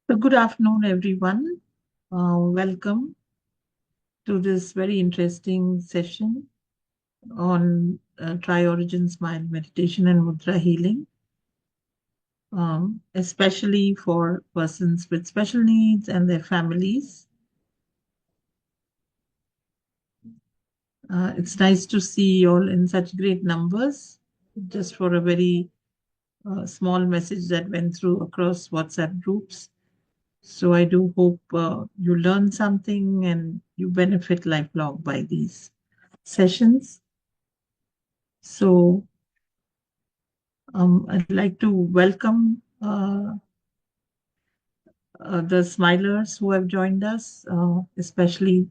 So good afternoon, everyone. Welcome to this very interesting session on Tri-Origin Smile Meditation and Mudra Healing, especially for persons with special needs and their families. It's nice to see you all in such great numbers, just for a very small message that went through across WhatsApp groups. So I do hope you learn something and you benefit lifelong by these sessions. So I'd like to welcome the smilers who have joined us, especially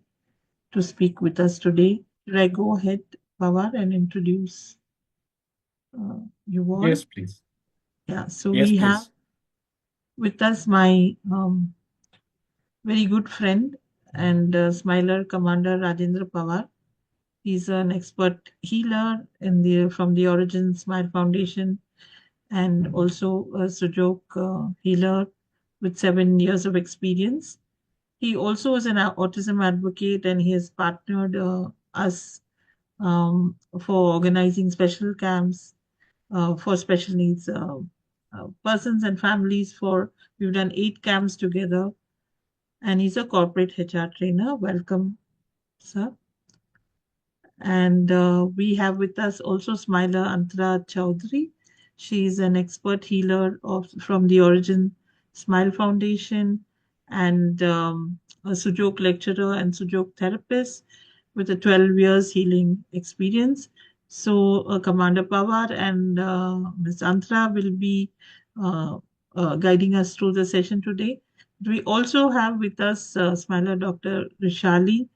to speak with us today. Should I go ahead, Pawar, and introduce you all? Yes, please. Yeah, so Yes, we have please. with us my very good friend and smiler Commander Rajendra Pawar. He's an expert healer from the Origin Smile Foundation and also a Sujok healer with 7 years of experience. He also is an autism advocate and he has partnered us for organizing special camps for special needs persons and families. We've done 8 camps together, and he's a corporate HR trainer. Welcome, sir. And we have with us also Smiler Antara Chowdhury. She is an expert healer from the Origin Smile Foundation and a Sujok lecturer and Sujok therapist with a 12 years healing experience. So Commander Pawar and Ms. Antara will be uh, guiding us through the session today. We also have with us Smiler Dr. Rishali.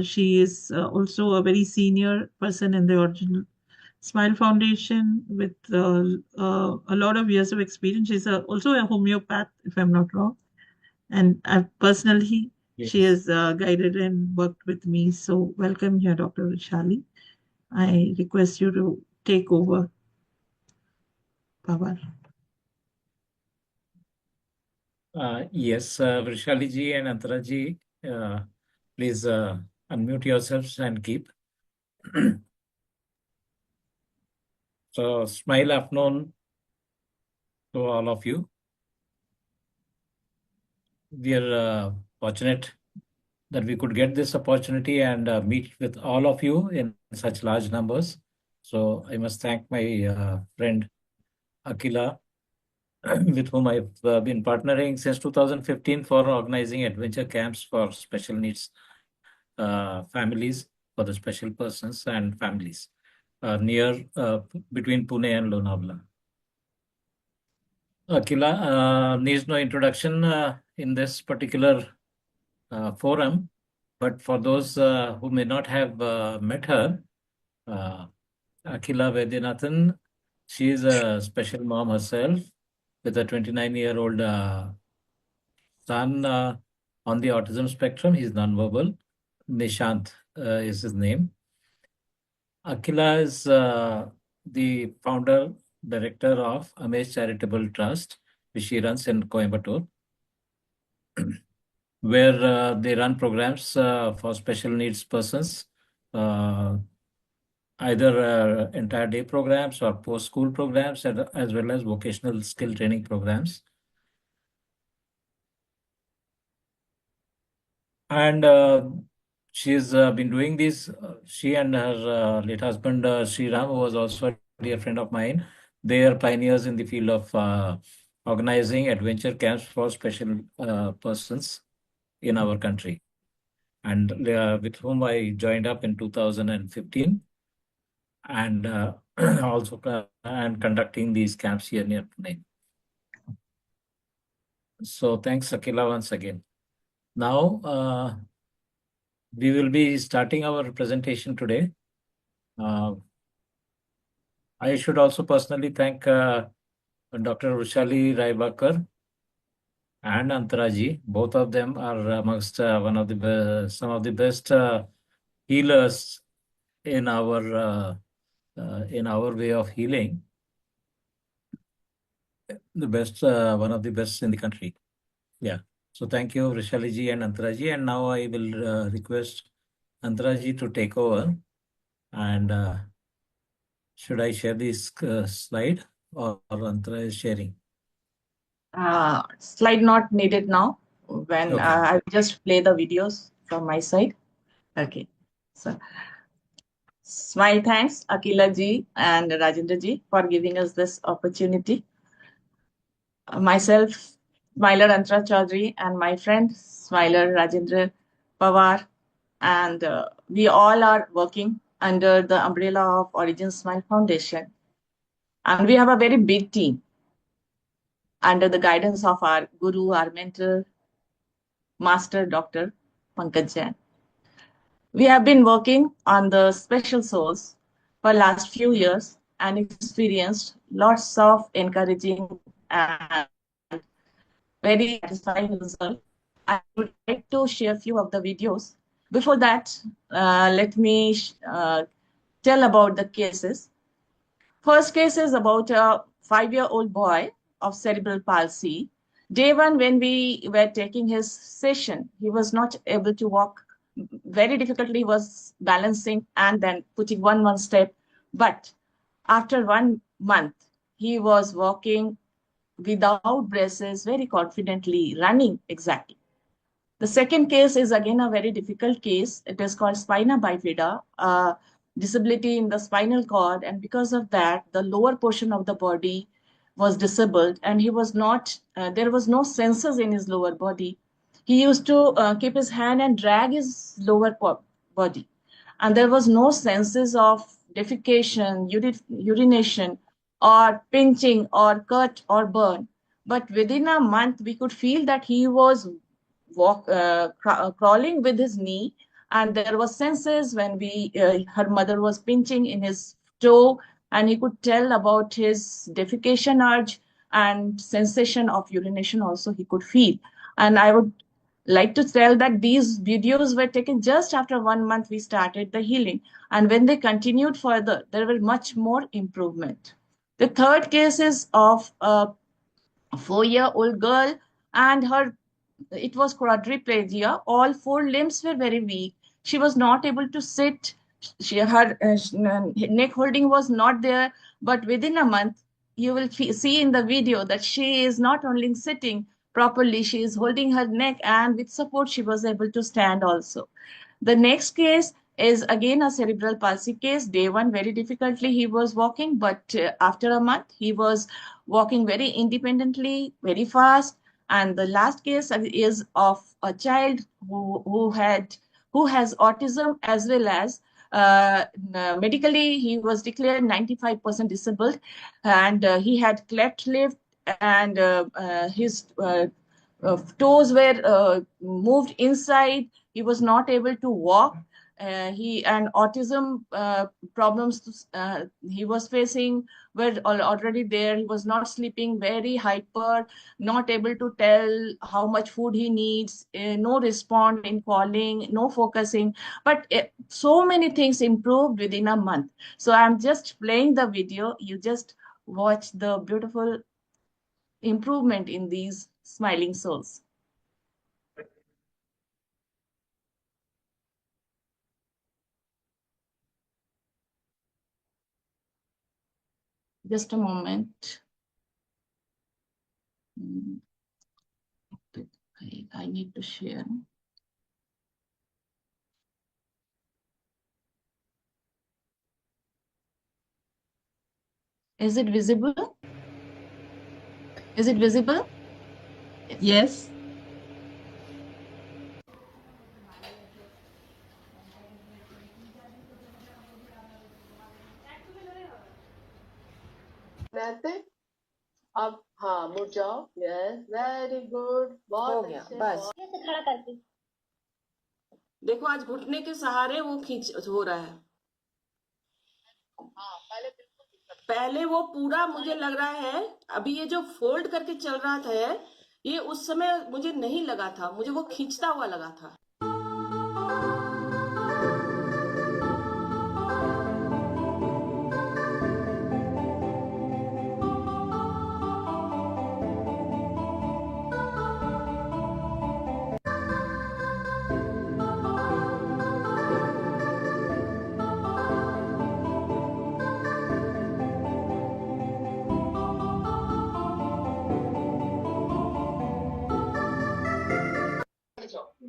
She is also a very senior person in the Original Smile Foundation with a lot of years of experience. She's also a homeopath, if I'm not wrong. And personally, she Yes. has guided and worked with me. So, welcome here, Dr. Vishali. I request you to take over, Pawar. Yes, Vrishali ji and Antara ji, please unmute yourselves and keep. So, smile afternoon to all of you. We are fortunate that we could get this opportunity and meet with all of you in such large numbers. So, I must thank my friend Akila, with whom I've been partnering since 2015 for organizing adventure camps for special needs families, for the special persons and families near between Pune and Lonavala. Akila needs no introduction in this particular forum, but for those who may not have met her, uh, Akila Vedyanathan, she is a special mom herself with a 29-year-old son on the autism spectrum. He's nonverbal. Nishant is his name. Akila is the founder, director of Amaze Charitable Trust, which she runs in Coimbatore, where they run programs for special needs persons, uh, either entire day programs or post-school programs, as well as vocational skill training programs. And she's been doing this. She and her late husband, Sriram, who was also a dear friend of mine, they are pioneers in the field of organizing adventure camps for special persons in our country. And with whom I joined up in 2015 and also and conducting these camps here near Pune. So thanks, Akila, once again. Now, we will be starting our presentation today. I should also personally thank Dr. Rushali Raibakar and Antaraji. Both of them are amongst some of the best healers in our way of healing. The best, one of the best in the country. Yeah. So thank you, Rishali ji and Antara ji. And now I will request Antara ji to take over. And should I share this slide, or Antara is sharing? Slide not needed now. When Okay. I'll just play the videos from my side. Okay. So, my thanks, Akila ji and Rajendra ji, for giving us this opportunity. Myself, Smiler Antara Chaudhary, and my friend Smiler Rajendra Pawar, and we all are working under the umbrella of Origin Smile Foundation. And we have a very big team under the guidance of our guru, our mentor, Master Dr. Pankaj Jain. We have been working on the special souls for last few years and experienced lots of encouraging and very satisfying results. I would like to share a few of the videos. Before that, let me tell about the cases. First case is about a 5-year-old boy of cerebral palsy. Day one, when we were taking his session, he was not able to walk. Very difficultly was balancing and then putting one step. But after 1 month, he was walking without braces, very confidently, running exactly. The second case is again a very difficult case. It is called spina bifida, disability in the spinal cord. And because of that, the lower portion of the body was disabled and he was not, there was no senses in his lower body. He used to keep his hand and drag his lower body. And there was no senses of defecation, urination, or pinching, or cut, or burn. But within a month, we could feel that he was crawling with his knee, and there was senses when her mother was pinching in his toe, and he could tell about his defecation urge and sensation of urination also he could feel. And I would like to tell that these videos were taken just after 1 month we started the healing, and when they continued further there were much more improvement. The third case is of a 4-year-old girl, and her it was quadriplegia. All four limbs were very weak. She was not able to sit. Her neck holding was not there. But within a month, you will see in the video that she is not only sitting properly, she is holding her neck, and with support, she was able to stand also. The next case is again a cerebral palsy case. Day one, very difficultly, he was walking, but after a month, he was walking very independently, very fast. And the last case is of a child who has autism, as well as medically he was declared 95% disabled, and he had cleft lip, and his toes were moved inside. He was not able to walk. He and autism problems he was facing were already there. He was not sleeping, very hyper, not able to tell how much food he needs, no respond in calling, no focusing. But so many things improved within a month. So I'm just playing the video. You just watch the beautiful improvement in these smiling souls. Just a moment. Mm, I need to share. Is it visible? Is it visible? Yes. अब हाँ मुड़ जाओ yes very good बहुत हो गया अच्छे बस कैसे खड़ा करके देखो आज घुटने के सहारे वो खींच हो रहा है पहले वो पूरा मुझे लग रहा है अभी ये जो फोल्ड करके चल रहा था ये उस समय मुझे नहीं लगा था मुझे वो खींचता हुआ लगा था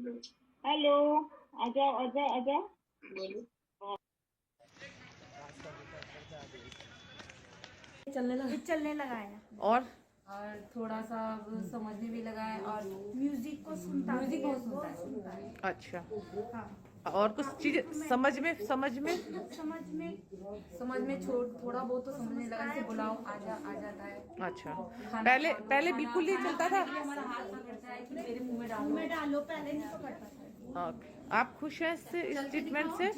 हेलो, आजा आजा आजा। चलने लगा है और थोड़ा सा समझने भी लगा है और म्यूजिक को सुनता बहुत सुनता है। अच्छा, हाँ। और कुछ चीज समझ में थोड़ा बहुत तो समझने लगा, जैसे बुलाओ आ जाता है। अच्छा, पहले बिल्कुल नहीं चलता था। हमारा हाथ पकड़ता है कि मेरे मुंह में डालो, पहले नहीं पकड़ पाता। ओके, आप खुश हैं इस ट्रीटमेंट से?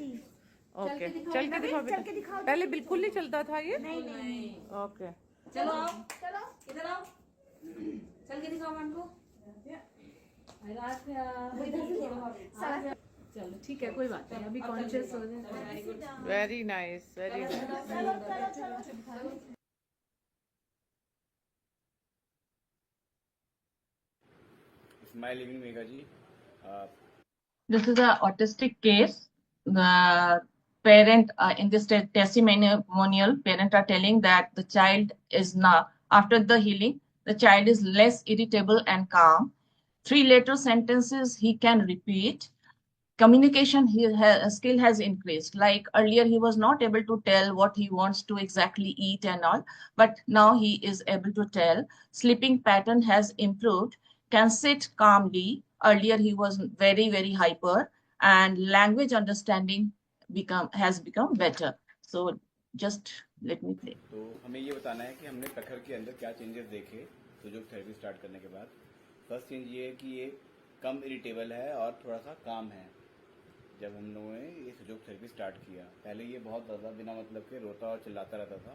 ओके, चल के दिखाओ बेटा। पहले बिल्कुल नहीं चलता था ये? नहीं। ओके, चलो आओ, इधर आओ, चल के दिखाओ मन को। चलो ठीक है, कोई बात नहीं, अभी कॉन्शियस हो जाए। Very nice, very nice. Smiling Megha ji. This is an autistic case. The parent in this testimonial, parent are telling that the child is now, after the healing, the child is less irritable and calm. 3 letter sentences he can repeat. Communication skill has increased. Like earlier, he was not able to tell what he wants to exactly eat and all, but now he is able to tell. Sleeping pattern has improved, can sit calmly. Earlier, he was very hyper, and language understanding has become better. So just let me play. तो हमें ये बताना है कि हमने प्रखर के अंदर क्या चेंजेस देखे सुजोग थेरेपी स्टार्ट करने के बाद। फर्स्ट चेंज ये है कि ये कम इरिटेबल है और थोड़ा सा काम है। जब हम लोगों ने ये सुजोग थेरेपी स्टार्ट किया, पहले ये बहुत ज़्यादा बिना मतलब के रोता और चिल्लाता रहता था,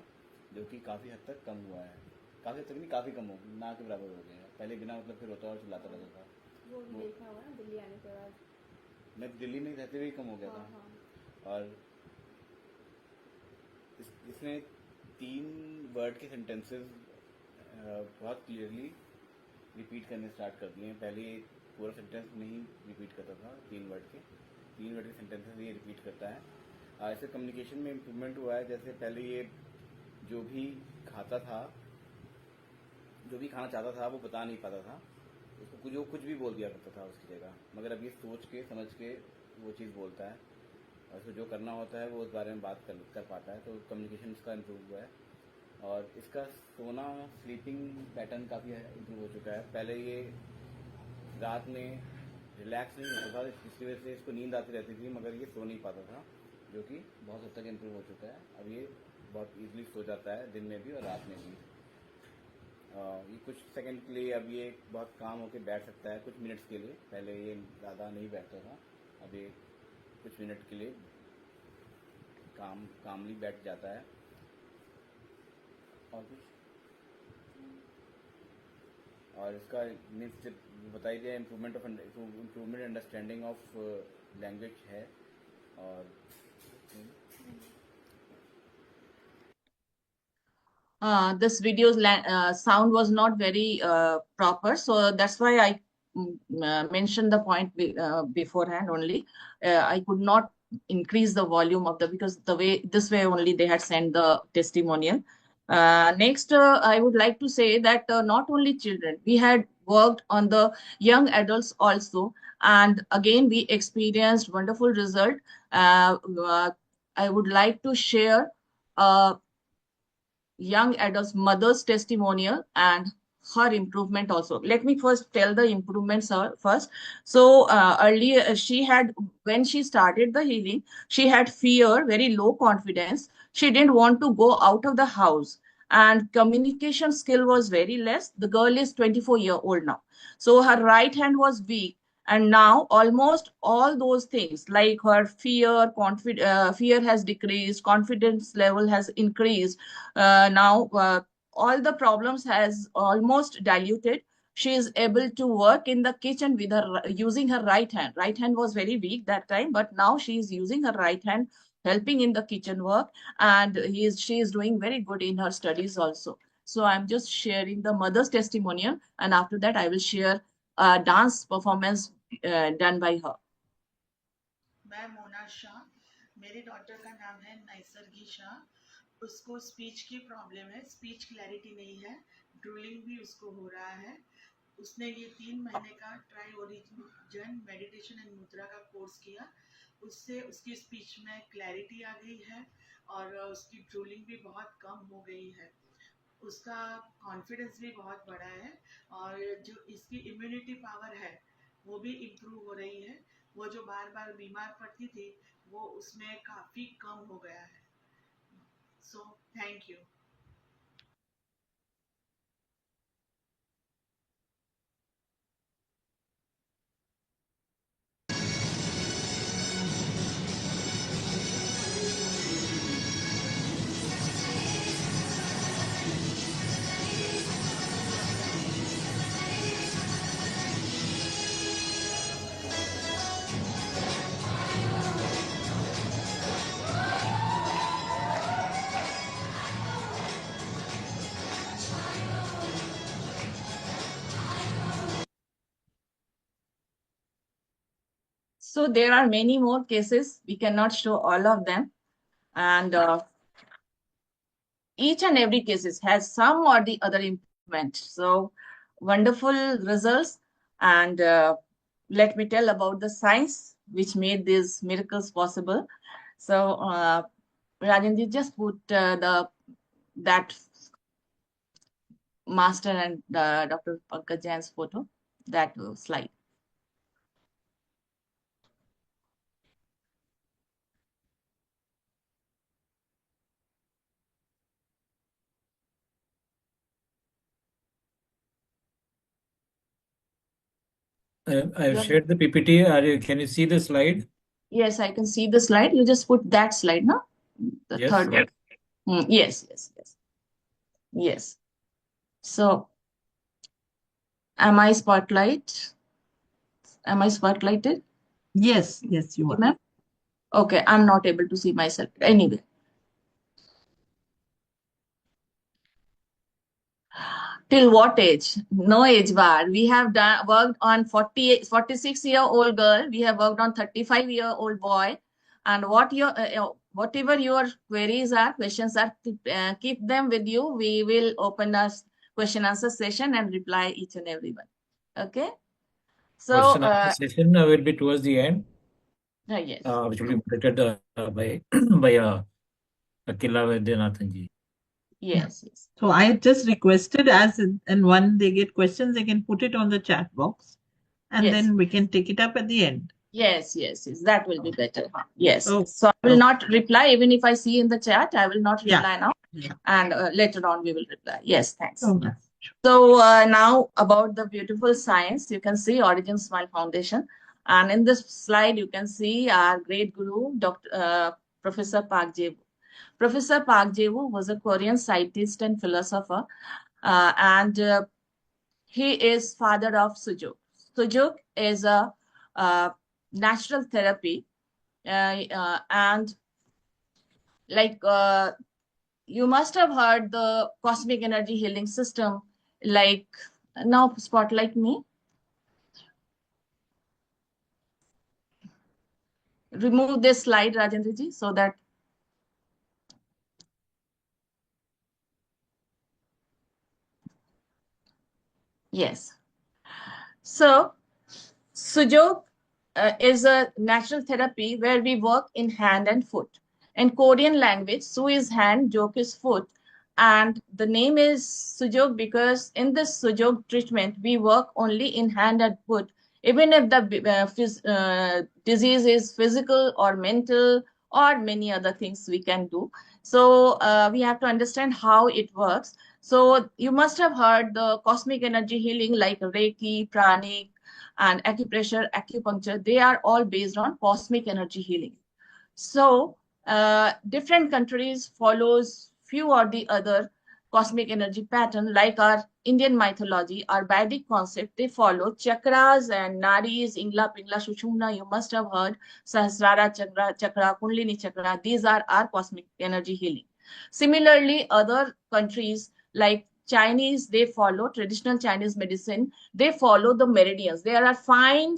जो कि काफ़ी हद तक कम हुआ है। काफ़ी हद तक नहीं, काफ़ी कम हो, ना के बराबर हो गया है। पहले बिना मतलब के रोता और चिल्लाता रहता था। वो देखा हुआ ना दिल्ली आने के बाद। मैं दिल्ली में रहते हुए कम हो गया था। और इसने 3 वर्ड के सेंटेंसेस बहुत क्लियरली रिपीट करने स्टार्ट कर दिए हैं। पहले पूरा सेंटेंस नहीं रिपीट करता था, 3 वर्ड के सेंटेंसेस ये रिपीट करता है। ऐसे कम्युनिकेशन में इम्प्रूवमेंट हुआ है। जैसे पहले ये जो भी खाता था, जो भी खाना चाहता था, वो बता नहीं पाता था, उसको जो कुछ भी बोल दिया करता था उसकी जगह। मगर अब ये सोच के समझ के वो चीज़ बोलता है, और उसको जो करना होता है वो उस बारे में बात कर पाता है। तो कम्युनिकेशन इसका इम्प्रूव हुआ है। और इसका सोना, स्लीपिंग पैटर्न काफ़ी इम्प्रूव हो चुका है। पहले ये रात में रिलैक्स नहीं होता था, जिसकी वजह से इसको नींद आती रहती थी, मगर ये सो नहीं पाता था, जो कि बहुत हद तक इम्प्रूव हो चुका है। अब ये बहुत ईजिली सो जाता है, दिन में भी और रात में भी। ये कुछ सेकंड के लिए अब ये बहुत काम होकर बैठ सकता है, कुछ मिनट्स के लिए। पहले ये ज़्यादा नहीं बैठता था, अब ये कुछ मिनट के लिए कामली बैठ जाता है। और कुछ, और इसका मीन्स बताई दिया इम्प्रूवमेंट अंडरस्टैंडिंग ऑफ लैंग्वेज है। और this video's sound was not very proper, so that's why I mentioned the point beforehand only. I could not increase the volume of because this way only they had sent the testimonial. Next, I would like to say that not only children, we had worked on the young adults also, and again we experienced wonderful result. I would like to share young adults mother's testimonial and her improvement also. Let me first tell the improvements first. So earlier she had, when she started the healing, she had fear, very low confidence. She didn't want to go out of the house, and communication skill was very less. The girl is 24-year-old now, so her right hand was weak, and now almost all those things like her fear has decreased, confidence level has increased. Now all the problems has almost diluted. She is able to work in the kitchen with her using her right hand. Right hand was very weak that time, but now she is using her right hand, helping in the kitchen work, and she is doing very good in her studies also. So I'm just sharing the mother's testimonial, and after that I will share a dance performance done by her. मैं मोना शाह, मेरी daughter का नाम है नैसर्गी शाह। उसको speech की problem है, speech clarity नहीं है, ड्रूलिंग भी उसको हो रहा है। उसने ये 3 महीने का ट्राई ओरिजिन मेडिटेशन एंड मुद्रा का कोर्स किया। उससे उसकी स्पीच में क्लैरिटी आ गई है और उसकी ड्रूलिंग भी बहुत कम हो गई है। उसका कॉन्फिडेंस भी बहुत बढ़ा है और जो इसकी इम्यूनिटी पावर है वो भी इम्प्रूव हो रही है। वो जो बार बार बीमार पड़ती थी वो उसमें काफ़ी कम हो गया है। So thank you. So there are many more cases. We cannot show all of them. And each and every cases has some or the other improvement. So wonderful results. And let me tell about the science which made these miracles possible. So Rajenji, just put that master and Dr. Pankaj Jain's photo, that slide. I've shared the PPT. Can you see the slide? Yes, I can see the slide. You just put that slide, no? The Yes. third one. Yes, yes, yes. Yes. So, am I spotlight? Am I spotlighted? Yes, yes, you are. Ma'am? Okay, I'm not able to see myself. Anyway. Till what age? No age bar. We have worked on 46-year-old girl. We have worked on 35-year-old boy. And whatever your queries are, questions are, keep them with you. We will open a question answer session and reply each and every one. Okay? So, Question answer session will be towards the end, yes. which will be moderated by by Akila Vaidyanathan ji. Yes, yes. So I just requested and when they get questions, they can put it on the chat box and Yes. then we can take it up at the end. Yes, yes, yes. That will be better. Yes. Oh, So I will okay. not reply even if I see in the chat. I will not Yeah. reply now. Yeah. And later on we will reply. Yes, thanks. Oh, yes. So now about the beautiful science, you can see Origin Smile Foundation. And in this slide, you can see our great guru, Professor Park Jae-woo. Professor Park Jae-woo was a Korean scientist and philosopher. And he is father of Sujuk. Sujuk is a natural therapy. And like you must have heard the cosmic energy healing system. Like now, spotlight me. Remove this slide, Rajendra ji, so that. Yes. So, Sujok is a natural therapy where we work in hand and foot. In Korean language, Su is hand, Jok is foot. And the name is Sujok because in this Sujok treatment, we work only in hand and foot. Even if the disease is physical or mental or many other things we can do. So we have to understand how it works. So you must have heard the cosmic energy healing like Reiki, Pranic, and acupressure, acupuncture. They are all based on cosmic energy healing. So different countries follows few or the other cosmic energy pattern, like our Indian mythology, our Vedic concept. They follow chakras and nadis, Ingla, Pingla, Shushumna. You must have heard Sahasrara chakra, Kundalini chakra. These are our cosmic energy healing. Similarly, other countries like Chinese, they follow traditional Chinese medicine. They follow the meridians. There are fine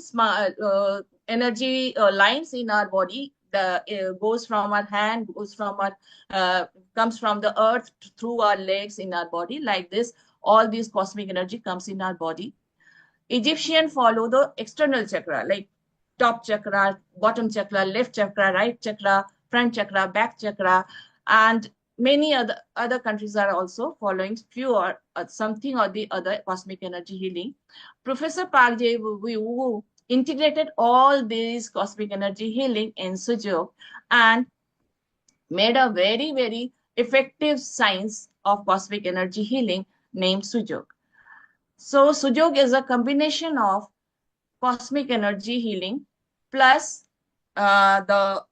energy lines in our body. The goes from our hand, goes from our comes from the earth through our legs in our body. Like this, all these cosmic energy comes in our body. Egyptian follow the external chakra, like top chakra, bottom chakra, left chakra, right chakra, front chakra, back chakra, and many other countries are also following few or something or the other cosmic energy healing. Professor Park Jae-woo integrated all these cosmic energy healing in Sujok and made a very effective science of cosmic energy healing named Sujok. So Sujok is a combination of cosmic energy healing plus the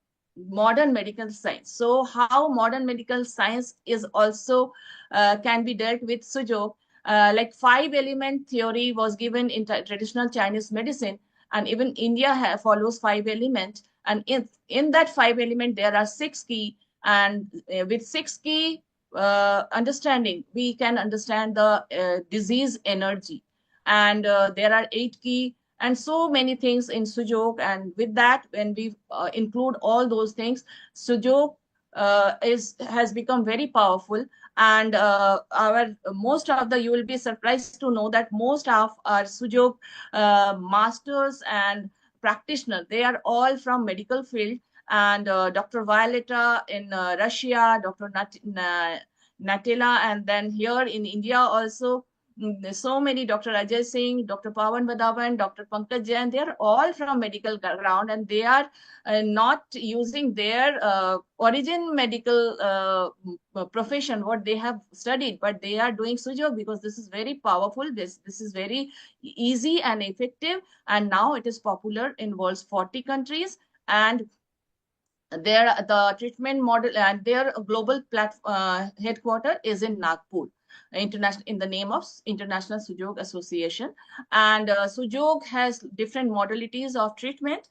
modern medical science. So how modern medical science is also can be dealt with Sujok, like 5 element theory was given in traditional Chinese medicine, and even India follows 5 element, and in that 5 element there are 6 key, and with 6 key understanding we can understand the disease energy, and there are 8 key and so many things in Sujok. And with that, when we include all those things, Sujok has become very powerful. And our most of the, you will be surprised to know that most of our Sujok masters and practitioners, they are all from medical field. And Dr. Violeta in Russia, Dr. Natila, and then here in India also, so many, Dr. Ajay Singh, Dr. Pawan Badhavan, Dr. Pankaj Jain, they are all from medical background, and they are not using their origin medical profession, what they have studied, but they are doing Sujok because this is very powerful. This is very easy and effective, and now it is popular in world's 40 countries. And their the treatment model and their global headquarter is in Nagpur, international, in the name of International Sujok Association. And Sujok has different modalities of treatment.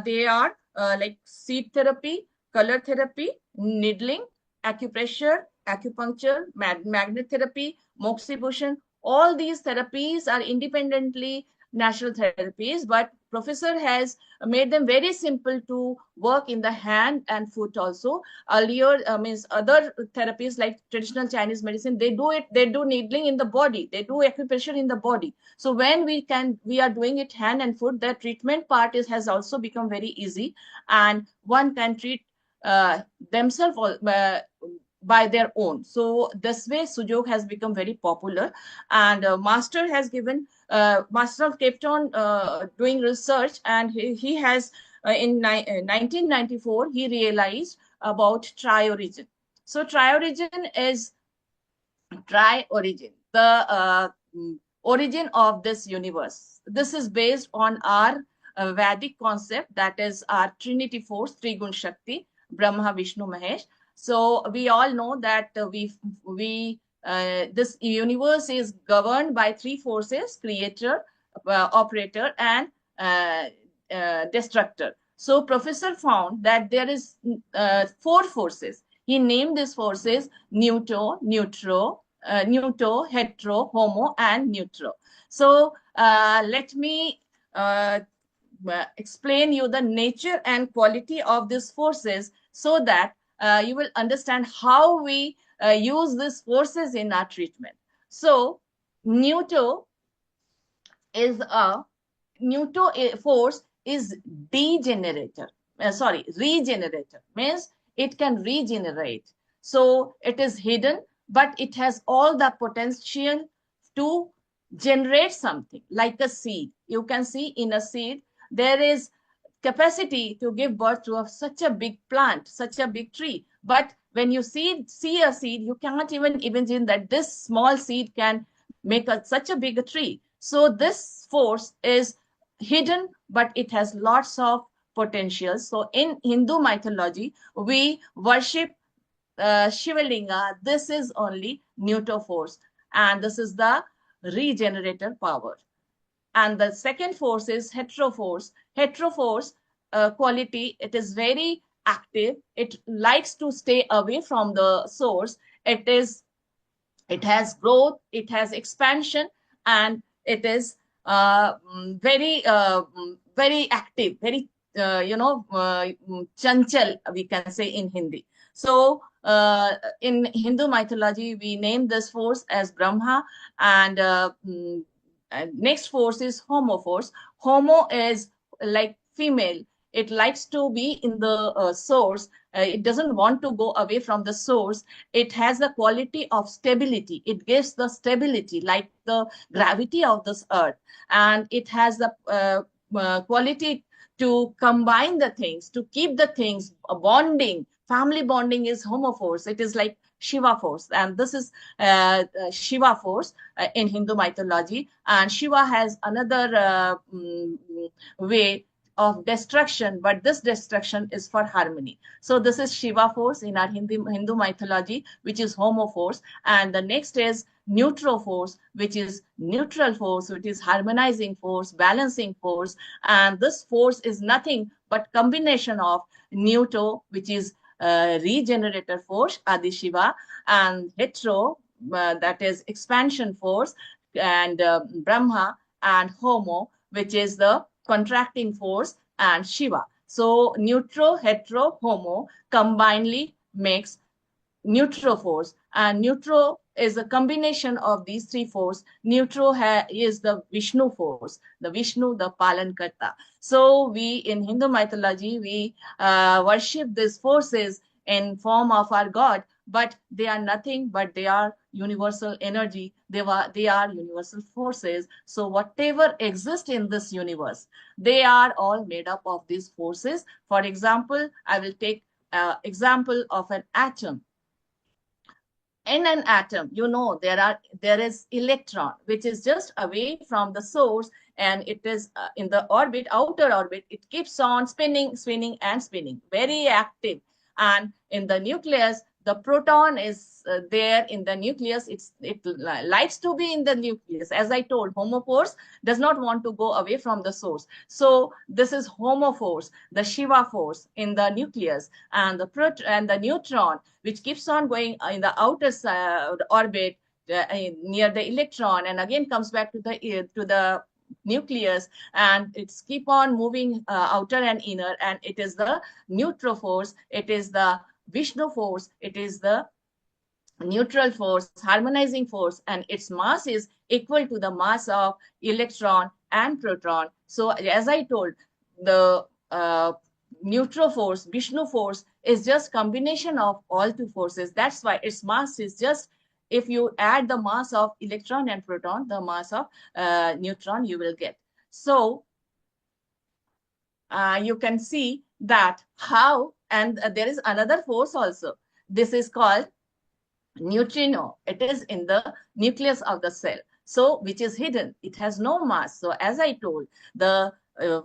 They are like seed therapy, color therapy, needling, acupressure, acupuncture, magnet therapy, moxibustion. All these therapies are independently natural therapies, but professor has made them very simple to work in the hand and foot also. Earlier, means other therapies like traditional Chinese medicine, they do needling in the body, they do acupressure in the body. So when we are doing it hand and foot, the treatment part has also become very easy, and one can treat themselves by their own. So this way Sujok has become very popular. And master has given master kept on doing research, and he has in 1994 he realized about tri-origin. So tri-origin is tri-origin, the origin of this universe. This is based on our Vedic concept, that is our Trinity force, Trigun Shakti, Brahma, Vishnu, Mahesh. So we all know that this universe is governed by 3 forces: creator, operator, and uh, destructor. So professor found that there is 4 forces. He named these forces neuto, hetero, homo, and neutro. So let me explain you the nature and quality of these forces, so that you will understand how we use these forces in our treatment. So neuto is a neuto force is degenerator. Sorry, regenerator means it can regenerate. So it is hidden, but it has all the potential to generate something like a seed. You can see in a seed there is capacity to give birth to such a big plant, such a big tree. But when you see a seed, you cannot even imagine that this small seed can make such a big tree. So this force is hidden, but it has lots of potential. So in Hindu mythology, we worship Shivalinga. This is only neuter force, and this is the regenerator power. And the second force is heteroforce. Heteroforce quality, it is very active. It likes to stay away from the source. It has growth, it has expansion, and it is very active, very chanchal, we can say in Hindi. So in Hindu mythology, we name this force as Brahma, and next force is homo force. Homo is like female. It likes to be in the source. It doesn't want to go away from the source. It has the quality of stability. It gives the stability like the gravity of this earth. And it has the quality to combine the things, to keep the things bonding. Family bonding is homo force. It is like Shiva force. And this is Shiva force in Hindu mythology. And Shiva has another way of destruction, but this destruction is for harmony. So this is Shiva force in our Hindu mythology, which is homo force. And the next is neutro force, which is neutral force, which is harmonizing force, balancing force. And this force is nothing but combination of neutro, which is regenerator force, Adi Shiva, and hetero, that is expansion force, and Brahma, and homo, which is the contracting force, and Shiva. So neutro, hetero, homo combinedly makes neutro force, and neutro is a combination of these three forces. Neutro is the Vishnu force, the Vishnu, the Palankarta. So we in Hindu mythology, we worship these forces in form of our God, but they are nothing but they are universal energy. They are universal forces. So whatever exists in this universe, they are all made up of these forces. For example, I will take example of an atom. In an atom, you know, there is electron, which is just away from the source, and it is in the orbit, outer orbit. It keeps on spinning, spinning, and spinning, very active. And in the nucleus, the proton is there in the nucleus. It likes to be in the nucleus. As I told, homo force does not want to go away from the source. So this is homo force, the Shiva force in the nucleus, and the neutron, which keeps on going in the outer orbit near the electron, and again comes back to the nucleus, and it's keep on moving outer and inner, and it is the neutral force. It is the Vishnu force. It is the neutral force, harmonizing force, and its mass is equal to the mass of electron and proton. So as I told, the neutral force, Vishnu force, is just combination of all two forces. That's why its mass is just, if you add the mass of electron and proton, the mass of neutron you will get. So you can see that how, and there is another force also. This is called neutrino. It is in the nucleus of the cell, so which is hidden. It has no mass. So as I told, the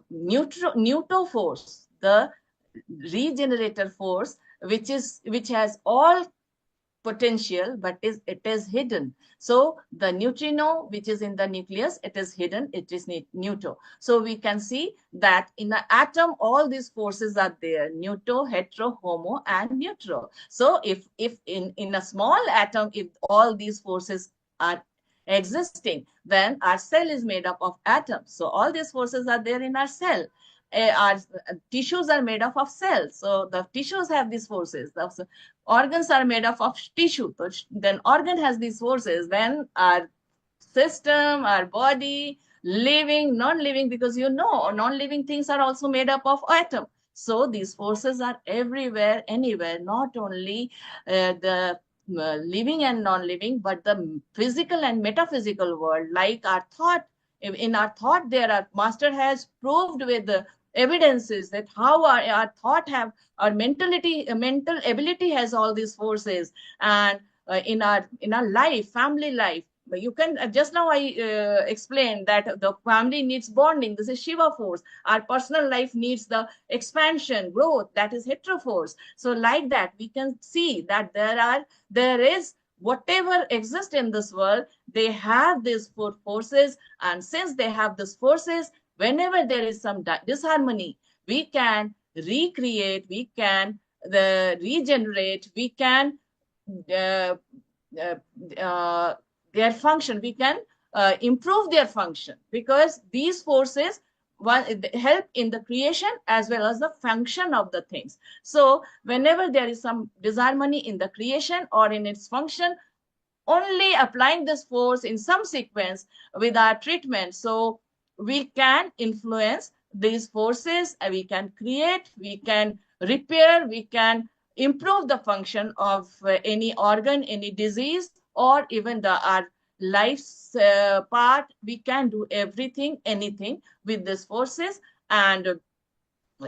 neutro force, the regenerator force, which has all potential, but it is hidden. So the neutrino, which is in the nucleus, it is hidden. It is neutro. So we can see that in an atom, all these forces are there: neutro, hetero, homo, and neutro. So if in a small atom, if all these forces are existing, then our cell is made up of atoms. So all these forces are there in our cell. Our tissues are made up of cells. So the tissues have these forces. The organs are made up of tissue. So then organ has these forces. Then our system, our body, living, non-living, because you know, non-living things are also made up of atom. So these forces are everywhere, anywhere, not only the living and non-living, but the physical and metaphysical world, like our thought. In our thought, there are, master has proved with the evidences that how our thought have, our mental ability has all these forces. And in our life, family life, you can just now I explained that the family needs bonding. This is Shiva force. Our personal life needs the expansion, growth. That is hetero force. So like that, we can see that there is whatever exists in this world. They have these four forces, and since they have these forces, whenever there is some disharmony, we can recreate, we can regenerate, we can uh, their function, we can improve their function, because these forces help in the creation as well as the function of the things. So whenever there is some disharmony in the creation or in its function, only applying this force in some sequence with our treatment. So we can influence these forces, we can create, we can repair, we can improve the function of any organ, any disease, or even our life's part. We can do everything, anything with these forces. And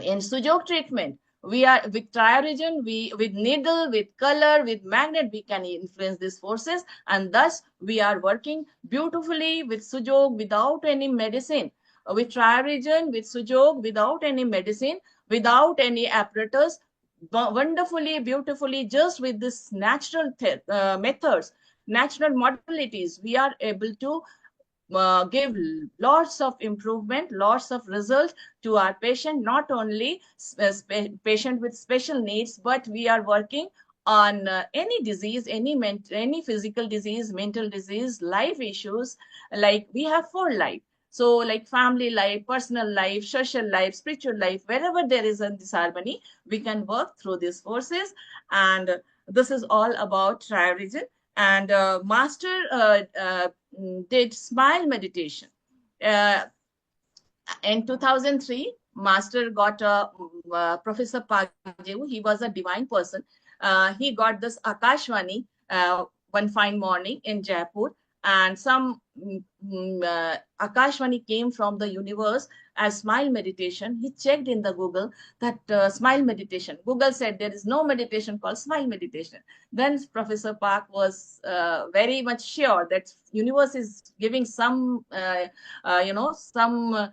in sujok treatment, we are with trioregion, we with needle, with color, with magnet, we can influence these forces, and thus we are working beautifully with sujok without any medicine, with trioregion, with sujok without any medicine, without any apparatus, wonderfully, beautifully, just with this natural methods, natural modalities, we are able to give lots of improvement, lots of result to our patient, not only patient with special needs, but we are working on any disease, any physical disease, mental disease, life issues. Like we have 4 life. So like family life, personal life, social life, spiritual life, wherever there is a disharmony, we can work through these forces. And this is all about trioregion. And master did smile meditation. Uh, in 2003, Master got Professor Pagdev. He was a divine person. He got this Akashvani one fine morning in Jaipur, and some Akashvani came from the universe as smile meditation. He checked in the Google that smile meditation. Google said there is no meditation called smile meditation. Then Professor Park was very much sure that universe is giving some, some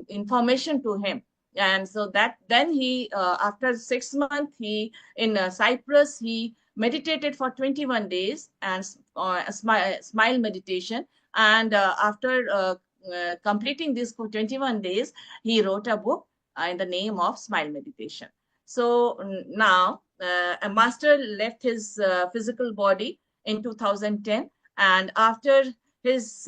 information to him. And so that then he, after 6 months, he in Cyprus, he meditated for 21 days and smile meditation. And after completing this for 21 days, he wrote a book in the name of smile meditation. So now a master left his physical body in 2010, and after his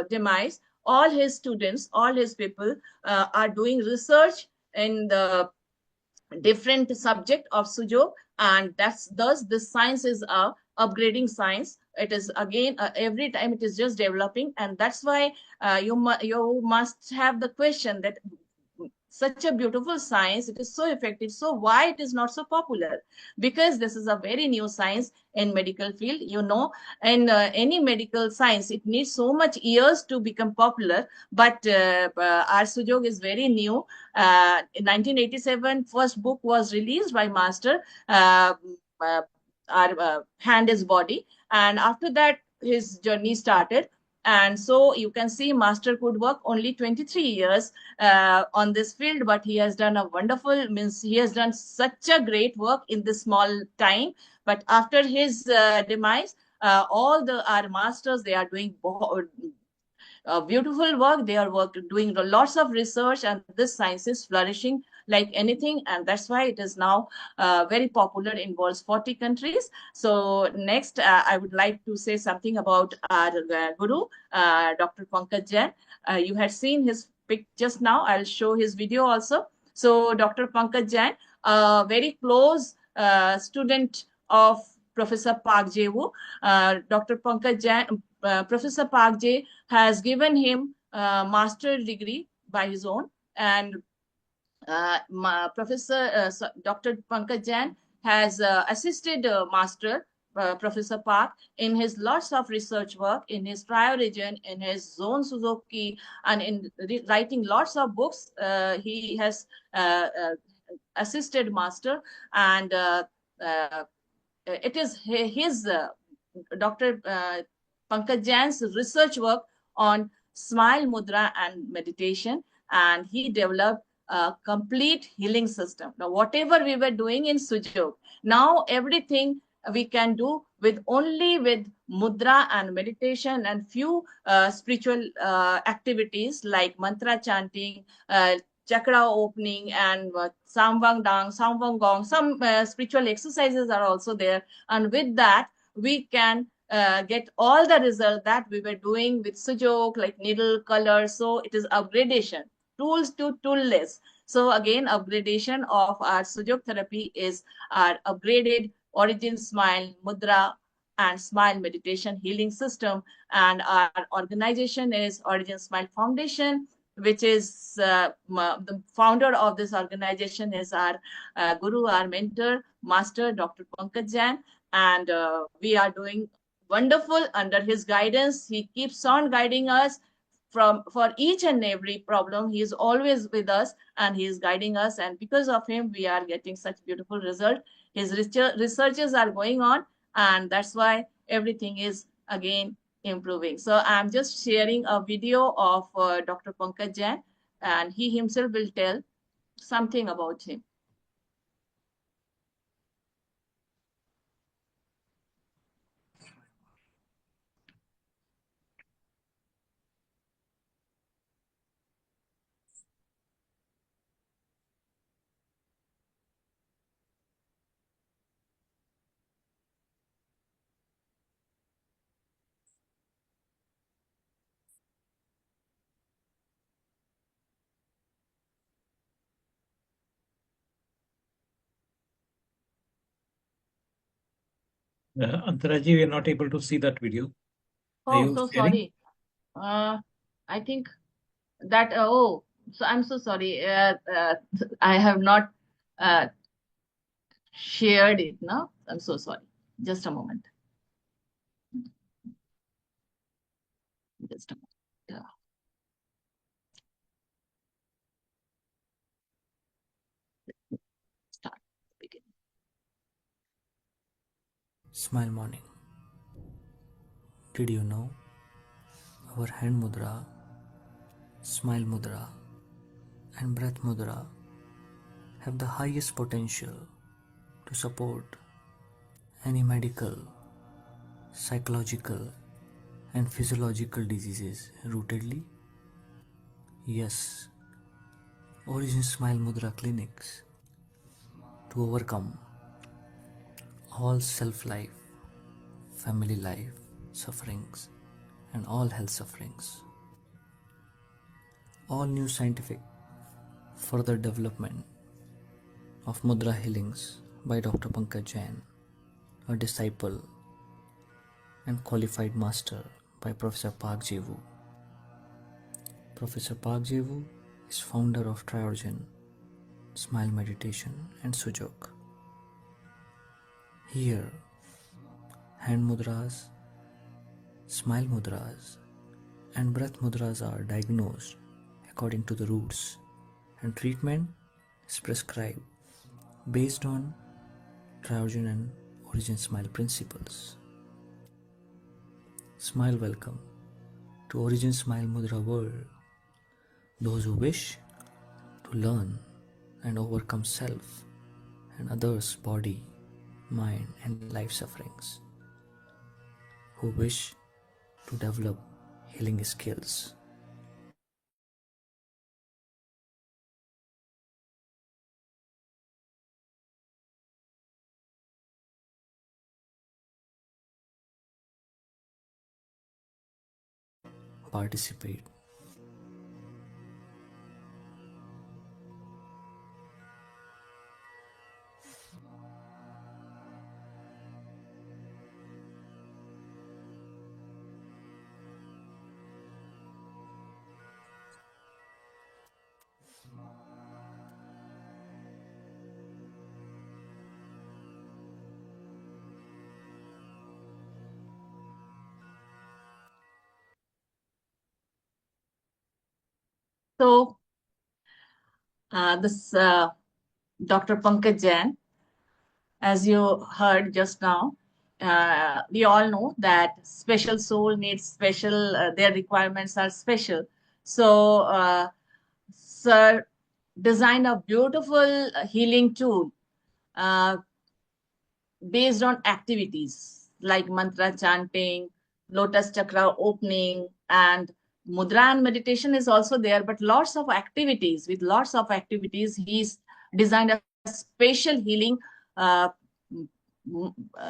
demise, all his students, all his people are doing research in the different subject of sujo, and that's thus this science is a upgrading science. It is again every time it is just developing, and that's why you must have the question that such a beautiful science, it is so effective, so why it is not so popular? Because this is a very new science in medical field, and any medical science, it needs so much years to become popular. But our sujog is very new. In 1987, first book was released by Master, uh, our hand is body, and after that his journey started. And so you can see Master could work only 23 years on this field, but he has done a wonderful, means he has done such a great work in this small time. But after his demise, all our masters, they are doing beautiful work. They are doing lots of research, and this science is flourishing like anything. And that's why it is now very popular in world's 40 countries. So next, I would like to say something about our guru, Dr. Pankaj Jain. You had seen his pic just now. I'll show his video also. So Dr. Pankaj Jain, a very close student of Professor Park Jae-woo. Dr. Pankaj Jain, Professor Park Jae has given him a master degree by his own. And Professor Dr. Pankaj Jain has assisted Master Professor Park in his lots of research work, in his trioregion, in his zone Suzuki, and in writing lots of books. He has assisted Master, and it is his Dr. Pankaj Jain's research work on smile mudra and meditation, and he developed a complete healing system. Now, whatever we were doing in Sujok, now everything we can do with only with mudra and meditation and few spiritual activities like mantra chanting, chakra opening, and samvang dang, samvang gong. Some spiritual exercises are also there, and with that we can get all the result that we were doing with sujok, like needle color. So it is upgradation, tools to toolless. So again, upgradation of our sujok therapy is our upgraded origin smile mudra and Smile Meditation Healing System. And our organization is Origin Smile Foundation, which is the founder of this organization is our guru, our mentor, master, Dr. Pankaj Jain. And we are doing wonderful under his guidance. He keeps on guiding us for each and every problem. He is always with us and he is guiding us. And because of him, we are getting such beautiful result. His researches are going on, and that's why everything is again improving. So I'm just sharing a video of Dr. Pankaj Jain, and he himself will tell something about him. Antaraji, we are not able to see that video. Are Oh, you so sharing? sorry. I think that, so I'm so sorry. I have not shared it now. I'm so sorry. Just a moment. Just a moment. Start begin. Smile morning. Did you know our hand mudra, smile mudra, and breath mudra have the highest potential to support any medical, psychological, and physiological diseases rootedly? Yes, Origin Smile Mudra clinics to overcome all self life, family life sufferings, and all health sufferings. All new scientific further development of Mudra healings by Dr. Pankaj Jain, a disciple and qualified master by Professor Park Jeevu. Professor Park Jeevu is founder of Triorgan, Smile Meditation and Sujok. Here, hand mudras, smile mudras, and breath mudras are diagnosed according to the roots, and treatment is prescribed based on Triorgan and Origin Smile principles. Smile welcome to Origin Smile Mudra world. Those who wish to learn and overcome self and others' body, mind, and life sufferings, who wish to develop healing skills. Participate. So this Dr. Pankaj Jain, as you heard just now, we all know that special soul needs special, their requirements are special. So, Sir designed a beautiful healing tool uh, based on activities like mantra chanting, lotus chakra opening, and mudra and meditation is also there, but lots of activities. With lots of activities, he's designed a special healing uh,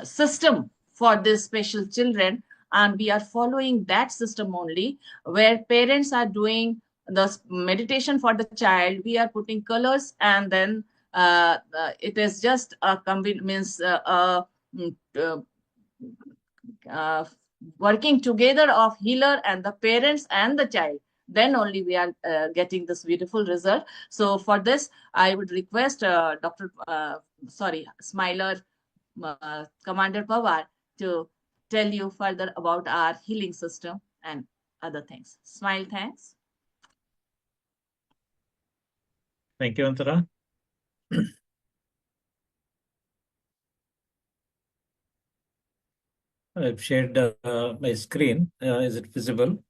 system for these special children. And we are following that system only, where parents are doing the meditation for the child. We are putting colors, and then it is just a means mm, uh, working together of healer and the parents and the child, then only we are getting this beautiful result. So for this, I would request Smiler, Commander Pawar, to tell you further about our healing system and other things. Smile, thanks. Thank you, Antara. I've shared my screen. Is it visible?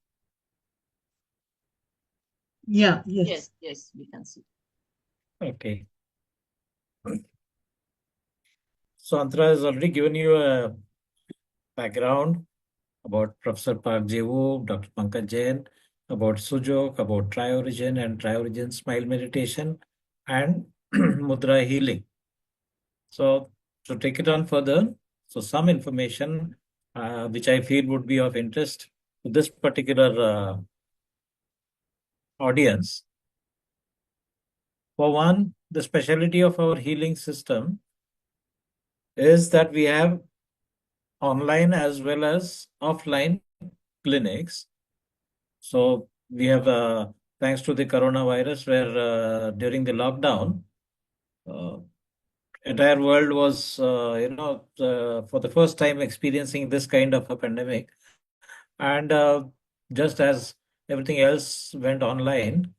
Yeah, yes. Yes, we can see. Okay. So Antara has already given you a background about Professor Park Jewu, Dr. Pankaj Jain, about Sujok, about Tri-Origin and Tri-Origin Smile Meditation, and Mudra Healing. So to take it on further, so some information which I feel would be of interest to this particular audience. For one, the specialty of our healing system is that we have online as well as offline clinics. So we have, thanks to the coronavirus, where during the lockdown, uh, entire world was, for the first time experiencing this kind of a pandemic. And just as everything else went online,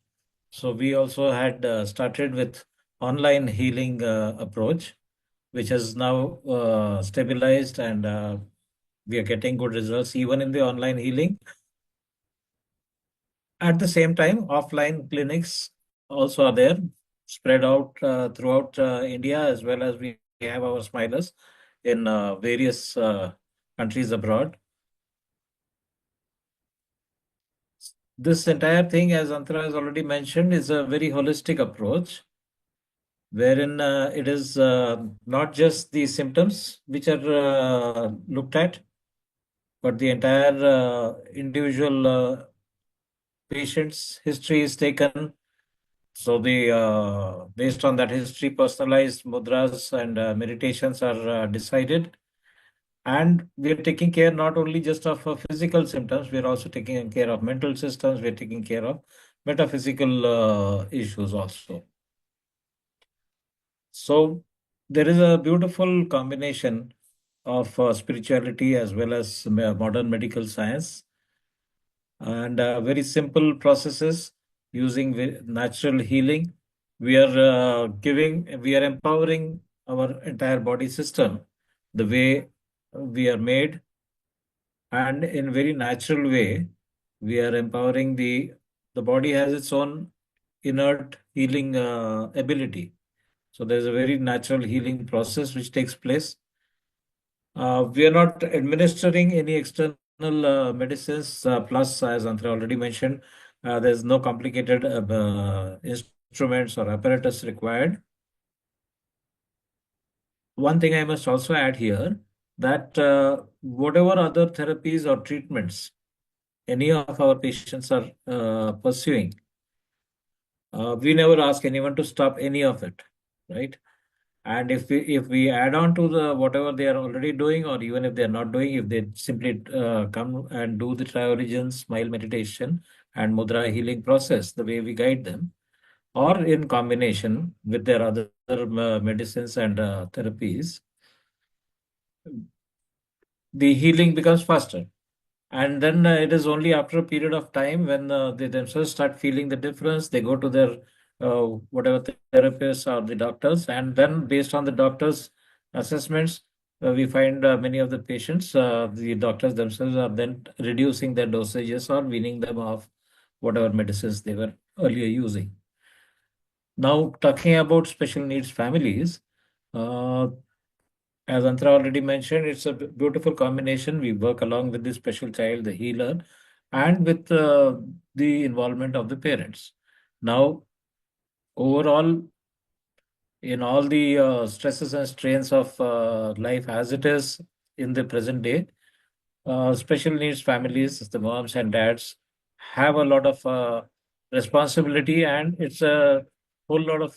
so we also had started with online healing approach, which has now stabilized, and we are getting good results even in the online healing. At the same time, offline clinics also are there, spread out throughout India, as well as we have our smilers in various countries abroad. This entire thing, as Antara has already mentioned, is a very holistic approach, wherein it is not just the symptoms which are looked at, but the entire individual patient's history is taken. So the based on that history, personalized mudras and meditations are decided. And we are taking care not only just of physical symptoms, we are also taking care of mental systems, we are taking care of metaphysical issues also. So there is a beautiful combination of spirituality as well as modern medical science, and very simple processes using natural healing. We are empowering our entire body system the way we are made, and in very natural way, we are empowering the body has its own inert healing ability. So there's a very natural healing process which takes place. We are not administering any external medicines. Plus, as Antra already mentioned, there's no complicated instruments or apparatus required. One thing I must also add here, that whatever other therapies or treatments any of our patients are pursuing, we never ask anyone to stop any of it, right? And if we add on to the whatever they are already doing, or even if they are not doing, if they simply come and do the Tri-Origin Smile Meditation and Mudra healing process the way we guide them, or in combination with their other medicines and therapies, the healing becomes faster. And then it is only after a period of time when they themselves start feeling the difference, they go to their whatever therapists or the doctors, and then based on the doctors' assessments, we find many of the patients, the doctors themselves are then reducing their dosages or weaning them off whatever medicines they were earlier using. Now, talking about special needs families, uh, as Antra already mentioned, it's a beautiful combination. We work along with the special child, the healer, and with the involvement of the parents. Now, overall, in all the stresses and strains of life as it is in the present day, special needs families, the moms and dads, have a lot of responsibility, and it's a whole lot of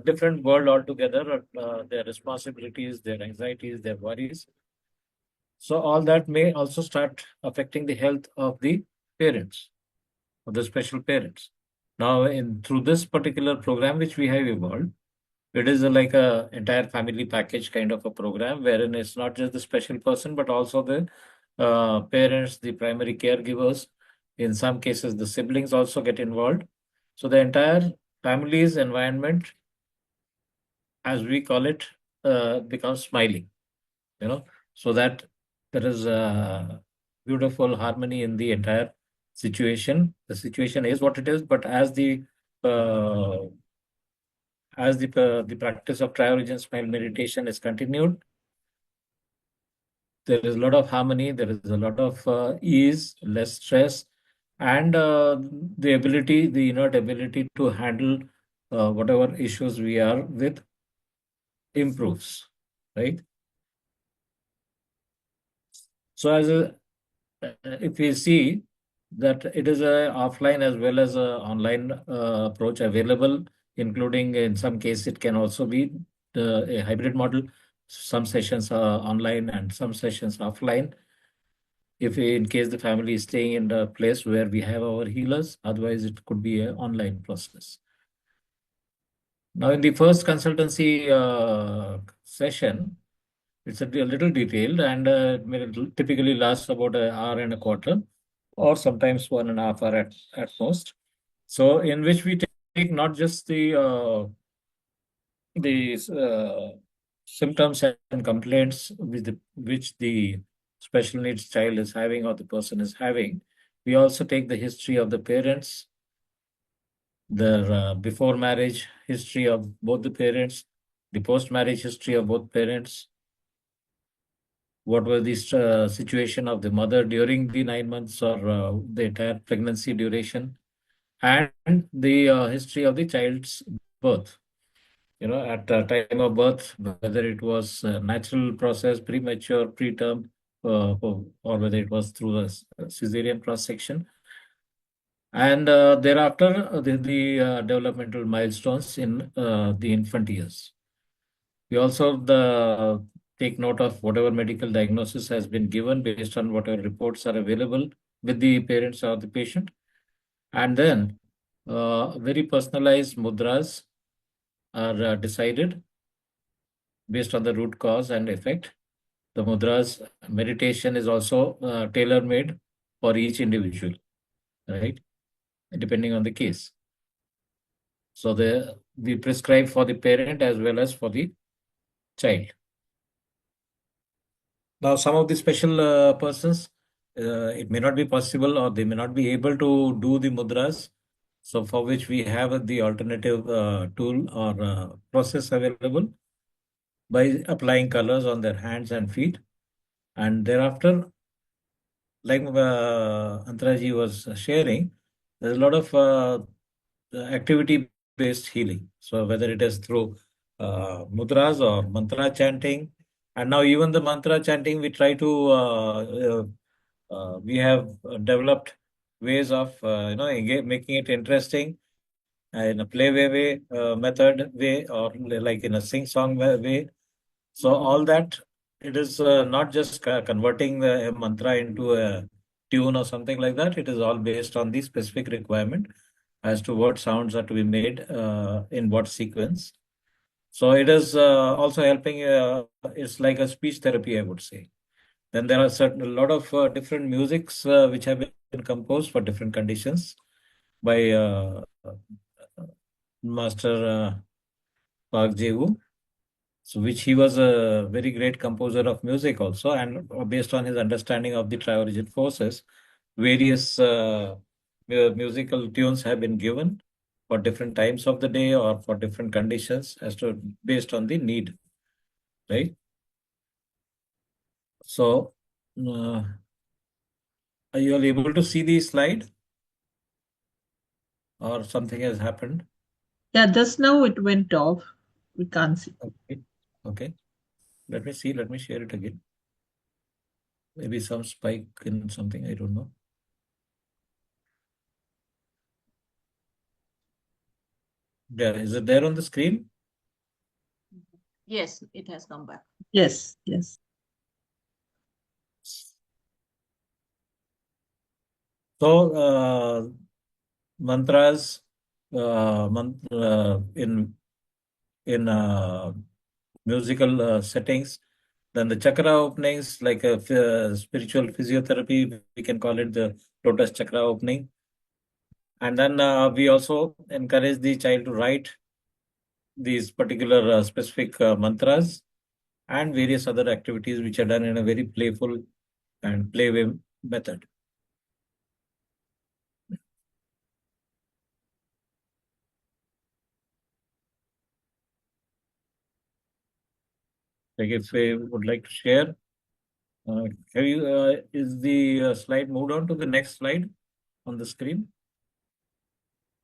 different world altogether. Their responsibilities, their anxieties, their worries. So all that may also start affecting the health of the parents, of the special parents. Now, through this particular program which we have evolved, it is like a entire family package kind of a program wherein it's not just the special person but also the parents, the primary caregivers. In some cases, the siblings also get involved. So the entire family's environment, as we call it, becomes smiling. So that there is a beautiful harmony in the entire situation. The situation is what it is, but uh, the practice of tri-origin smile meditation is continued, there is a lot of harmony, there is a lot of ease, less stress, and the innate ability to handle whatever issues we are with improves, right? So if we see that it is a offline as well as a online approach available, including in some case it can also be a hybrid model. Some sessions are online and some sessions offline. If in case the family is staying in the place where we have our healers, otherwise it could be an online process. Now, in the first consultancy session, it's a little detailed and typically lasts about an hour and a quarter, or sometimes 1.5 hours at most. So, in which we take not just the symptoms and complaints which the special needs child is having or the person is having, we also take the history of the parents, their before marriage history of both the parents, the post marriage history of both parents, what was the situation of the mother during the 9 months or the entire pregnancy duration, and the history of the child's birth. At the time of birth, whether it was a natural process, premature, preterm, or whether it was through a cesarean cross section. And thereafter, the developmental milestones in the infant years. We also take note of whatever medical diagnosis has been given based on whatever reports are available with the parents or the patient. And then very personalized mudras are decided based on the root cause and effect. The mudras meditation is also tailor-made for each individual, right? Depending on the case. So we prescribe for the parent as well as for the child. Now, some of the special persons, it may not be possible or they may not be able to do the mudras. So for which we have the alternative tool or process available by applying colors on their hands and feet. And thereafter, like Antaraji was sharing, there's a lot of activity-based healing. So whether it is through mudras or mantra chanting, and now even the mantra chanting, we try to we have developed ways of making it interesting in a play method way, or like in a sing song way. So all that, it is not just converting the mantra into a tune or something like that. It is all based on the specific requirement as to what sounds are to be made in what sequence. So it is also helping. It's like a speech therapy, I would say. Then there are a lot of different musics which have been composed for different conditions by Master Park Jehu. So which he was a very great composer of music also, and based on his understanding of the tri-origin forces, various musical tunes have been given for different times of the day or for different conditions as to based on the need, right? So are you all able to see the slide or something has happened? Yeah, just now it went off. We can't see. Okay. Let me see. Let me share it again. Maybe some spike in something. I don't know. Yeah, is it there on the screen? Yes, it has come back. Yes, yes. So mantras in musical settings. Then the chakra openings, like a spiritual physiotherapy, we can call it the lotus chakra opening. And then we also encourage the child to write these particular specific mantras and various other activities which are done in a very playful and playway method. Like if we would like to share, is the slide moved on to the next slide on the screen?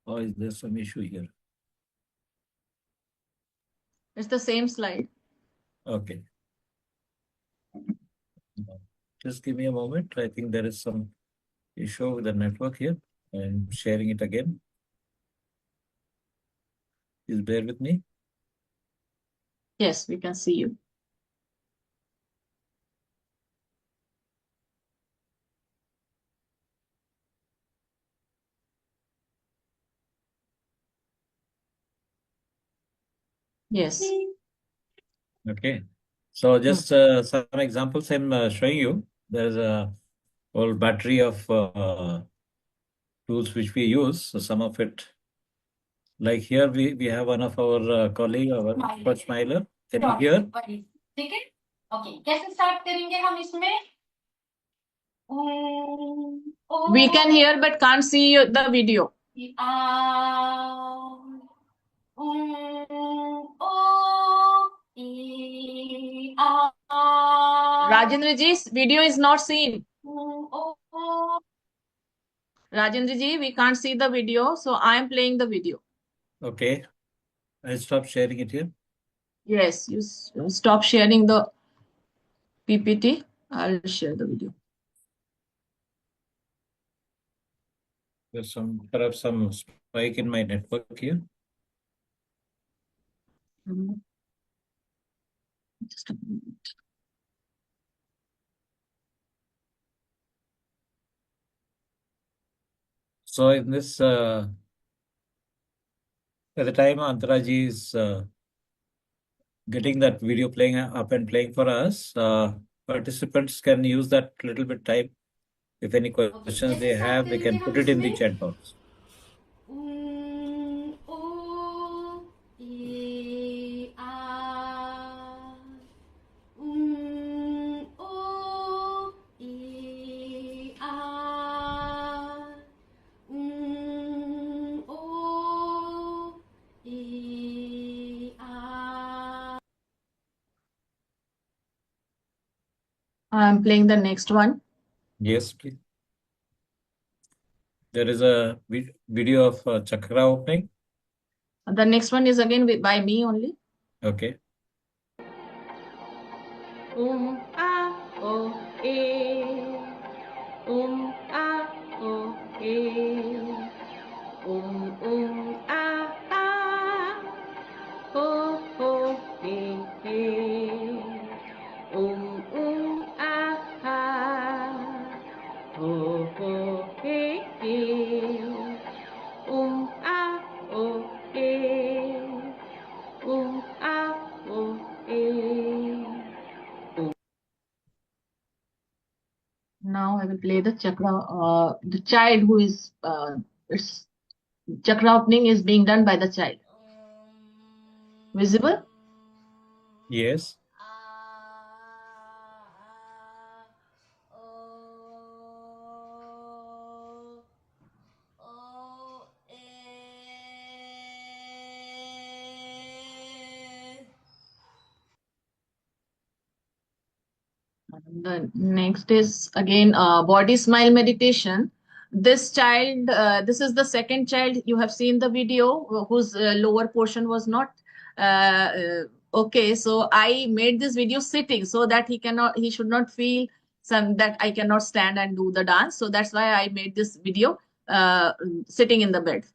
Or is there some issue here? It's the same slide. Okay. Just give me a moment. I think there is some issue with the network here. I'm sharing it again. Please bear with me. Yes, we can see you. Yes. Okay. So just some examples I'm showing you. There's a whole battery of tools which we use. So some of it, like here we have one of our colleague, our expert smiler. Can you hear? ठीक है okay कैसे start करेंगे हम इसमें We can hear but can't see the video. Rajendra ji's video is not seen. Rajendra ji, we can't see the video, so I am playing the video. Okay. I'll stop sharing it here. Yes, you stop sharing the PPT. I'll share the video. There's perhaps some spike in my network here. Just a minute. So in this, at the time Antaraji is getting that video playing up and playing for us, participants can use that little bit time. If any questions they have, they can put it in the chat box. I'm playing the next one. Yes, please. There is a video of chakra opening. The next one is again by me only. Okay. A O E A O E A O O E A O O E A O E A O E. Now I will play the chakra. The child who is its chakra opening is being done by the child. Visible? Yes. The next is again body smile meditation. This child, this is the second child you have seen the video whose lower portion was not okay. So I made this video sitting so that he should not feel that I cannot stand and do the dance. So that's why I made this video sitting in the bed.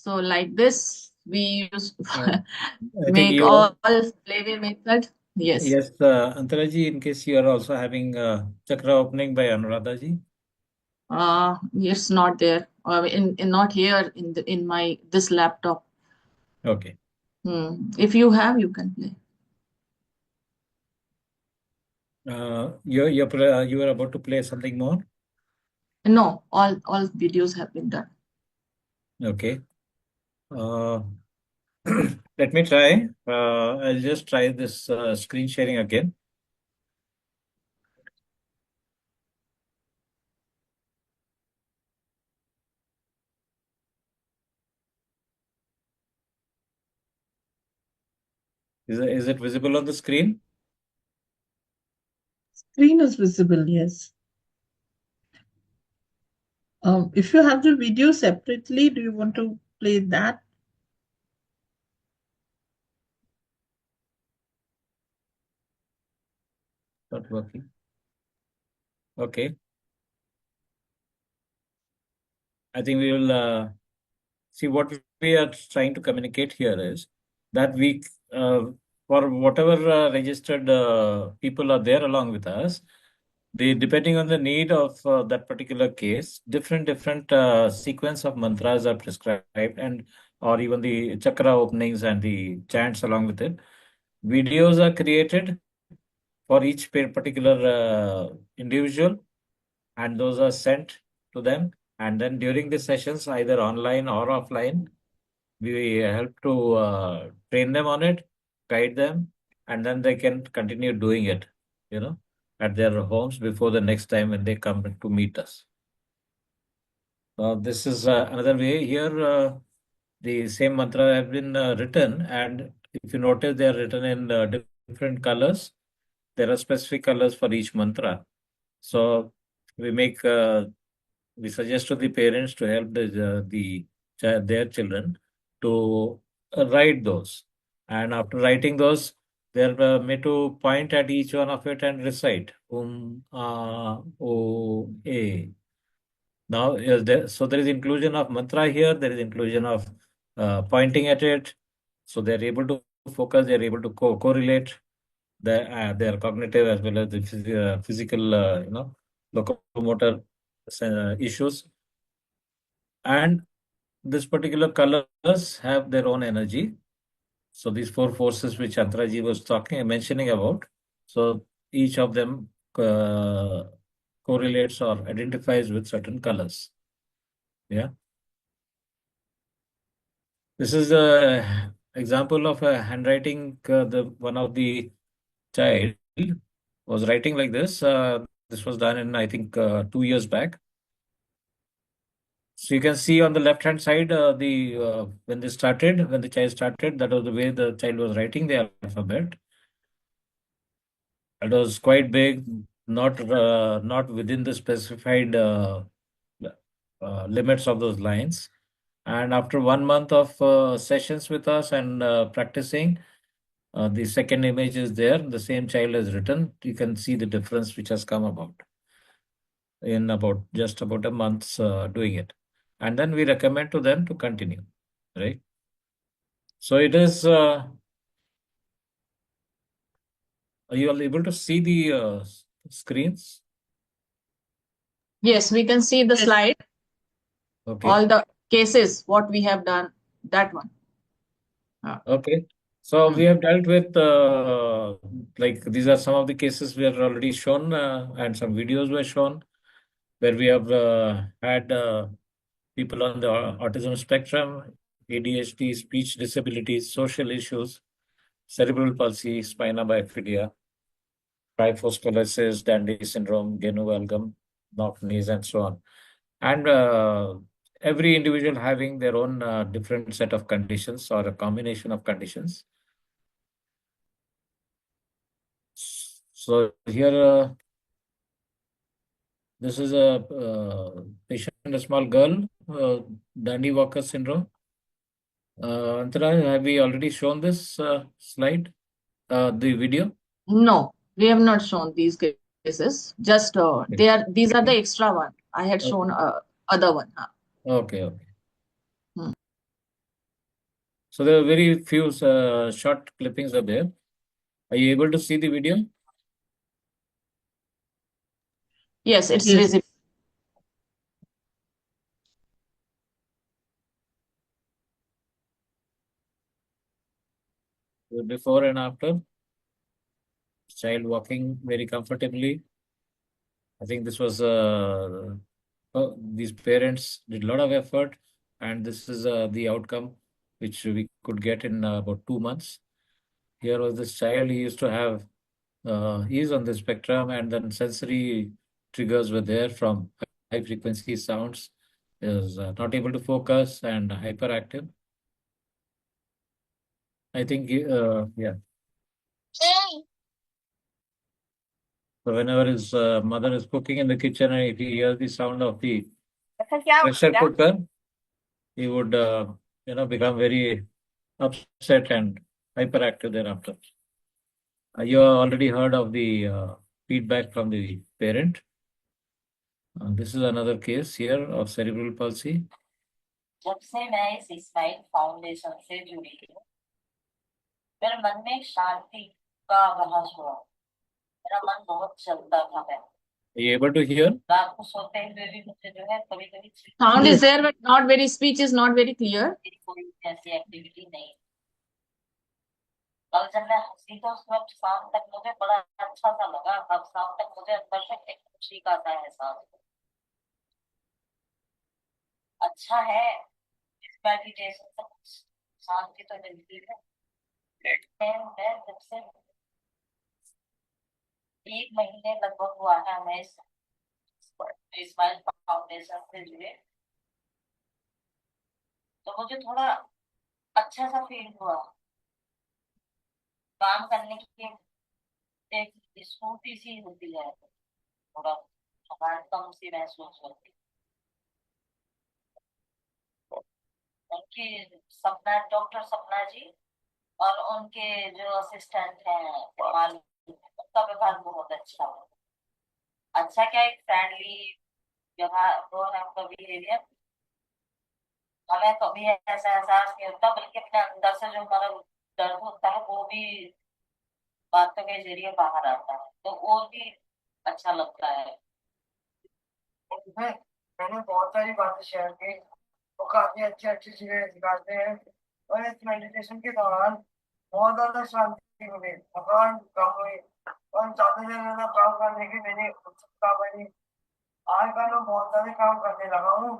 So like this, we used to I think make you all are, playway method. Yes. yes, Antaraji, in case you are also having chakra opening by Anuradha ji. It's not there. In not here in my this laptop. Okay. If you have, you can play. You were about to play something more? No, all videos have been done. Okay. Let me try. I'll just try this screen sharing again. Is it visible on the screen? Screen is visible, yes. If you have the video separately, do you want to play that? Not working. Okay. I think we will see what we are trying to communicate here is that we, for whatever registered people are there along with us, depending on the need of that particular case, different sequence of mantras are prescribed, and or even the chakra openings and the chants along with it. Videos are created for each particular individual, and those are sent to them. And then during the sessions, either online or offline, we help to train them on it, guide them, and then they can continue doing it, at their homes before the next time when they come to meet us. This is another way here. The same mantra have been written, and if you notice, they are written in different colors. There are specific colors for each mantra. So we make we suggest to the parents to help their children to write those, and after writing those, they're made to point at each one of it and recite o a. Now so there is inclusion of mantra here, there is inclusion of pointing at it, so they're able to focus, they're able to correlate their cognitive as well as the physical locomotor issues. And this particular colors have their own energy. So these four forces which Antraji was mentioning about, so each of them correlates or identifies with certain colors. Yeah. This is a example of a handwriting. The one of the child was writing like this. This was done in, I think, 2 years back. So you can see on the left hand side, when the child started, that was the way the child was writing the alphabet. It was quite big, not within the specified limits of those lines. And after 1 month of sessions with us and practicing, the second image is there. The same child has written. You can see the difference which has come about in just about a month's doing it. And then we recommend to them to continue, right? So it is, are you all able to see the screens? Yes, we can see the slide. Okay. All the cases, what we have done, that one. Okay. So we have dealt with, like, these are some of the cases we have already shown, and some videos were shown where we have had people on the autism spectrum, ADHD, speech disabilities, social issues, cerebral palsy, spina bifida, kyphoscoliosis, Dandy syndrome, Genu-Valgum, knock knees, and so on. And every individual having their own different set of conditions or a combination of conditions. So here, this is a patient, a small girl, Dandy Walker syndrome. Antara, have we already shown this slide, the video? No, we have not shown these cases. Just these are the extra one. I had shown other one. Okay. So there are very few short clippings are there. Are you able to see the video? Yes, it's Yes. visible. The before and after. Child walking very comfortably. I think this was these parents did a lot of effort, and this is the outcome which we could get in about 2 months. Here was this child. He used to have he's on the spectrum, and then sensory triggers were there from high frequency sounds. He was not able to focus and hyperactive. I think yeah. So whenever his mother is cooking in the kitchen, and if he hears the sound of the pressure cooker, he would become very upset and hyperactive thereafter. You have already heard of the feedback from the parent. This is another case here of cerebral palsy. जब से मैं इस smile foundation से जुड़ी हूँ मेरे मन में शांति का आभास हुआ मेरा मन बहुत चलता था मैं Are you able to hear? रात को सोते हुए भी मुझे जो है कभी कभी Sound Yes. is there, but not very. Speech is not very clear. कोई ऐसी एक्टिविटी नहीं कल जब मैं हंसी तो उस वक्त शाम तक मुझे बड़ा अच्छा सा लगा अब शाम तक मुझे अंदर से एक खुशी का सा एहसास अच्छा है इस मेडिटेशन से कुछ शांति तो मिलती है मैं जब से 1 महीने लगभग हुआ है मैं इस स्माइल फाउंडेशन से जुड़े तो मुझे थोड़ा अच्छा सा फील हुआ काम करने की एक स्फूर्ति सी होती है थोड़ा थकान कम सी महसूस होती है उनकी सपना डॉक्टर सपना जी और उनके जो असिस्टेंट हैं उनका व्यवहार बहुत अच्छा है अच्छा क्या एक फ्रेंडली व्यवहार वो है उनका बिहेवियर हमें कभी ऐसा एहसास नहीं होता बल्कि अपने अंदर से जो हमारा दर्द होता है वो भी बातों के जरिए बाहर आता है तो और भी अच्छा लगता है मैंने बहुत सारी बातें शेयर की वो काफी अच्छी अच्छी चीजें सिखाते हैं और इस मेडिटेशन के दौरान बहुत ज्यादा शांति मिली थकान कम हुई और ज्यादा से ज्यादा काम करने की मेरी उत्सुकता बनी आजकल मैं बहुत सारे काम करने लगा हूँ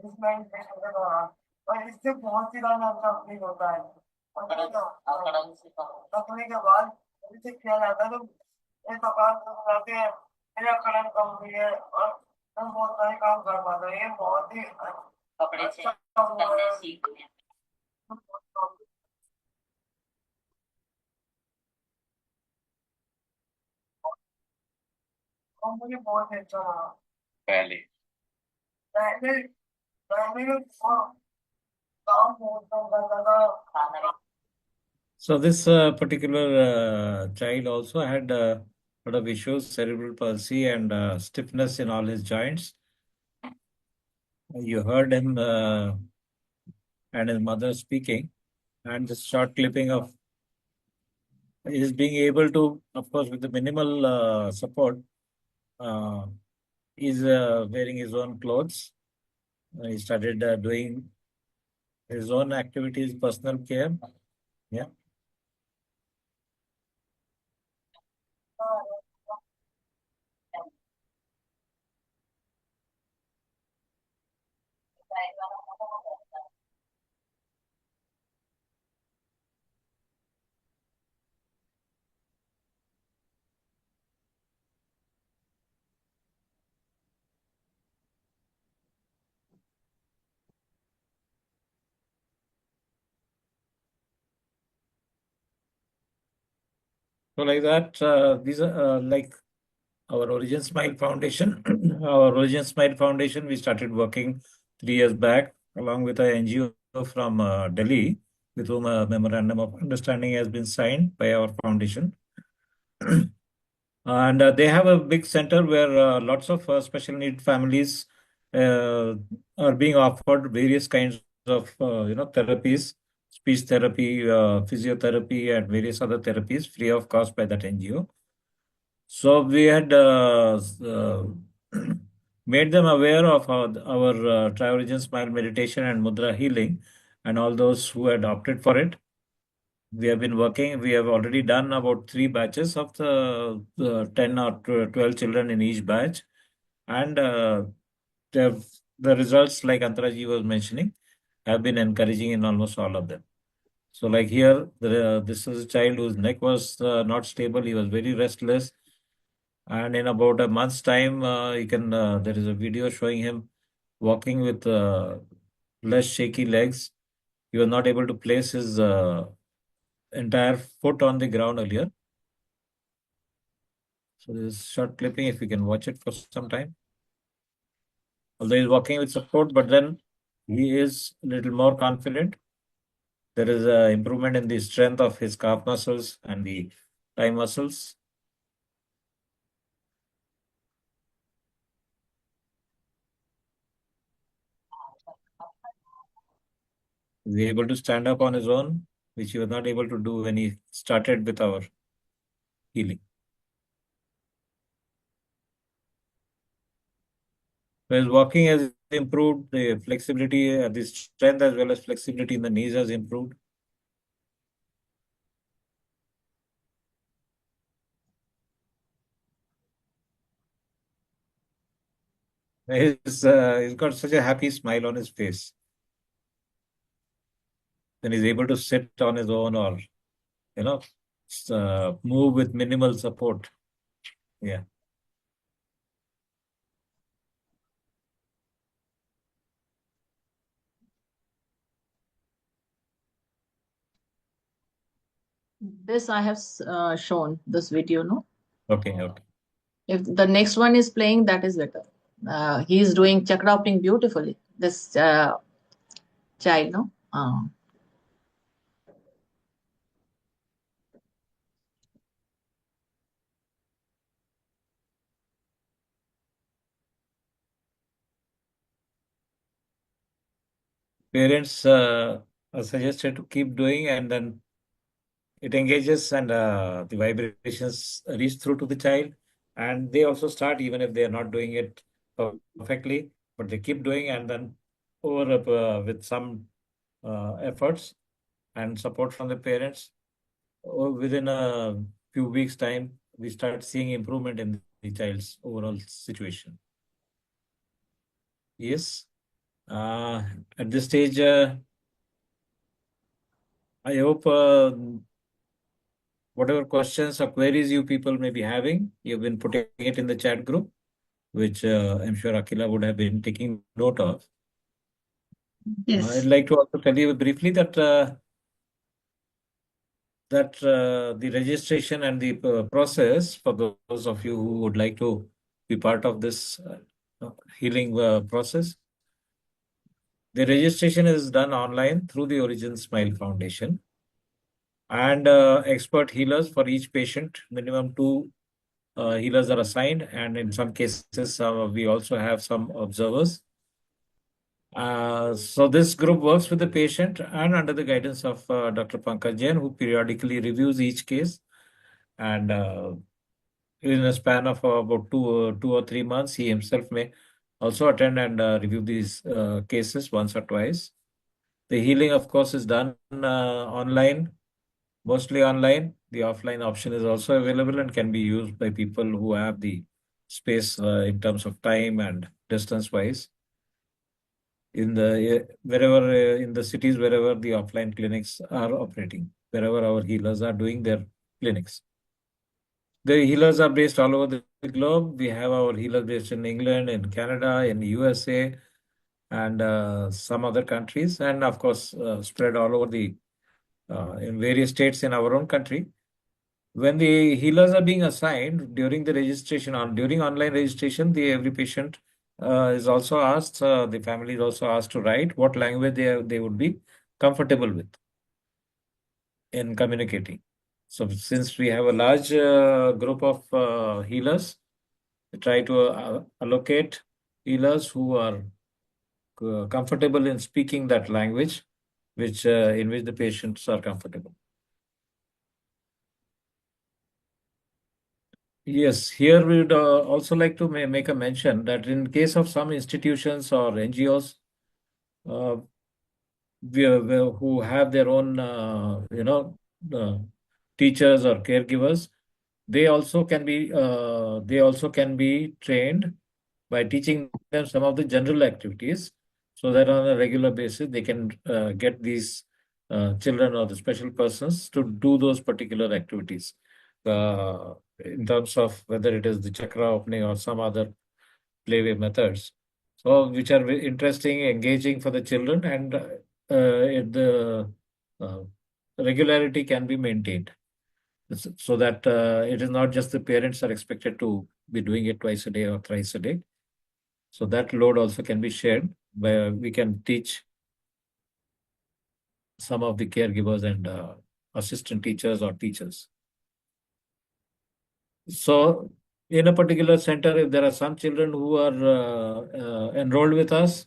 इस मेडिटेशन के दौरान और इससे बहुत ही ज्यादा अच्छा फील होता है थकने के बाद इसे किया जाता है तो ये थकान कम जाती है मेरा कलम कम हुई है और हम बहुत सारे काम कर पाते हैं ये बहुत ही अच्छा करने सीख और मुझे बहुत अच्छा लगा पहले पहले पहले काम बहुत कम करता था So this particular child also had a lot of issues, cerebral palsy and stiffness in all his joints. You heard him and his mother speaking, and this short clipping of is being able to, of course, with the minimal support, uh, is wearing his own clothes. He started doing his own activities, personal care. Yeah. So like that, these are like our Origin Smile Foundation. Our Origin Smile Foundation, we started working 3 years back along with an NGO from Delhi, with whom a memorandum of understanding has been signed by our foundation. And they have a big center where lots of special need families are being offered various kinds of therapies, speech therapy, physiotherapy, and various other therapies free of cost by that NGO. So we had made them aware of our Tri-Origin Smile meditation and Mudra healing, and all those who had opted for it. We have been working. We have already done about 3 batches of the 10 or 12 children in each batch, and the results, like Antaraji was mentioning, have been encouraging in almost all of them. So, like here, this is a child whose neck was not stable. He was very restless, and in about a month's time, you can there is a video showing him walking with less shaky legs. He was not able to place his entire foot on the ground earlier. So this short clipping, if you can watch it for some time. Although he's walking with support, but then he is a little more confident. There is an improvement in the strength of his calf muscles and the thigh muscles. He's able to stand up on his own, which he was not able to do when he started with our healing. So his walking has improved, the flexibility, the strength as well as flexibility in the knees has improved. He's got such a happy smile on his face. Then he's able to sit on his own or, move with minimal support. Yeah. This I have shown this video, no? Okay. If the next one is playing, that is better. He is doing chakra opening beautifully. This child, no? Parents are suggested to keep doing, and then it engages and the vibrations reach through to the child, and they also start even if they are not doing it perfectly, but they keep doing, and then over with some efforts and support from the parents, or within a few weeks time, we start seeing improvement in the child's overall situation. Yes. At this stage, I hope whatever questions or queries you people may be having, you've been putting it in the chat group, which I'm sure Akila would have been taking note of. Yes. I'd like to also tell you briefly that the registration and the process for those of you who would like to be part of this healing process. The registration is done online through the Origin Smile Foundation, and expert healers for each patient. Minimum 2 healers are assigned, and in some cases, we also have some observers. So this group works with the patient and under the guidance of Dr. Pankaj Jain, who periodically reviews each case. And in a span of about 2 or 3 months, he himself may also attend and review these cases once or twice. The healing, of course, is done online, mostly online. The offline option is also available and can be used by people who have the space in terms of time and distance wise. In the wherever in the cities wherever the offline clinics are operating, wherever our healers are doing their clinics. The healers are based all over the globe. We have our healers based in England, in Canada, in USA, and some other countries, and of course spread all over the in various states in our own country. When the healers are being assigned during the registration or during online registration, every patient is also asked, the family is also asked to write what language they would be comfortable with in communicating. So since we have a large group of healers, we try to allocate healers who are comfortable in speaking that language which in which the patients are comfortable. Yes, here we would also like to make a mention that in case of some institutions or NGOs uh, who have their own, uh, teachers or caregivers, they also can be trained by teaching them some of the general activities, so that on a regular basis they can get these children or the special persons to do those particular activities. In terms of whether it is the chakra opening or some other playway methods, so which are very interesting, engaging for the children, and the uh, regularity can be maintained, so that it is not just the parents are expected to be doing it twice a day or thrice a day. So that load also can be shared, where we can teach some of the caregivers and assistant teachers or teachers. So in a particular center, if there are some children who are enrolled with us,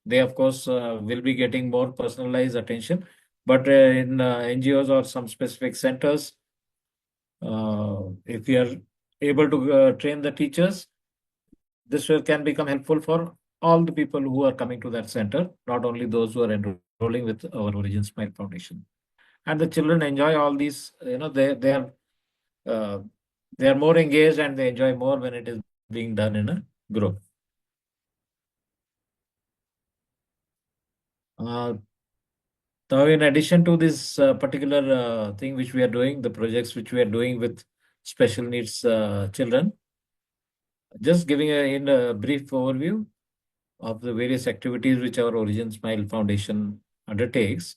they of course will be getting more personalized attention. But in NGOs or some specific centers, if we are able to train the teachers, this can become helpful for all the people who are coming to that center, not only those who are enrolling with our Origin Smile Foundation. And the children enjoy all these, uh, they are more engaged and they enjoy more when it is being done in a group. Now, in addition to this particular thing which we are doing, the projects which we are doing with special needs children, just giving in a brief overview of the various activities which our Origin Smile Foundation undertakes.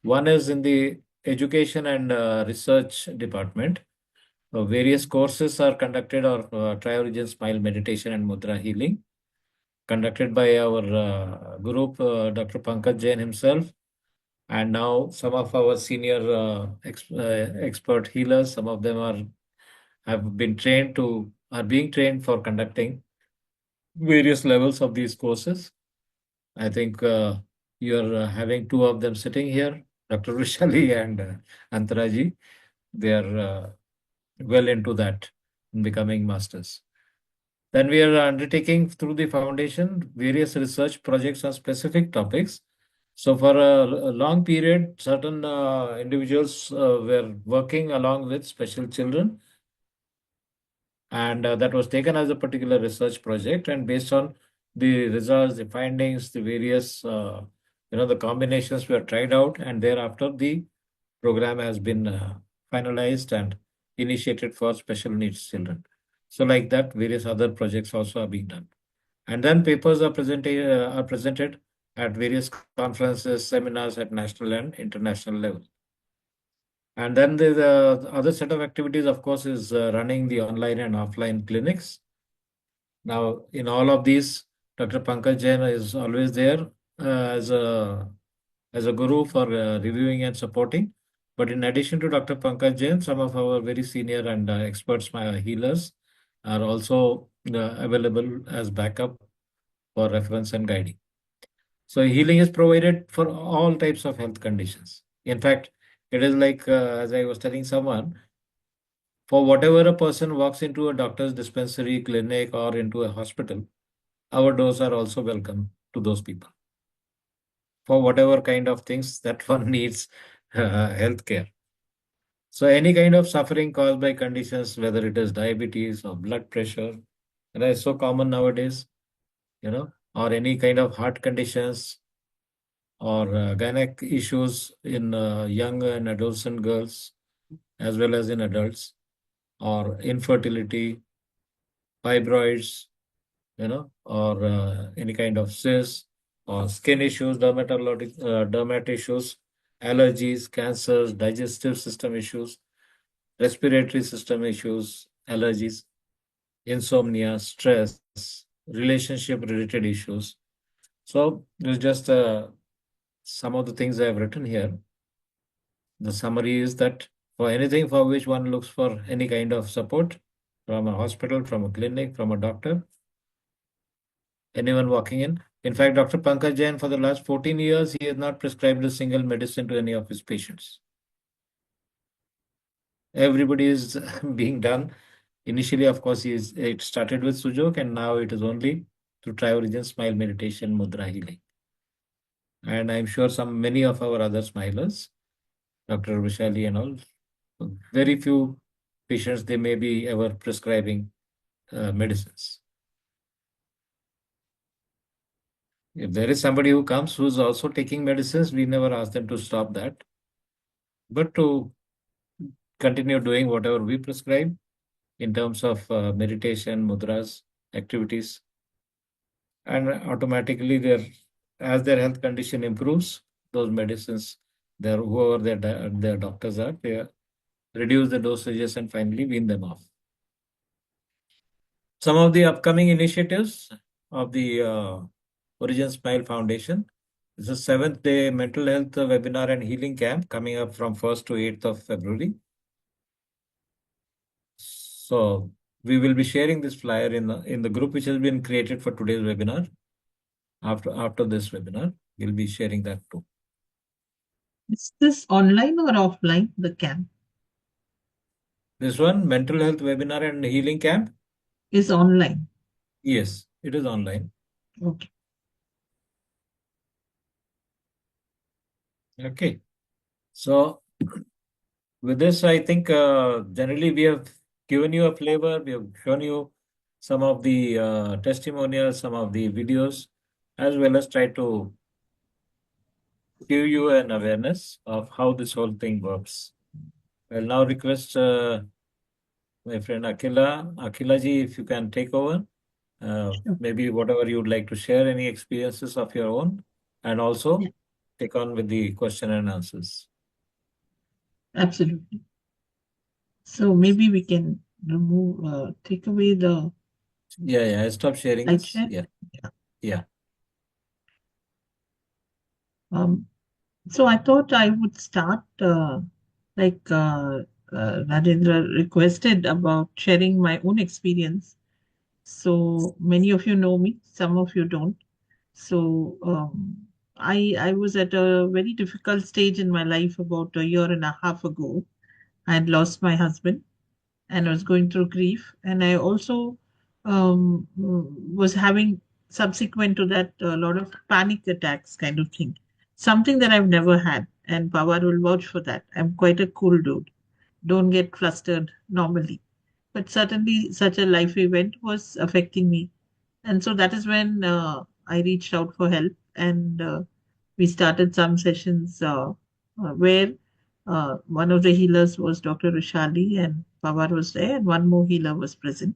One is in the education and research department. Various courses are conducted, or Try Origin Smile Meditation and Mudra Healing, conducted by our group, Dr. Pankaj Jain himself, and now some of our senior expert healers. Some of them are being trained for conducting various levels of these courses. I think you're having two of them sitting here, Dr. Vishali and Antaraji. They are well into that, in becoming masters. Then we are undertaking through the foundation various research projects on specific topics. So for a long period, certain individuals were working along with special children, and that was taken as a particular research project. And based on the results, the findings, the various, the combinations were tried out, and thereafter the program has been finalized and initiated for special needs children. So like that, various other projects also are being done. And then papers are presented at various conferences, seminars at national and international level. And then the other set of activities, of course, is running the online and offline clinics. Now, in all of these, Dr. Pankaj Jain is always there as a guru for reviewing and supporting. But in addition to Dr. Pankaj Jain, some of our very senior and experts, healers, are also available as backup for reference and guiding. So healing is provided for all types of health conditions. In fact, it is like, as I was telling someone, for whatever a person walks into a doctor's dispensary, clinic, or into a hospital, our doors are also welcome to those people for whatever kind of things that one needs healthcare. So any kind of suffering caused by conditions, whether it is diabetes or blood pressure, that is so common nowadays, or any kind of heart conditions, or gynec issues in young and adolescent girls, as well as in adults, or infertility, fibroids, or any kind of cysts, or skin issues, dermat issues, allergies, cancers, digestive system issues, respiratory system issues, allergies, insomnia, stress, relationship related issues. So there's just some of the things I have written here. The summary is that for anything for which one looks for any kind of support from a hospital, from a clinic, from a doctor, anyone walking in, In fact, Dr. Pankaj Jain, for the last 14 years, he has not prescribed a single medicine to any of his patients. Everybody is being done. Initially, of course, it started with Sujok, and now it is only through Tri-Origin Smile Meditation, Mudra Healing. And I'm sure many of our other smilers, Dr. Vishali and all, very few patients they may be ever prescribing medicines. If there is somebody who comes who is also taking medicines, we never ask them to stop that, but to continue doing whatever we prescribe in terms of meditation, mudras, activities, and automatically as their health condition improves, those medicines, whoever their doctors are, they reduce the dosages and finally wean them off. Some of the upcoming initiatives of the Origin Smile Foundation is the 7th day mental health webinar and healing camp coming up from 1st to 8th of February. So we will be sharing this flyer in the group which has been created for today's webinar. After this webinar, we'll be sharing that too. Is this online or offline, the camp? This one, mental health webinar and healing camp? Is online. Yes, it is online. Okay. Okay. So with this, I think generally we have given you a flavor. We have shown you some of the testimonials, some of the videos, as well as try to give you an awareness of how this whole thing works. I'll now request my friend Akila ji, if you can take over. Maybe whatever you'd like to share, any experiences of your own, and also take on with the question and answers. Absolutely. So maybe we can take away the. Yeah, I stopped sharing slide this. share. Yeah. So I thought I would start like Rajendra requested about sharing my own experience. So many of you know me, some of you don't. So I was at a very difficult stage in my life about a year and a half ago. I had lost my husband and I was going through grief. And I also was having, subsequent to that, a lot of panic attacks kind of thing. Something that I've never had. And Pawar will vouch for that. I'm quite a cool dude. Don't get flustered normally. But certainly, such a life event was affecting me. And so that is when I reached out for help. And we started some sessions where one of the healers was Dr. Rishali and Pawar was there, and one more healer was present.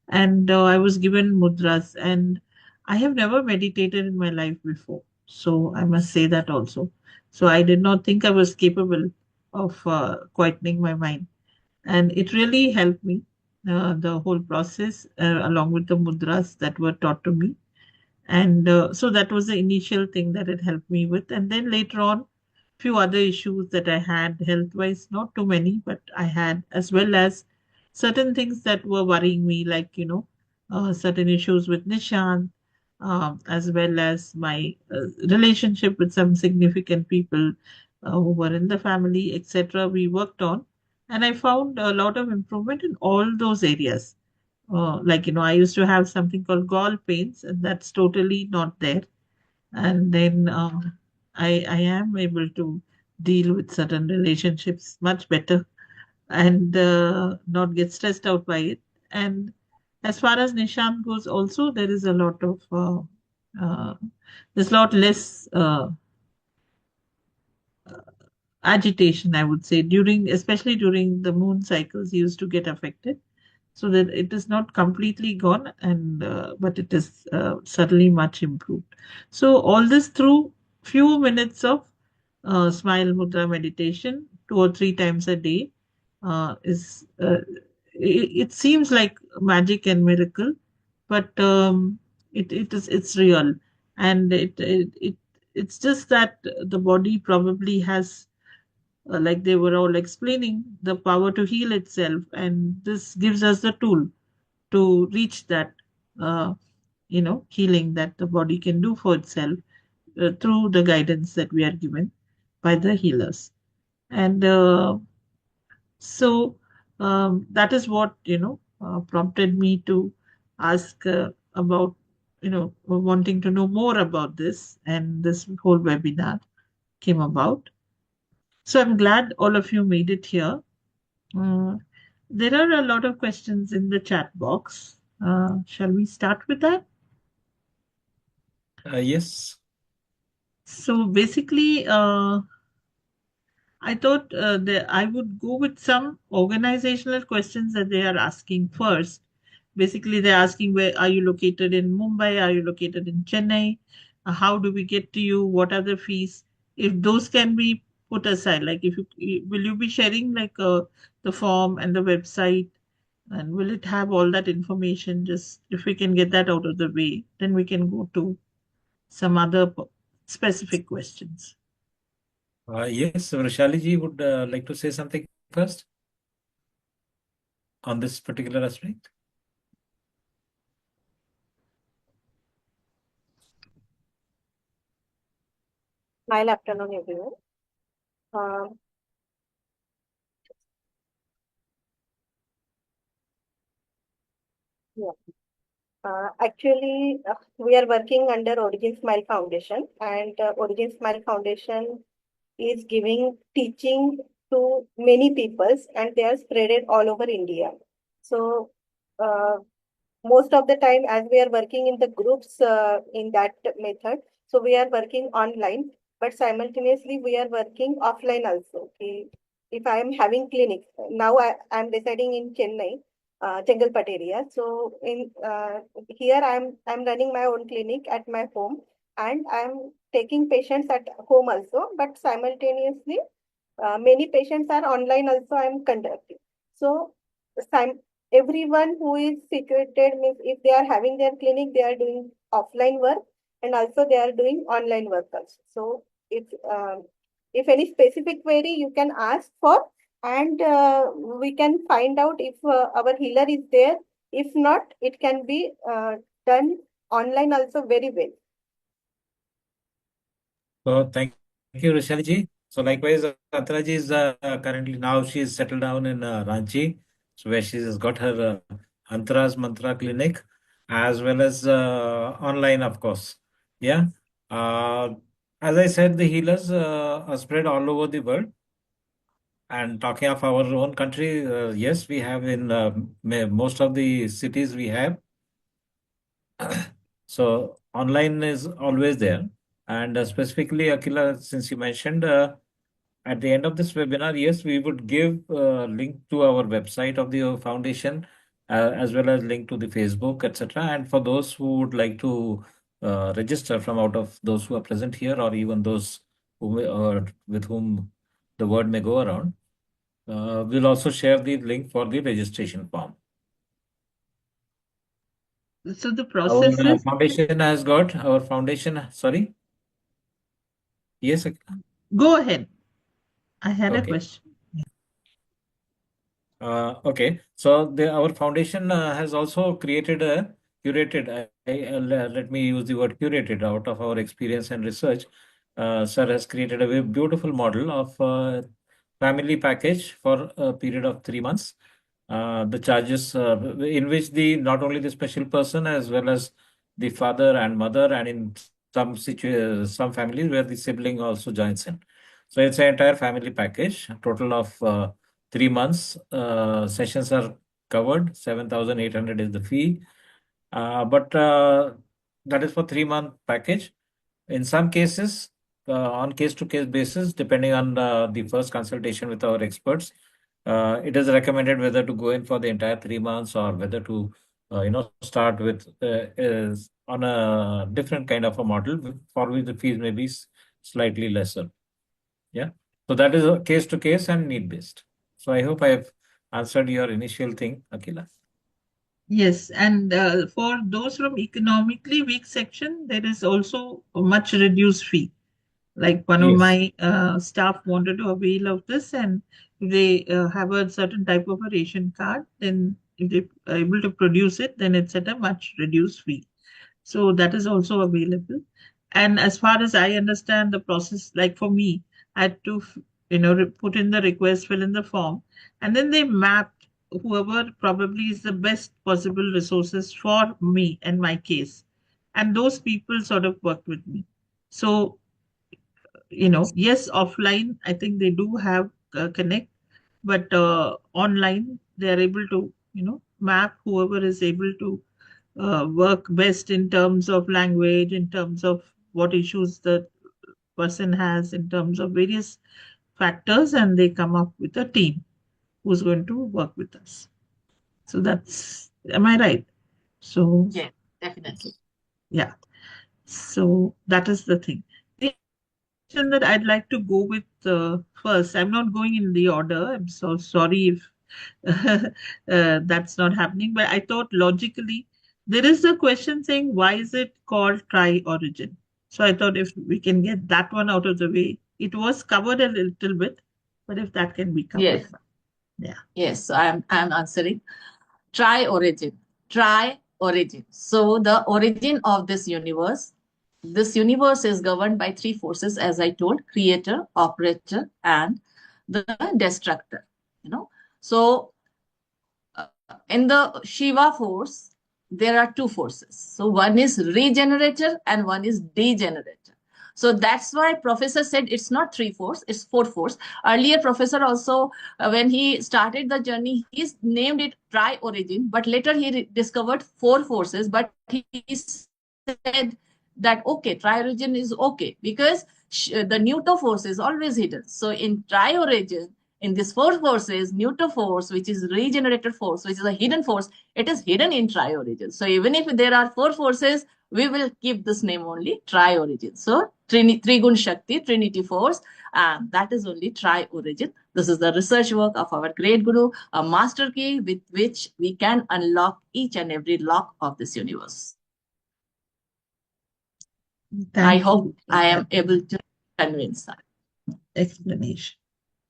And I was given mudras, and I have never meditated in my life before. So I must say that also. So I did not think I was capable of quietening my mind. And it really helped me, the whole process, along with the mudras that were taught to me. And so that was the initial thing that it helped me with. And then later on, few other issues that I had health wise, not too many, but I had, as well as certain things that were worrying me, like, certain issues with Nishan, as well as my relationship with some significant people who were in the family, etc. We worked on. And I found a lot of improvement in all those areas. Like, I used to have something called gall pains, and that's totally not there. And then I am able to deal with certain relationships much better and not get stressed out by it. And as far as Nishan goes, also there is a lot of there's a lot less agitation, I would say, especially during the moon cycles, he used to get affected. So that it is not completely gone, and but it is certainly much improved. So all this through few minutes of smile mudra meditation, 2 or 3 times a day, is it seems like magic and miracle, but it's real, and it's just that the body probably has, like they were all explaining, the power to heal itself. And this gives us the tool to reach that. Uh, healing that the body can do for itself through the guidance that we are given by the healers. And so that is what prompted me to ask about wanting to know more about this, and this whole webinar came about. So I'm glad all of you made it here. uh, there are a lot of questions in the chat box. Shall we start with that? Yes. So basically, I thought that I would go with some organizational questions that they are asking first. Basically, they're asking, where are you located in Mumbai? Are you located in Chennai? How do we get to you? What are the fees? If those can be put aside, like if will you be sharing like the form and the website, and will it have all that information? Just if we can get that out of the way, then we can go to some other specific questions. Yes, Vrishali ji would like to say something first on this particular aspect. Smile afternoon, everyone. Yeah. Actually, we are working under Origin Smile Foundation, and Origin Smile Foundation is giving teaching to many peoples, and they are spreaded all over India. So, uh, most of the time, as we are working in the groups in that method, so we are working online, but simultaneously we are working offline also. Okay? If I am having clinic now, I am residing in Chennai, Chengalpat area. So in here I'm running my own clinic at my home, and I'm taking patients at home also, but simultaneously many patients are online also I'm conducting. So everyone who is situated means if they are having their clinic, they are doing offline work, and also they are doing online work also. So if any specific query you can ask for, and we can find out if our healer is there. If not, it can be done online also very well. So thank you, Vrishali ji. So likewise, Antara ji is currently now she is settled down in Ranchi, so where she has got her Antara's Mantra clinic, as well as online, of course. Yeah. Uh, as I said, the healers are spread all over the world. And talking of our own country, yes, we have in most of the cities we have. So online is always there. And specifically, Akila, since you mentioned, at the end of this webinar, yes, we would give a link to our website of the foundation, as well as link to the Facebook, etc. And for those who would like to register from out of those who are present here, or even those with whom the word may go around, we'll also share the link for the registration form. So the process Our is foundation has got our foundation. Sorry. Yes. Akila? go ahead. I had a Okay. question. Okay. So our foundation has also created a curated. Let me use the word curated out of our experience and research. Sir has created a very beautiful model of family package for a period of 3 months. The charges in which the not only the special person as well as the father and mother, and in some families where the sibling also joins in. So it's an entire family package. Total of 3 months. Sessions are covered. 7,800 is the fee. But that is for 3 month package. In some cases, on case-to-case basis, depending on the first consultation with our experts, it is recommended whether to go in for the entire 3 months or whether to, start with on a different kind of a model for which the fees may be slightly lesser. Yeah. So that is a case-to-case and need-based. So I hope I have answered your initial thing, Akila. Yes, and for those from economically weak section, there is also a much reduced fee. Like one of Yes. my staff wanted to avail of this, and if they have a certain type of a ration card, then if they are able to produce it, then it's at a much reduced fee. So that is also available. And as far as I understand the process, like for me, I had to, put in the request, fill in the form, and then they mapped whoever probably is the best possible resources for me and my case. And those people sort of worked with me. So, yes, offline, I think they do have connect, but online, they are able to, map whoever is able to work best in terms of language, in terms of what issues the person has, in terms of various factors, and they come up with a team who's going to work with us. So am I right? So, Yes, definitely. yeah. So that is the thing. The question that I'd like to go with first, I'm not going in the order. I'm so sorry if that's not happening. But I thought logically, there is a question saying, why is it called tri-origin? So I thought if we can get that one out of the way, it was covered a little bit, but if that can be covered. Yes. Yeah. Yes, so I'm answering. Tri-origin. Tri-origin. So the origin of this universe is governed by three forces, as I told: creator, operator, and the destructor. So in the Shiva force, there are two forces. So one is regenerator and one is degenerator. So that's why professor said it's not three force, it's four force. Earlier, professor also, when he started the journey, he named it tri-origin, but later he discovered four forces. But he said that okay, tri-origin is okay because the neutral force is always hidden. So in tri-origin, in this four forces, neutral force, which is regenerator force, which is a hidden force, it is hidden in tri-origin. So even if there are four forces, we will keep this name only tri-origin. So Trigun Shakti, Trinity force, and that is only tri-origin. This is the research work of our great guru, a master key with which we can unlock each and every lock of this universe. I hope I am able to convince that. Explanation.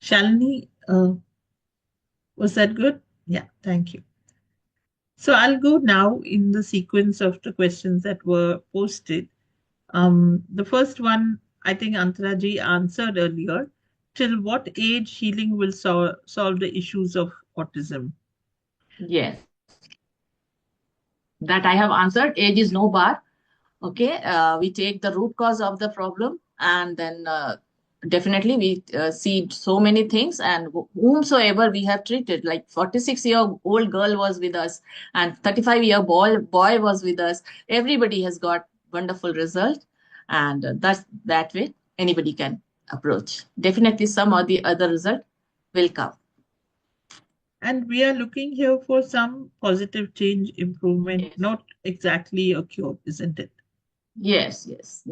Shalini, was that good? Yeah, thank you. So I'll go now in the sequence of the questions that were posted. The first one, I think Antaraji answered earlier. Till what age healing will solve the issues of autism? Yes. That I have answered. Age is no bar. Okay, we take the root cause of the problem, and then definitely we see so many things, and whomsoever we have treated, like 46-year-old girl was with us and 35-year-boy was with us. Everybody has got wonderful result, and that's that way anybody can approach. Definitely some or the other result will come. And we are looking here for some positive change, improvement, yes. Not exactly a cure, isn't it? Yes,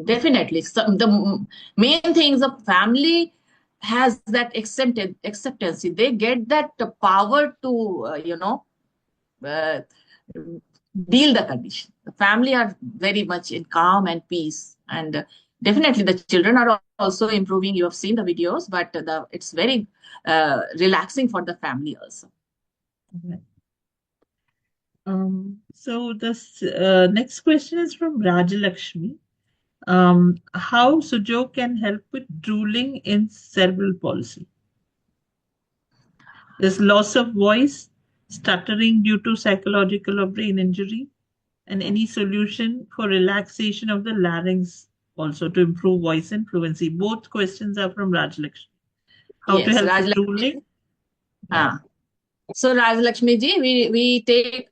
definitely. So the main thing is the family has that acceptance. They get that power to, uh, deal the condition. The family are very much in calm and peace. And definitely the children are also improving. You have seen the videos, but it's very relaxing for the family also. Okay. So this next question is from Rajalakshmi. How Sujo can help with drooling in cerebral palsy? There's loss of voice, stuttering due to psychological or brain injury, and any solution for relaxation of the larynx also to improve voice and fluency. Both questions are from Rajalakshmi. How to help with drooling? Yeah. So Rajalakshmi ji, we take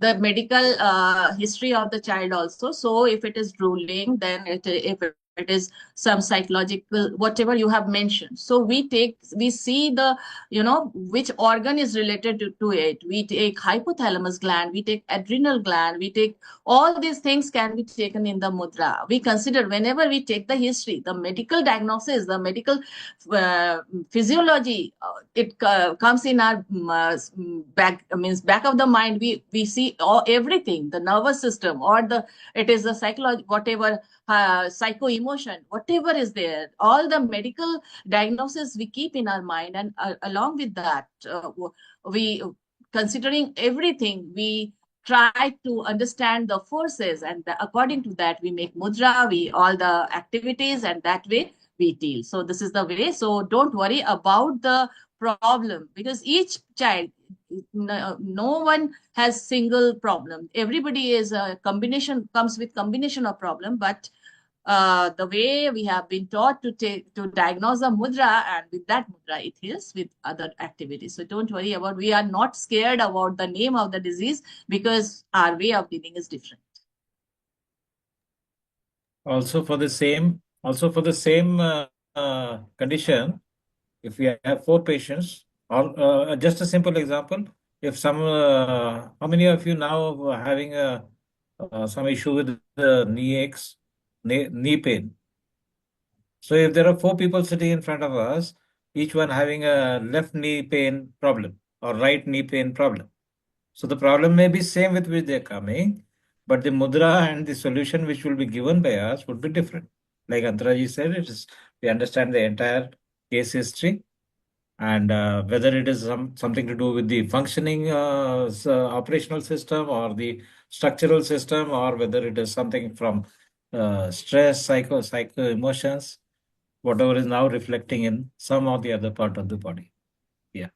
the medical history of the child also. So if it is drooling, then if it is some psychological, whatever you have mentioned. So we see the, which organ is related to it. We take hypothalamus gland, we take adrenal gland, we take all these things can be taken in the mudra. We consider whenever we take the history, the medical diagnosis, the medical physiology, it comes in our back of the mind. We see everything, the nervous system, or it is the psychology, whatever psycho emotion, whatever is there, all the medical diagnosis we keep in our mind, and along with that, we considering everything, we try to understand the forces, and according to that we make mudra, we all the activities, and that way we deal. So this is the way. So don't worry about the problem, because each child, no one has single problem. Everybody is a combination, comes with combination of problem, but the way we have been taught to diagnose a mudra, and with that mudra it heals with other activities. So don't worry about, we are not scared about the name of the disease, because our way of dealing is different. Also for the same condition, if we have 4 patients, or just a simple example, if how many of you now are having some issue with the knee aches, knee pain? So if there are 4 people sitting in front of us, each one having a left knee pain problem or right knee pain problem. So the problem may be same with which they're coming, but the mudra and the solution which will be given by us would be different. Like Antaraji said, we understand the entire case history, and whether it is something to do with the functioning operational system or the structural system, or whether it is something from stress, psycho emotions, whatever is now reflecting in some or the other part of the body. Yeah.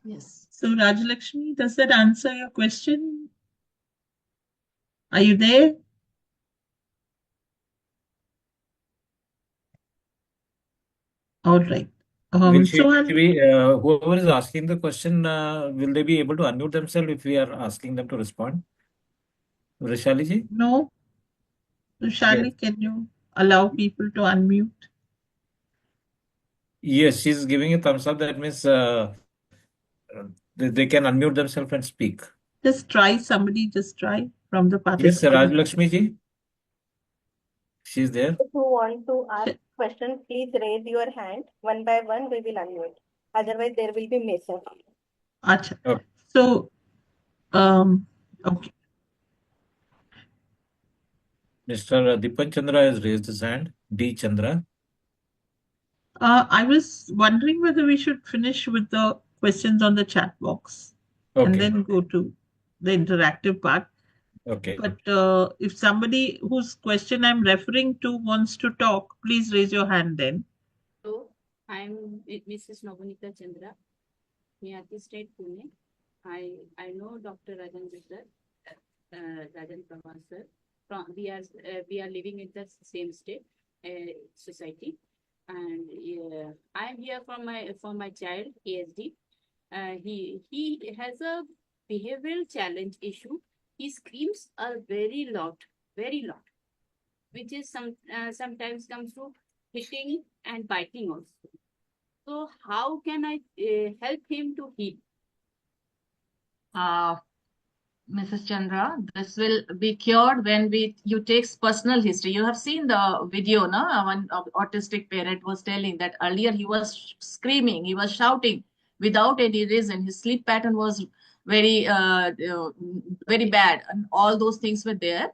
Yes. So Rajalakshmi, does that answer your question? Are you there? All right. Will So whoever is asking the question, will they be able to unmute themselves if we are asking them to respond? Rishali ji? No. Shali, Yes. can you allow people to unmute? Yes, she's giving a thumbs up. That means they can unmute themselves and speak. Just try, somebody just try from the Yes, participants. Rajlakshmi ji. She's there. If you want to ask question, please raise your hand. One by one, we will unmute. Otherwise, there will be message. Acha. Okay. So, okay. Mr. Dipan Chandra has raised his hand. D. Chandra. I was wondering whether we should finish with the questions on the chat box and then go to the interactive part. Okay. But if somebody whose question I'm referring to wants to talk, please raise your hand then. So, I'm Mrs. Navanika Chandra, Miyati State, Pune. I know Dr. Rajan Bisar, Rajan Pawar sir. We are living in the same state society, and I'm here for my child ASD. He has a behavioral challenge issue. He screams a very lot, which is sometimes comes to hitting and biting also. So how can I help him to heal? Mrs. Chandra, this will be cured when you take personal history. You have seen the video, no? One autistic parent was telling that earlier he was screaming, he was shouting without any reason. His sleep pattern was very very bad, and all those things were there.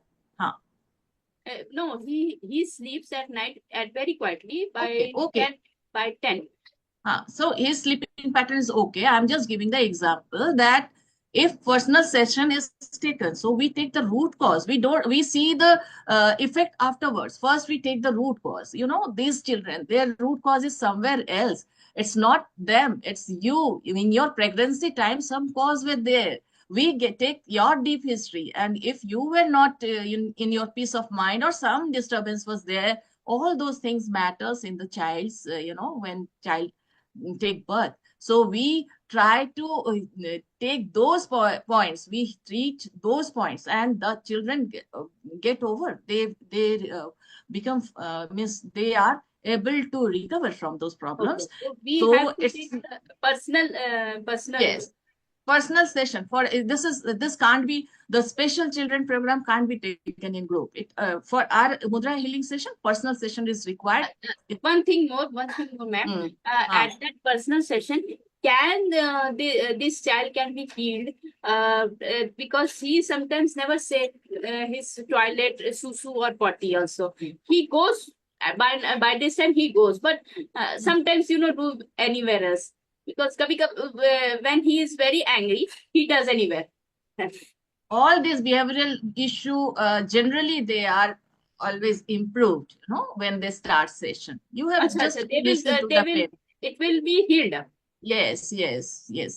No, he sleeps at night at very quietly by Okay. 10. So his sleeping pattern is okay. I'm just giving the example that if personal session is taken, so we take the root cause. We see the effect afterwards. First, we take the root cause. You know, these children, their root cause is somewhere else. It's not them, it's you. In your pregnancy time, some cause were there. We take your deep history, and if you were not in your peace of mind, or some disturbance was there, all those things matters in the child's, when child take birth. So we try to take those points, we treat those points, and the children get over. They become means they are able to recover from those problems. Okay. So we So have to it's take personal. yes, personal session. For this can't be, the special children program can't be taken in group. For our mudra healing session, personal session is required. One thing more, ma'am. At that personal session, can this child can be healed because he sometimes never say his toilet, susu or potty also. He goes by this time he goes, but sometimes do anywhere else, because when he is very angry, he does anywhere. All these behavioral issue, generally they are always improved, when they start session. You have Acha, just acha, to listen to the parent. it will be healed. Yes.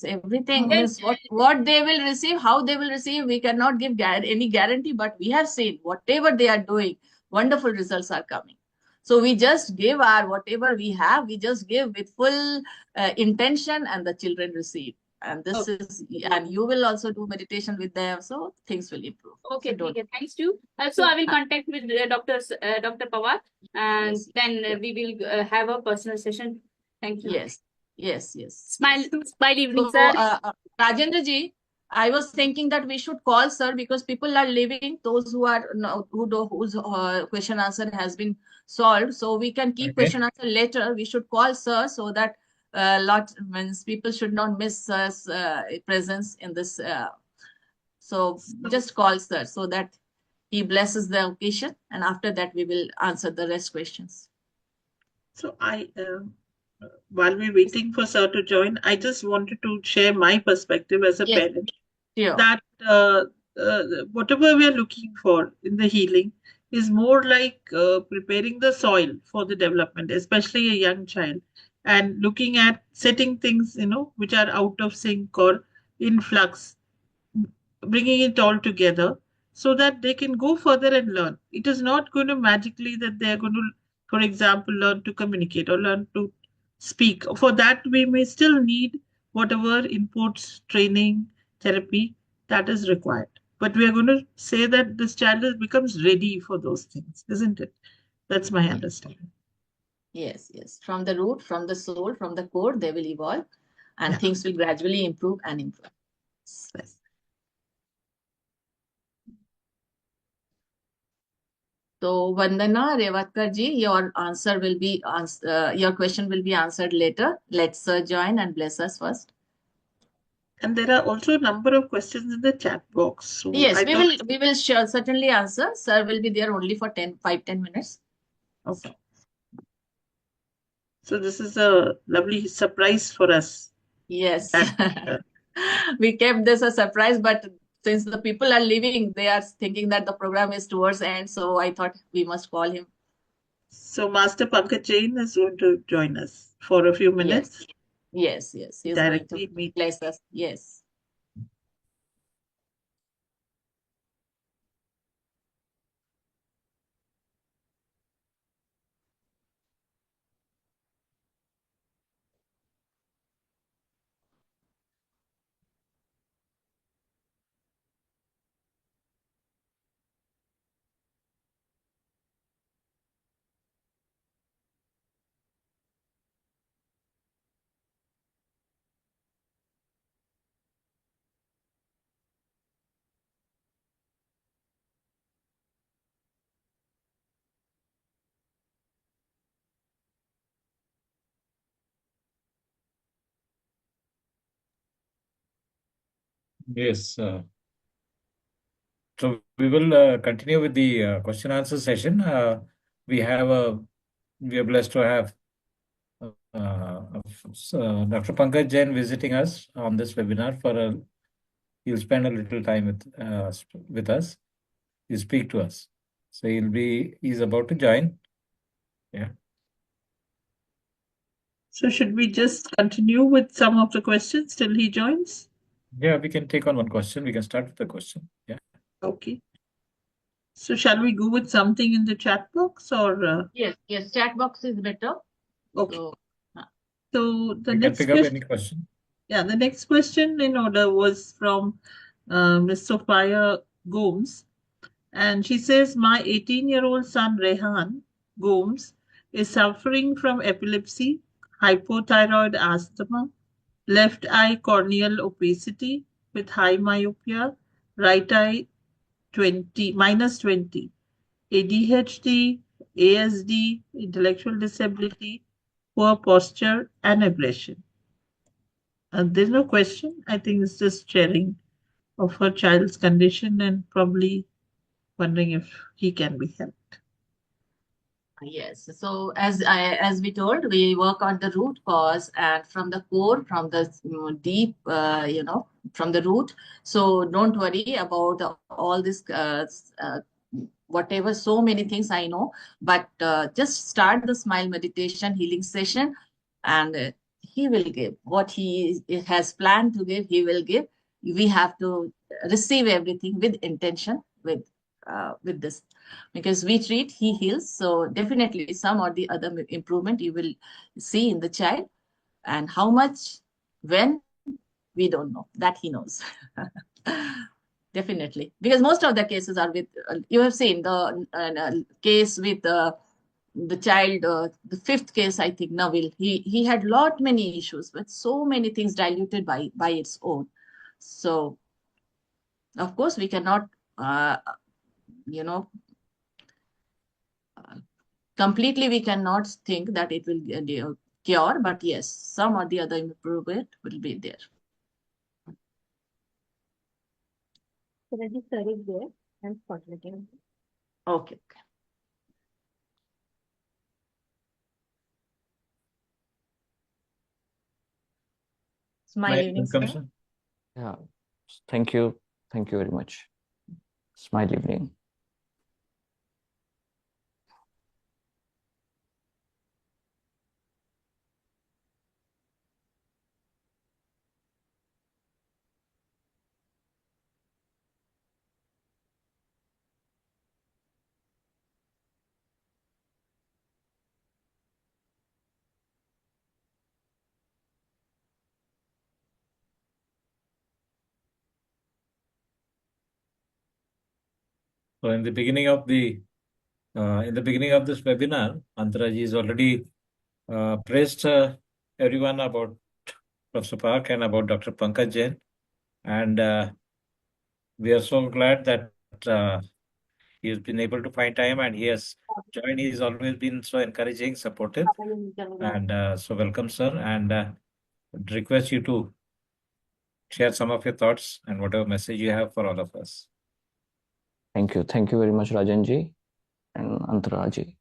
Everything Then, means what they will receive, how they will receive. We cannot give any guarantee, but we have seen whatever they are doing, wonderful results are coming. So we just give our whatever we have, we just give with full intention, and the children receive. And this is, and you will also do meditation with them, so things will improve. okay, So don't. okay, thanks to. So I will contact with Dr. Pawar, and Yes, then we will have a personal session. Thank you. yes. Smile evening, So, sir. Rajendra ji, I was thinking that we should call sir, because people are leaving. Those who are whose question answer has been solved, so we can keep Okay. question answer later. We should call sir, so that lot means people should not miss sir's presence in this. So just call sir, so that he blesses the occasion, and after that we will answer the rest questions. So while we're waiting for sir to join, I just wanted to share my perspective as a Yes, parent. sure. That whatever we are looking for in the healing is more like preparing the soil for the development, especially a young child, and looking at setting things, which are out of sync or in flux, bringing it all together so that they can go further and learn. It is not going to magically that they are going to, for example, learn to communicate or learn to speak. For that, we may still need whatever inputs, training, therapy that is required. But we are going to say that this child becomes ready for those things, isn't it? That's my understanding. Yes. From the root, from the soul, from the core, they will evolve, and Yeah. things will gradually improve and improve. Yes. So, Vandana Revatkar ji, your answer will be your question will be answered later. Let's join and bless us first. And there are also a number of questions in the chat box. So Yes, I thought, we will certainly answer. Sir will be there only for 5-10 minutes. okay. So this is a lovely surprise for us. Yes. That, We kept this a surprise, but since the people are leaving, they are thinking that the program is towards end. So I thought we must call him. so Master Pankaj Jain is going to join us for a few minutes. Yes. He is going to Directly meet. bless us. Yes. Yes. So we will continue with the question answer session. We are blessed to have Dr. Pankaj Jain visiting us on this webinar he'll spend a little time with us. He'll speak to us. So he's about to join. Yeah. So should we just continue with some of the questions till he joins? Yeah, we can take on one question. We can start with the question. Yeah. Okay. So shall we go with something in the chat box or? Yes. Chat box is better. Okay. So, So the You can next pick up question. any question. Yeah, the next question in order was from Ms. Sophia Gomes. And she says, my 18-year-old son Rehan Gomes is suffering from epilepsy, hypothyroid asthma, left eye corneal opacity with high myopia, right eye 20 minus 20, ADHD, ASD, intellectual disability, poor posture, and aggression. There's no question. I think it's just sharing of her child's condition and probably wondering if he can be helped. yes. So as we told, we work on the root cause, and from the core, from the deep, from the root. So don't worry about all this, whatever, so many things I know, but just start the smile meditation healing session, and he will give what he has planned to give. He will give. We have to receive everything with intention, with this, because we treat, he heals. So definitely some or the other improvement you will see in the child, and how much, when, we don't know. That he knows. Definitely, because most of the cases are with, you have seen the case with the child, the fifth case, I think, Nabil. He had lot many issues, but so many things diluted by its own. So of course we cannot, uh, you know, completely we cannot think that it will cure, but yes, some or the other improvement will be there. Reddy sir is there and spotlighting. Okay. Smile evening, sir. Yeah, thank you. Thank you very much. Smile evening. So in the beginning of this webinar, Antaraji has already praised everyone about Professor Park and about Dr. Pankaj Jain, and we are so glad that he has been able to find time and he has joined. He's always been so encouraging, supportive, and so welcome, sir. And request you to share some of your thoughts and whatever message you have for all of us. Thank you. Thank you very much, Rajanji and Antaraji.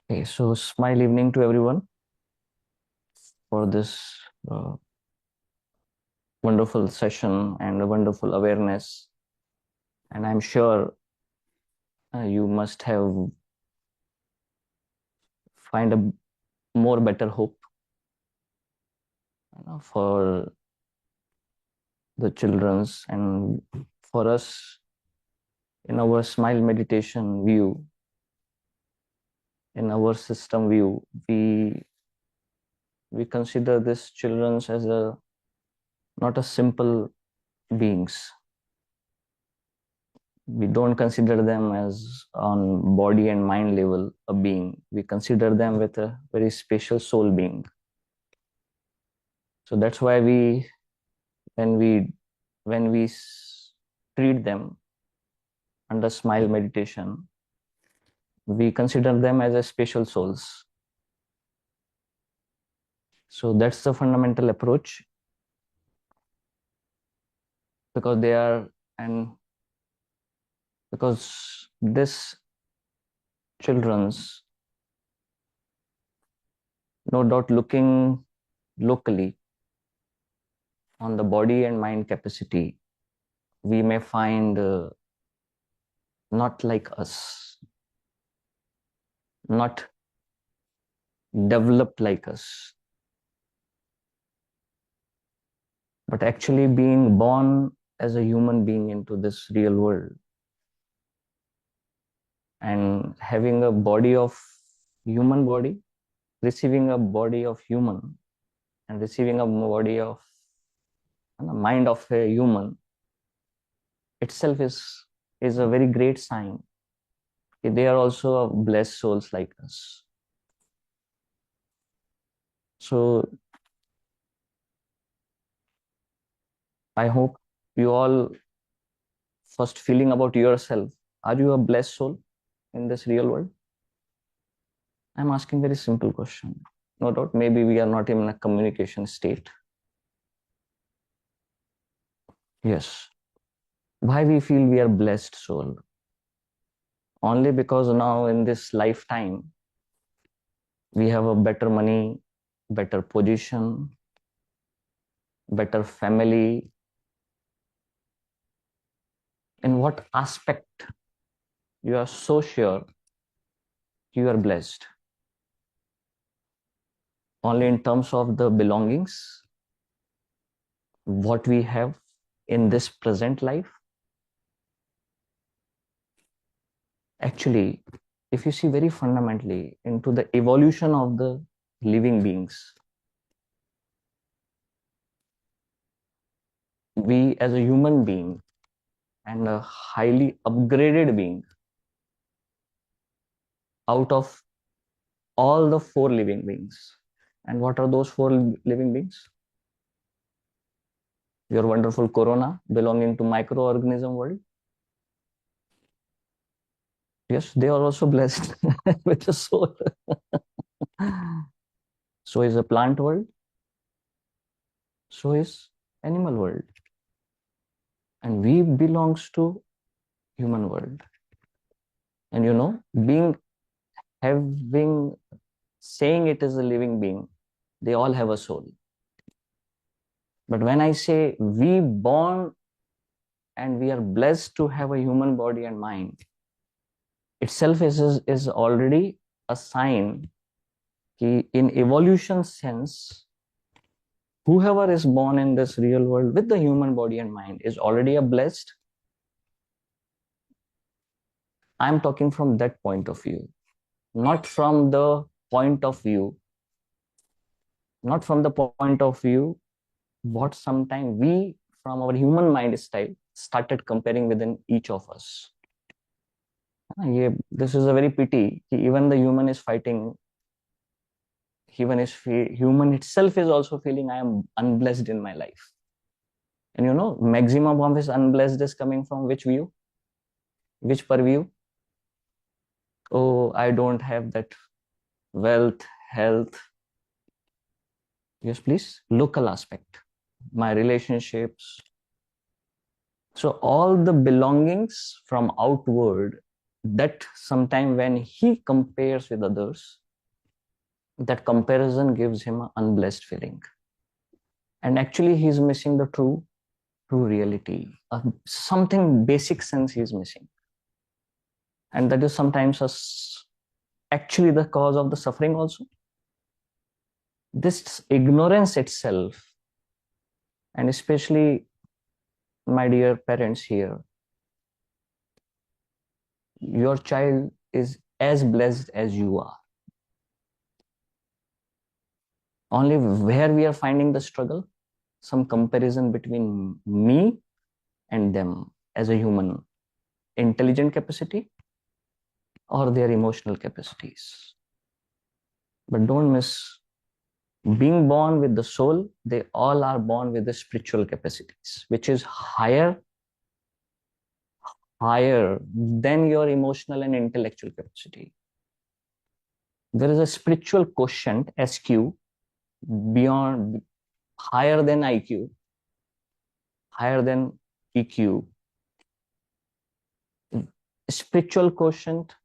Okay, so smile evening to everyone for this wonderful session and a wonderful awareness. And I'm sure you must have find a more better hope, for the children's and for us in our smile meditation view, in our system view, we consider this children's as a not a simple beings. We don't consider them as on body and mind level a being. We consider them with a very special soul being. So that's why when we treat them under smile meditation, we consider them as a special souls. So that's the fundamental approach, because they are, and because this children's, no doubt, looking locally on the body and mind capacity, we may find not like us, not developed like us, but actually being born as a human being into this real world and having a body of human body, receiving a body of human and receiving a body of and a mind of a human itself is a very great sign. They are also blessed souls like us. So I hope you all first feeling about yourself. Are you a blessed soul in this real world? I'm asking very simple question. No doubt, maybe we are not in a communication state. Yes. Why we feel we are blessed soul? Only because now in this lifetime, we have a better money, better position, better family? In what aspect you are so sure you are blessed? Only in terms of the belongings, what we have in this present life? Actually, if you see very fundamentally into the evolution of the living beings, we as a human being and a highly upgraded being, out of all the four living beings. And what are those four living beings? Your wonderful corona belonging to microorganism world. Yes, they are also blessed with the soul. So is the plant world. So is animal world. And we belongs to human world. And you know, being having saying it is a living being, they all have a soul. But when I say we born and we are blessed to have a human body and mind, itself is already a sign that in evolution sense, whoever is born in this real world with the human body and mind is already a blessed. I'm talking from that point of view, not from the point of view, what sometime we from our human mind style started comparing within each of us. This is a very pity. Even the human is fighting. Human itself is also feeling I am unblessed in my life. And you know, maximum of his unblessed is coming from which view? Which purview? Oh, I don't have that wealth, health. Yes, please. Local aspect. My relationships. So all the belongings from outward, that sometime when he compares with others, that comparison gives him an unblessed feeling. And actually he's missing the true reality. Something basic sense he's missing. And that is sometimes actually the cause of the suffering also. This ignorance itself, and especially my dear parents here, your child is as blessed as you are. Only where we are finding the struggle, some comparison between me and them as a human, intelligent capacity or their emotional capacities. But don't miss, being born with the soul, they all are born with the spiritual capacities, which is higher than your emotional and intellectual capacity. There is a spiritual quotient, SQ, beyond, higher than IQ, higher than EQ. Spiritual quotient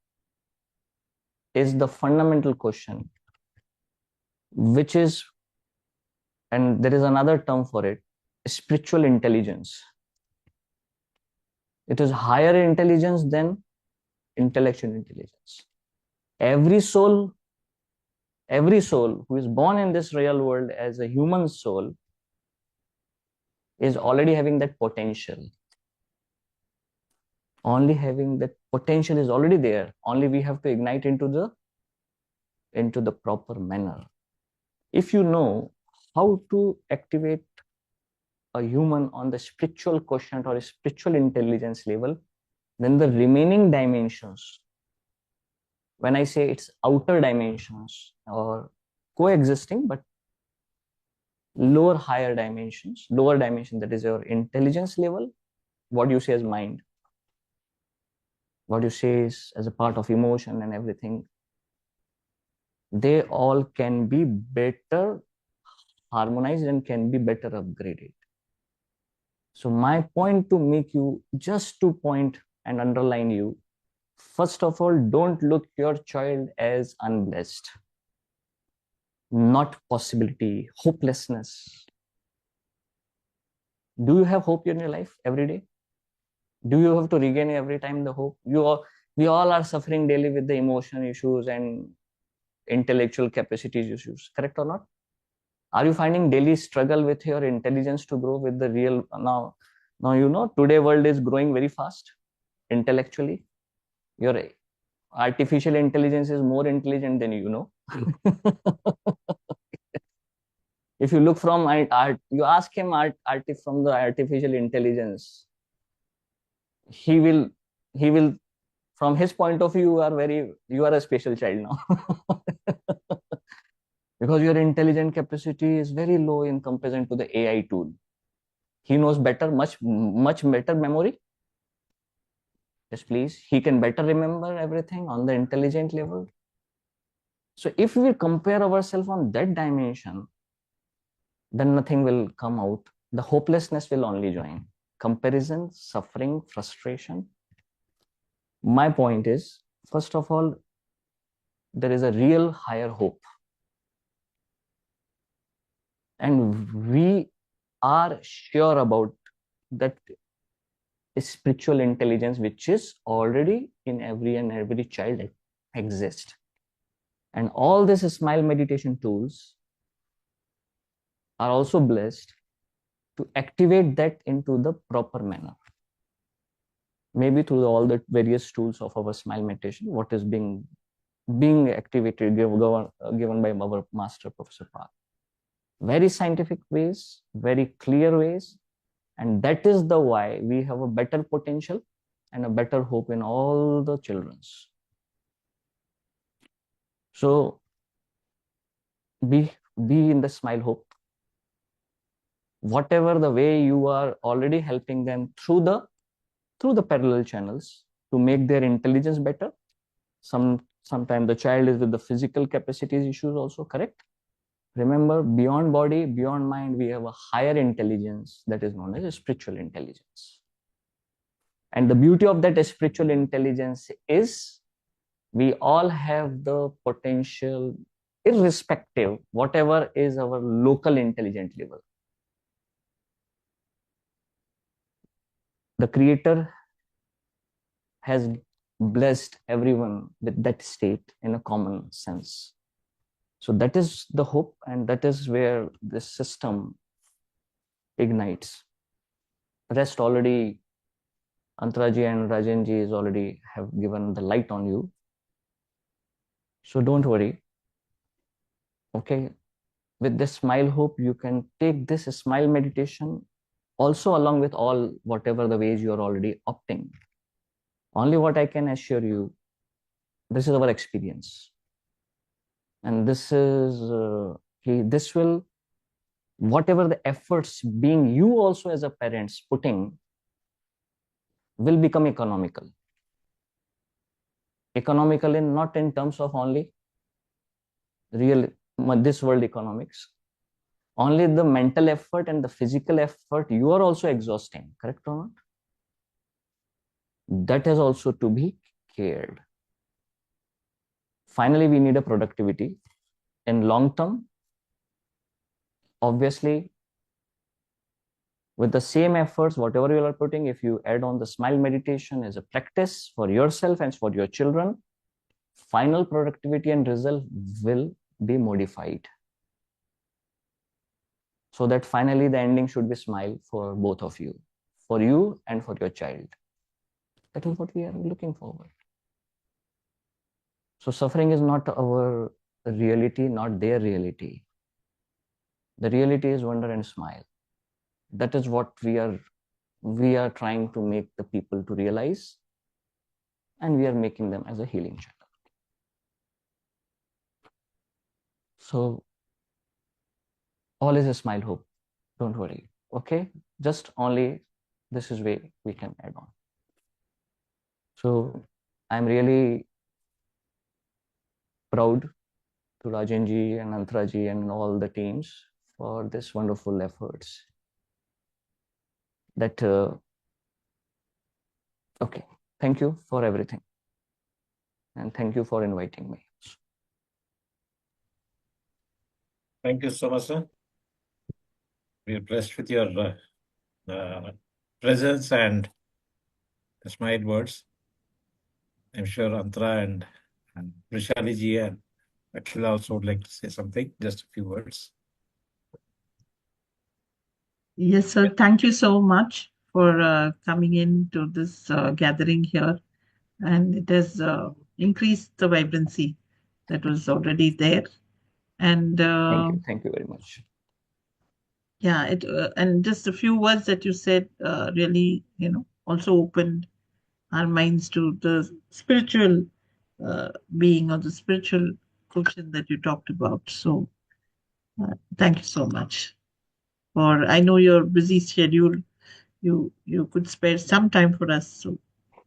is the fundamental quotient, which is, and there is another term for it, spiritual intelligence. It is higher intelligence than intellectual intelligence. Every soul who is born in this real world as a human soul is already having that potential. Only having that potential is already there. Only we have to ignite into the proper manner. If you know how to activate a human on the spiritual quotient or spiritual intelligence level, then the remaining dimensions, when I say it's outer dimensions or coexisting, but higher dimension, that is your intelligence level, what you say as mind, what you say is as a part of emotion and everything, they all can be better harmonized and can be better upgraded. So my point to make you, just to point and underline you, first of all, don't look your child as unblessed, not possibility, hopelessness. Do you have hope in your life every day? Do you have to regain every time the hope? We all are suffering daily with the emotion issues and intellectual capacities issues, correct or not? Are you finding daily struggle with your intelligence to grow with the real now you know today world is growing very fast intellectually. Your artificial intelligence is more intelligent than you know. If you look from art, you ask him from the artificial intelligence, he will from his point of view you are a special child now. Because your intelligent capacity is very low in comparison to the AI tool. He knows better, much better memory. Yes, please. He can better remember everything on the intelligent level. So if we compare ourselves on that dimension, then nothing will come out. The hopelessness will only join. Comparison, suffering, frustration. My point is, first of all, there is a real higher hope. And we are sure about that spiritual intelligence, which is already in every child exists. And all these smile meditation tools are also blessed to activate that into the proper manner. Maybe through all the various tools of our smile meditation, what is being activated, given by our master, Professor Park. Very scientific ways, very clear ways, and that is the why we have a better potential and a better hope in all the children's. So be in the smile hope. Whatever the way you are already helping them through the parallel channels to make their intelligence better. Sometimes the child is with the physical capacities issues also, correct? Remember, beyond body, beyond mind, we have a higher intelligence that is known as a spiritual intelligence. And the beauty of that spiritual intelligence is we all have the potential, irrespective, whatever is our local intelligent level. The Creator has blessed everyone with that state in a common sense. So that is the hope, and that is where this system ignites. Rest already, Antaraji and Rajanji is already have given the light on you. So don't worry. Okay. With this smile hope, you can take this smile meditation also along with all whatever the ways you are already opting. Only what I can assure you, this is our experience. And this is, this will, whatever the efforts being you also as a parents putting will become economical. Economical in not in terms of only real this world economics. Only the mental effort and the physical effort you are also exhausting, correct or not? That is also to be cared. Finally, we need a productivity. In long term, obviously, with the same efforts, whatever you are putting, if you add on the smile meditation as a practice for yourself and for your children, final productivity and result will be modified. So that finally the ending should be smile for both of you, for you and for your child. That is what we are looking forward. So suffering is not our reality, not their reality. The reality is wonder and smile. That is what we are trying to make the people to realize, and we are making them as a healing channel. So all is a smile hope. Don't worry. Okay? Just only this is way we can add on. So I'm really proud to Rajanji and Antaraji and all the teams for this wonderful efforts. That okay. Thank you for everything. And thank you for inviting me. Thank you so much, sir. We are blessed with your presence and the smile words. I'm sure Antara and Vishali ji and Akhila also would like to say something, just a few words. Yes, sir. Thank you so much for coming in to this gathering here. And it has increased the vibrancy that was already there. And Thank you very much. yeah, and just a few words that you said really, also opened our minds to the spiritual being or the spiritual quotient that you talked about. So thank you so much. For I know your busy schedule, you could spare some time for us, so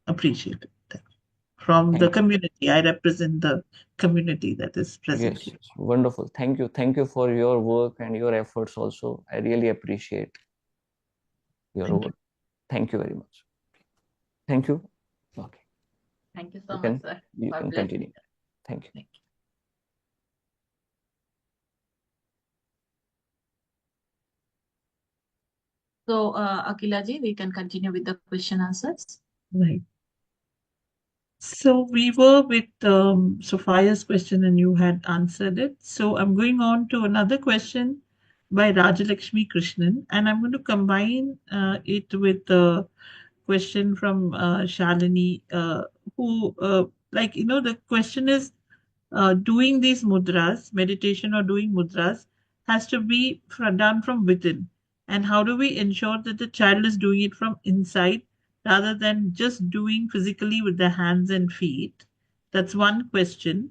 appreciate it. From the Thank you. community, I represent the community that is present Yes, here. yes, wonderful. Thank you for your work and your efforts also. I really appreciate your Thank work. Thank you very much. Thank you. Okay, Thank you so you much, can sir. you God can bless. continue. Thank you. So, Akila ji, we can continue with the question answers. Right. So we were with Sophia's question and you had answered it. So I'm going on to another question by Rajalakshmi Krishnan, and I'm going to combine it with the question from Shalini, who, the question is doing these mudras, meditation or doing mudras, has to be done from within. And how do we ensure that the child is doing it from inside rather than just doing physically with the hands and feet? That's one question.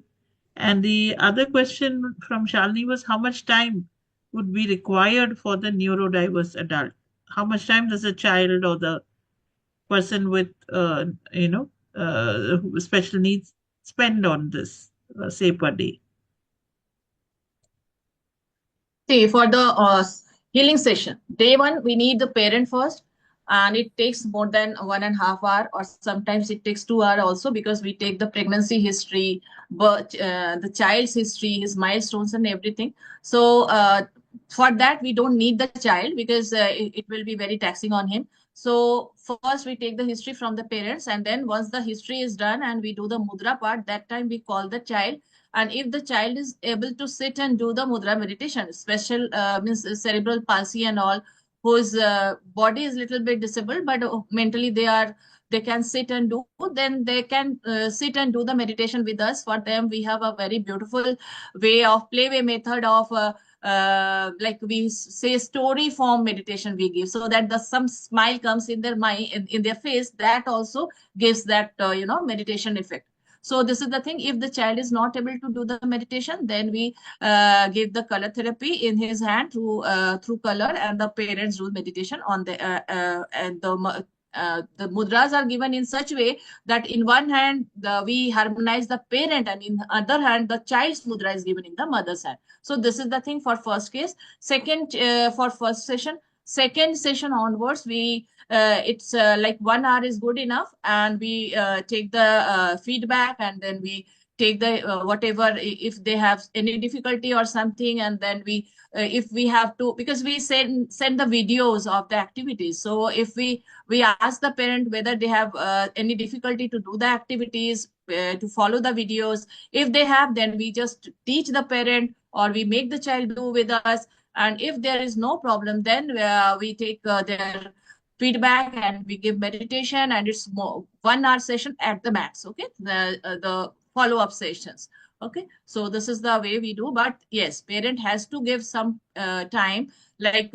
And the other question from Shalini was how much time would be required for the neurodiverse adult? How much time does a child or the person with, special needs spend on this, say per day? See, for the healing session, day one, we need the parent first, and it takes more than 1.5 hours, or sometimes it takes 2 hours also, because we take the pregnancy history, but the child's history, his milestones, and everything. So for that, we don't need the child because it will be very taxing on him. So first, we take the history from the parents, and then once the history is done and we do the mudra part, that time we call the child. And if the child is able to sit and do the mudra meditation, special means cerebral palsy and all, whose body is little bit disabled, but mentally they can sit and do, then they can sit and do the meditation with us. For them, we have a very beautiful way of playway method of like we say story form meditation we give, so that the some smile comes in their mind, in their face. That also gives that meditation effect. So this is the thing. If the child is not able to do the meditation, then we give the color therapy in his hand through color, and the parents do meditation on the mudras are given in such way that in one hand we harmonize the parent, and in the other hand the child's mudra is given in the mother's hand. So this is the thing for first case. Second, for first session, second session onwards, we it's like 1 hour is good enough, and we take the feedback, and then we take the whatever, if they have any difficulty or something, and then we if we have to, because we send the videos of the activities. So if we ask the parent whether they have any difficulty to do the activities, to follow the videos. If they have, then we just teach the parent, or we make the child do with us. And if there is no problem, then we take their feedback and we give meditation, and it's more 1 hour session at the max. Okay, the follow-up sessions. Okay, so this is the way we do. But yes, parent has to give some time, like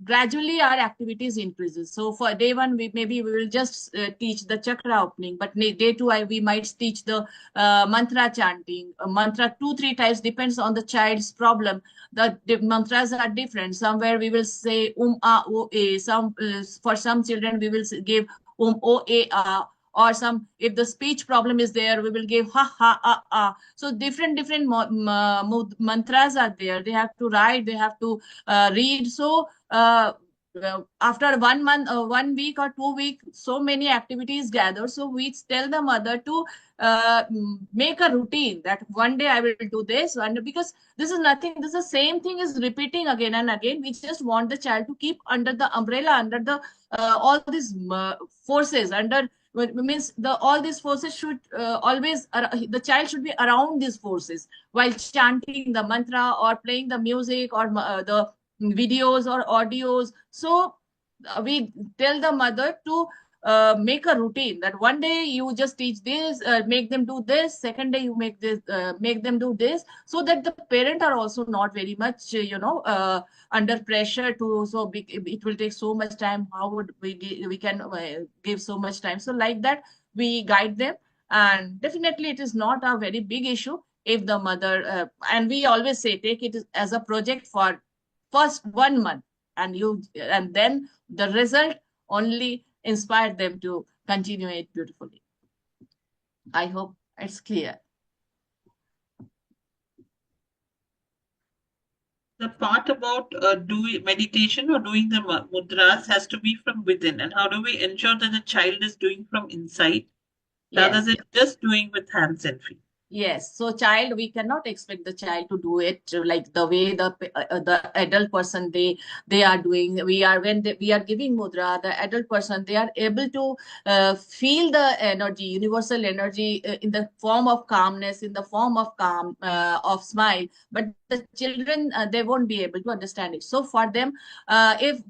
gradually our activities increases. So for day one, we will just teach the chakra opening, but day two we might teach the mantra chanting, mantra 2-3 times, depends on the child's problem. The mantras are different. Somewhere we will say a o a. Some for some children we will give o a a. Or some, if the speech problem is there, we will give ha ha so different mantras are there. They have to write, they have to read. So after 1 month, 1 week or 2 weeks, so many activities gather. So we tell the mother to make a routine that one day I will do this, because this is nothing. This is the same thing is repeating again and again. We just want the child to keep under the umbrella, under the all these forces, under means the all these forces should always the child should be around these forces while chanting the mantra or playing the music or the videos or audios. So we tell the mother to make a routine that one day you just teach this, make them do this, second day you make them do this, so that the parent are also not very much under pressure to, so it will take so much time, how would we can give so much time. So like that we guide them, and definitely it is not a very big issue if the mother and we always say take it as a project for first 1 month, and then the result only inspired them to continue it beautifully. I hope it's clear. The part about doing meditation or doing the mudras has to be from within. And how do we ensure that the child is doing from inside rather Yes. than just doing with hands and feet? Yes, so child, we cannot expect the child to do it like the way the adult person they are doing. We are when we are giving mudra, the adult person they are able to feel the energy, universal energy in the form of calmness, in the form of calm of smile. But the children they won't be able to understand it. So for them, if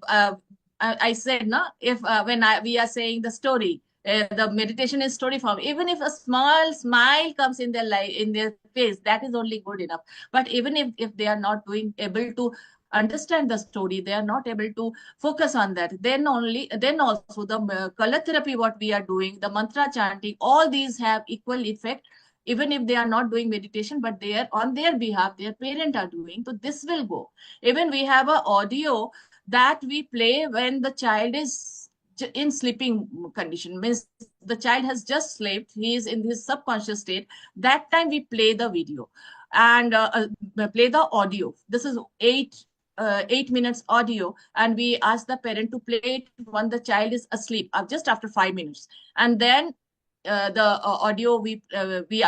I said no, if when we are saying the story, the meditation is story form, even if a small smile comes in their life, in their face, that is only good enough. But even if they are not doing able to understand the story, they are not able to focus on that, then also the color therapy what we are doing, the mantra chanting, all these have equal effect, even if they are not doing meditation, but they are on their behalf, their parent are doing, so this will go. Even we have a audio that we play when the child is in sleeping condition, means the child has just slept, he is in his subconscious state, that time we play the video and play the audio. This is 8 minutes audio, and we ask the parent to play it when the child is asleep, just after 5 minutes. And then the audio we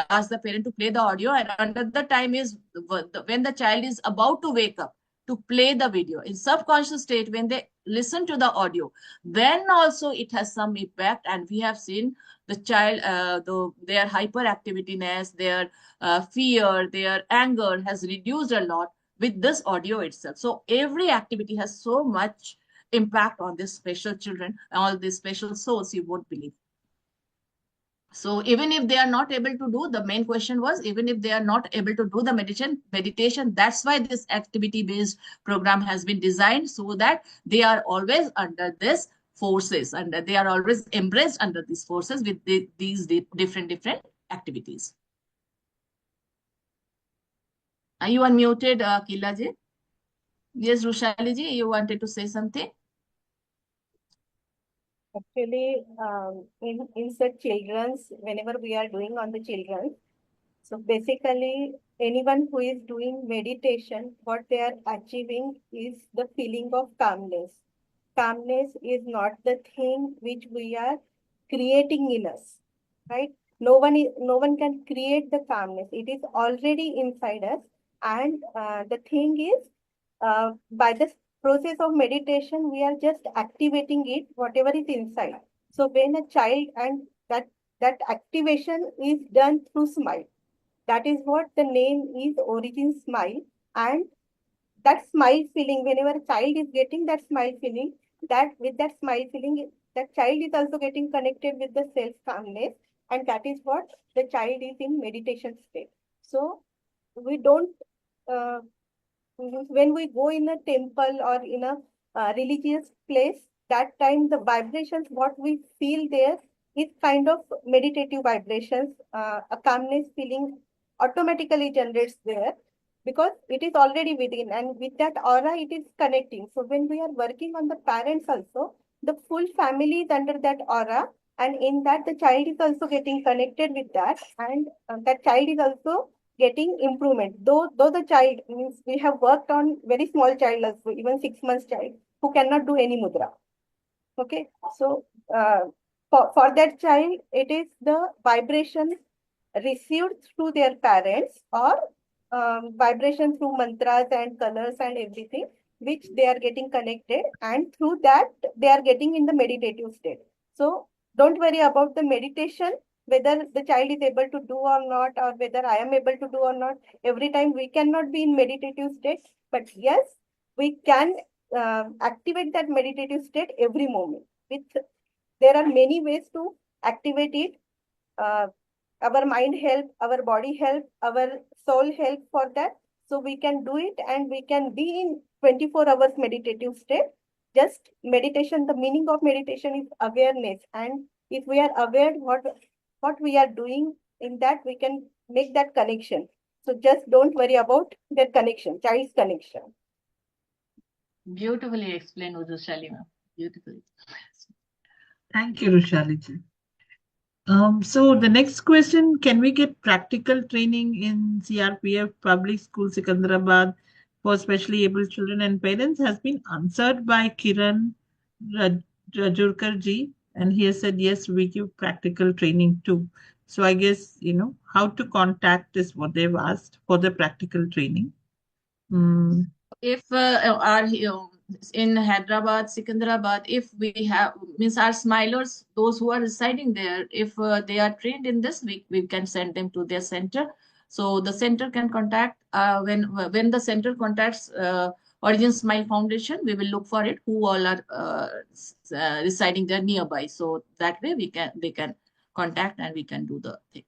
ask the parent to play the audio, and another time is when the child is about to wake up, to play the video in subconscious state. When they listen to the audio, then also it has some impact, and we have seen the child their hyperactivitiness, their fear, their anger has reduced a lot with this audio itself. So every activity has so much impact on these special children, all these special souls, you won't believe. So even if they are not able to do, the main question was, even if they are not able to do the meditation, that's why this activity-based program has been designed, so that they are always under this forces, and they are always embraced under these forces with these different activities. Are you unmuted, Kila ji? Yes, Rushali ji, you wanted to say something? Actually, in such children's, whenever we are doing on the children, so basically, anyone who is doing meditation, what they are achieving is the feeling of calmness. Calmness is not the thing which we are creating in us, right? No one can create the calmness. It is already inside us, and the thing is, by the process of meditation, we are just activating it, whatever is inside. So when a child, and that activation is done through smile. That is what the name is, origin smile. And that smile feeling, whenever a child is getting that smile feeling, that with that smile feeling, that child is also getting connected with the self calmness. And that is what the child is in meditation state. So we don't when we go in a temple or in a religious place, that time the vibrations, what we feel there is kind of meditative vibrations, a calmness feeling automatically generates there because it is already within, and with that aura it is connecting. So when we are working on the parents also, the full family is under that aura, and in that the child is also getting connected with that, and that child is also getting improvement. Though the child means we have worked on very small child also, even 6 months child who cannot do any mudra. Okay, so for that child, it is the vibration received through their parents or vibration through mantras and colors and everything, which they are getting connected, and through that they are getting in the meditative state. So don't worry about the meditation, whether the child is able to do or not, or whether I am able to do or not. Every time we cannot be in meditative state, but yes, we can activate that meditative state every moment. With there are many ways to activate it. Uh, our mind help, our body help, our soul help for that. So we can do it, and we can be in 24 hours meditative state. Just meditation, the meaning of meditation is awareness. And if we are aware what we are doing, in that we can make that connection. So just don't worry about that connection, child's connection. Beautifully explained, Udushali ma'am. Beautifully. Thank you, Rushali ji. So the next question, can we get practical training in CRPF Public School Secunderabad for specially able children and parents, has been answered by Kiran Rajurkar ji, and he has said, yes, we give practical training too. So I guess, how to contact is what they've asked for the practical training. If our in Hyderabad, Secunderabad, if we have means our smilers, those who are residing there, if they are trained in this, we can send them to their center. So the center can contact when the center contacts Origin Smile Foundation, we will look for it who all are residing there nearby. So that way they can contact and we can do the thing.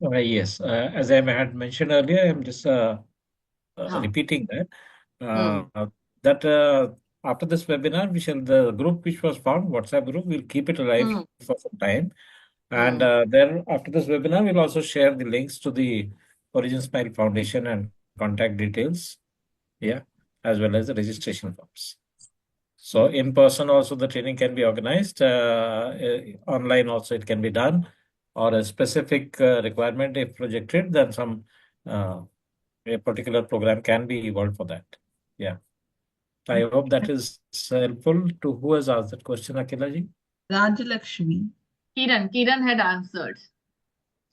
Yes, as I had mentioned earlier, I'm just repeating that. That after this webinar, the group which was formed, WhatsApp group, we'll keep it alive for some time. And then after this webinar, we'll also share the links to the Origin Smile Foundation and contact details. Yeah, as well as the registration forms. So in person also the training can be organized. Online also it can be done, or a specific requirement if projected, then a particular program can be evolved for that. Yeah. I hope that is helpful to who has asked that question, Akila ji. Rajalakshmi. Kiran had answered.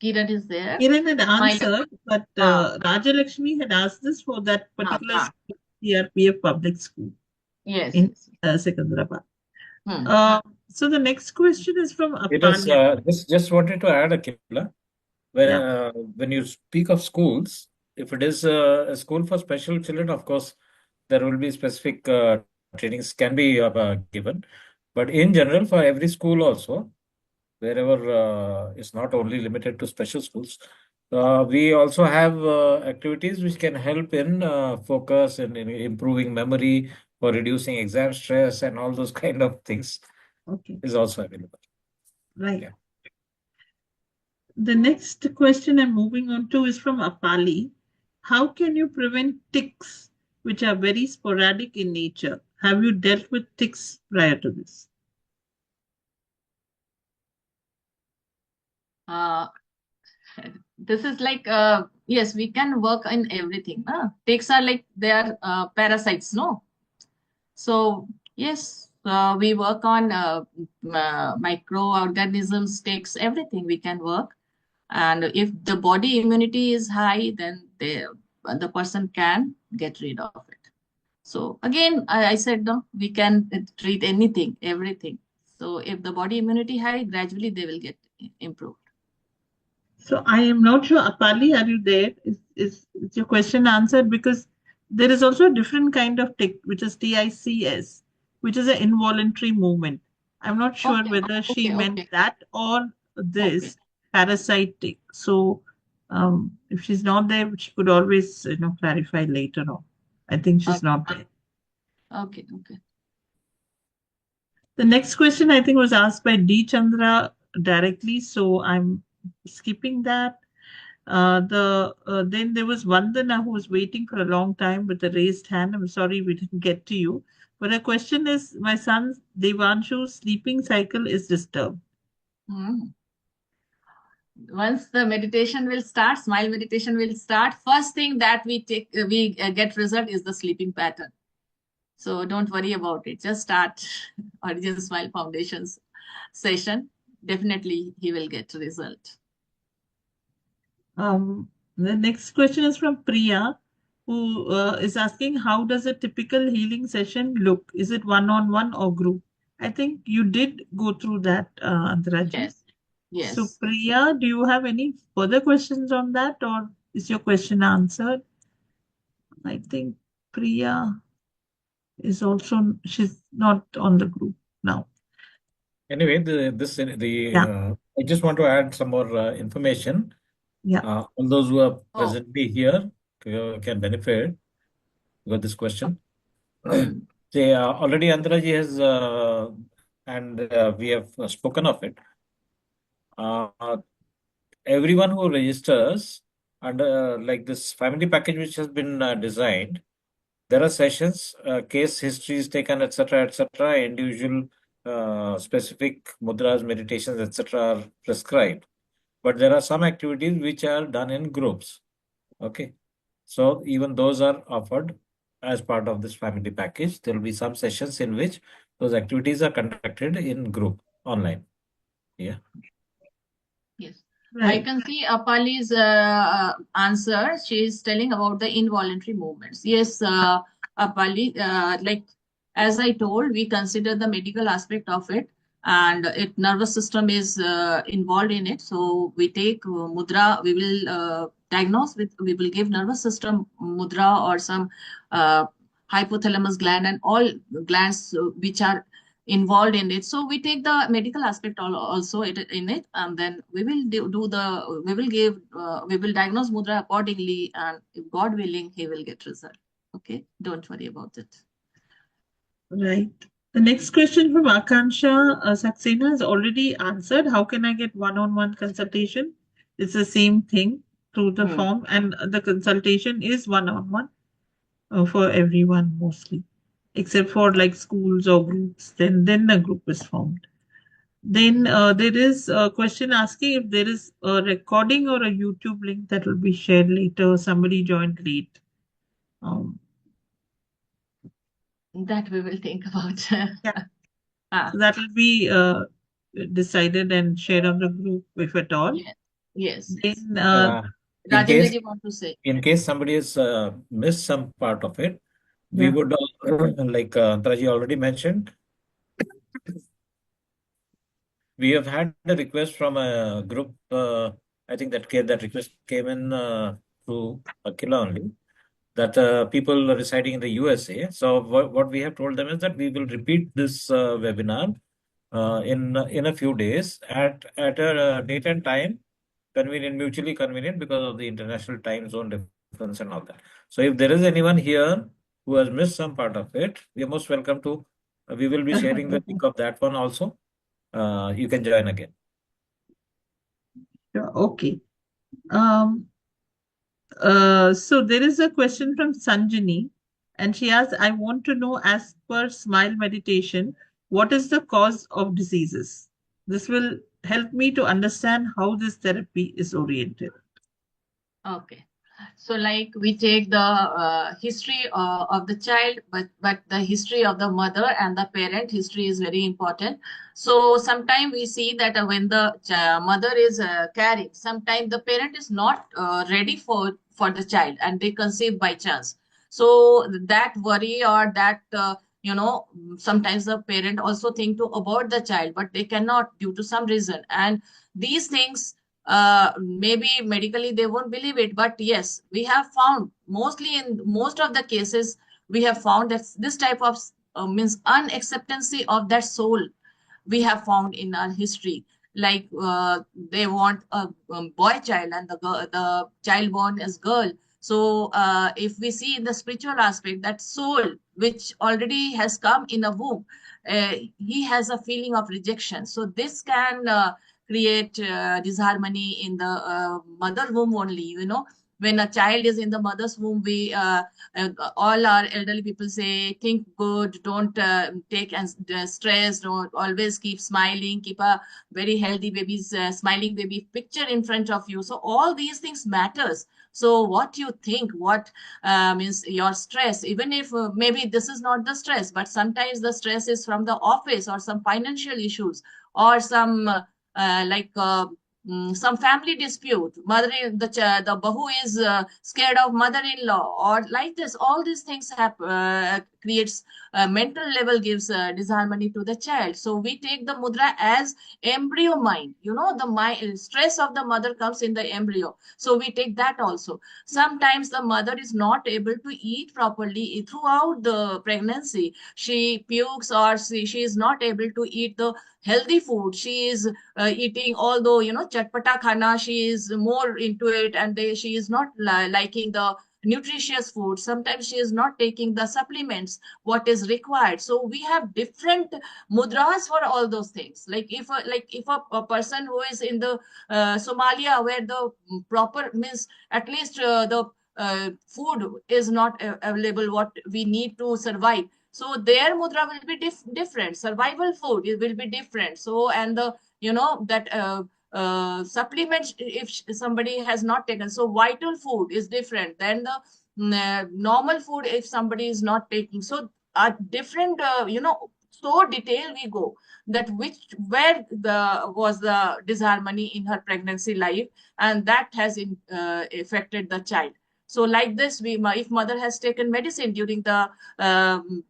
Kiran is there. Kiran had answered, but Rajalakshmi had asked this for that particular school, CRPF public school. Yes. In Secunderabad. So the next question is from Apali. It is just wanted to add, Akila, when you speak of schools, if it is a school for special children, of course, there will be specific trainings can be given. But in general, for every school also, wherever it's not only limited to special schools, we also have activities which can help in focus and in improving memory, for reducing exam stress, and all those kind of things is also available. Right. Yeah. The next question I'm moving on to is from Apali. How can you prevent tics, which are very sporadic in nature? Have you dealt with tics prior to this? This is like, yes, we can work in everything. Tics are like, they are parasites, no? So, yes, we work on microorganisms, tics, everything we can work. And if the body immunity is high, then the person can get rid of it. So again, I said, no, we can treat anything, everything. So if the body immunity high, gradually they will get improved. So I am not sure, Apali, are you there? Is your question answered? Because there is also a different kind of tic, which is TICS, which is an involuntary movement. I'm not sure whether she meant that or this parasite tic. So if she's not there, she could always clarify later on. I think she's not there. Okay. The next question I think was asked by D. Chandra directly, so I'm skipping that. Then there was Vandana who was waiting for a long time with a raised hand. I'm sorry we didn't get to you. But her question is, my son Devanshu's sleeping cycle is disturbed. Once the meditation will start, smile meditation will start, first thing that we get result is the sleeping pattern. So don't worry about it. Just start Origin Smile Foundation's session. Definitely he will get result. The next question is from Priya, who is asking, how does a typical healing session look? Is it one-on-one or group? I think you did go through that, Antaraji. Yes. So, Priya, do you have any further questions on that, or is your question answered? I think Priya is also, she's not on the group now. Anyway, I just want to add some more information. Yeah. All those who are presently here can benefit with this question. Say, already Andhraji has, and we have spoken of it. Everyone who registers under like this family package which has been designed, there are sessions, case histories taken, etc., etc. Individual specific mudras, meditations, etc. are prescribed. But there are some activities which are done in groups. Okay. So even those are offered as part of this family package. There will be some sessions in which those activities are conducted in group online. Yeah. Yes. I can see Apali's answer. She is telling about the involuntary movements. Yes, Apali, like as I told, we consider the medical aspect of it, and it nervous system is involved in it. So we take mudra. We will diagnose with. We will give nervous system mudra or some hypothalamus gland and all glands which are involved in it. So we take the medical aspect also in it, and then we will we will diagnose mudra accordingly, and if God willing, he will get result. Okay, don't worry about it. Right. The next question from Akansha Saxena has already answered. How can I get one-on-one consultation? It's the same thing through the form, and the consultation is one-on-one for everyone mostly, except for like schools or groups. Then a group is formed. Then there is a question asking if there is a recording or a YouTube link that will be shared later. Somebody joined late. That we will think about. So that will be decided and shared on the group if at all. Yes. Then, Rajendra, you want to say? In case somebody has missed some part of it, we Yeah. would, like Antraji already mentioned, we have had a request from a group. I think that request came in through Akila only. That people residing in the USA. So what we have told them is that we will repeat this webinar in a few days at a date and time convenient, mutually convenient because of the international time zone difference and all that. So if there is anyone here who has missed some part of it, we are most welcome to. We will be sharing the link of that one also. You can join again. Okay. So there is a question from Sanjini, and she asks, I want to know, as per Smile meditation, what is the cause of diseases? This will help me to understand how this therapy is oriented. Okay. So like we take the history of the child, but the history of the mother and the parent history is very important. So sometimes we see that when the mother is carrying, sometimes the parent is not ready for the child and they conceive by chance. So that worry or that sometimes the parent also think to abort the child, but they cannot due to some reason. And these things maybe medically they won't believe it, but yes, we have found mostly in most of the cases we have found that this type of means unacceptance of that soul we have found in our history. Like they want a boy child and the child born as girl. So if we see in the spiritual aspect, that soul which already has come in a womb, he has a feeling of rejection. So this can create disharmony in the mother womb only, when a child is in the mother's womb, we all our elderly people say, think good, don't take stress, don't always keep smiling, keep a very healthy baby's smiling baby picture in front of you. So all these things matters. So what you think, what means your stress, even if maybe this is not the stress, but sometimes the stress is from the office or some financial issues or some like some family dispute, mother the bahu is scared of mother-in-law, or like this, all these things have creates mental level, gives disharmony to the child. So we take the mudra as embryo mind, you know, the mind stress of the mother comes in the embryo, so we take that also. Sometimes the mother is not able to eat properly throughout the pregnancy, she pukes, or she is not able to eat the healthy food, she is eating, although you know chatpata khana, she is more into it, and she is not liking the nutritious food. Sometimes she is not taking the supplements what is required. So we have different mudras for all those things. Like if a person who is in the Somalia, where the proper means at least the food is not available what we need to survive, so their mudra will be different, survival food it will be different. So and the you know that supplements, if somebody has not taken, so vital food is different than the normal food if somebody is not taking. So a different you know, so detail we go that which where the was the disharmony in her pregnancy life, and that has affected the child. So like this, we if mother has taken medicine during the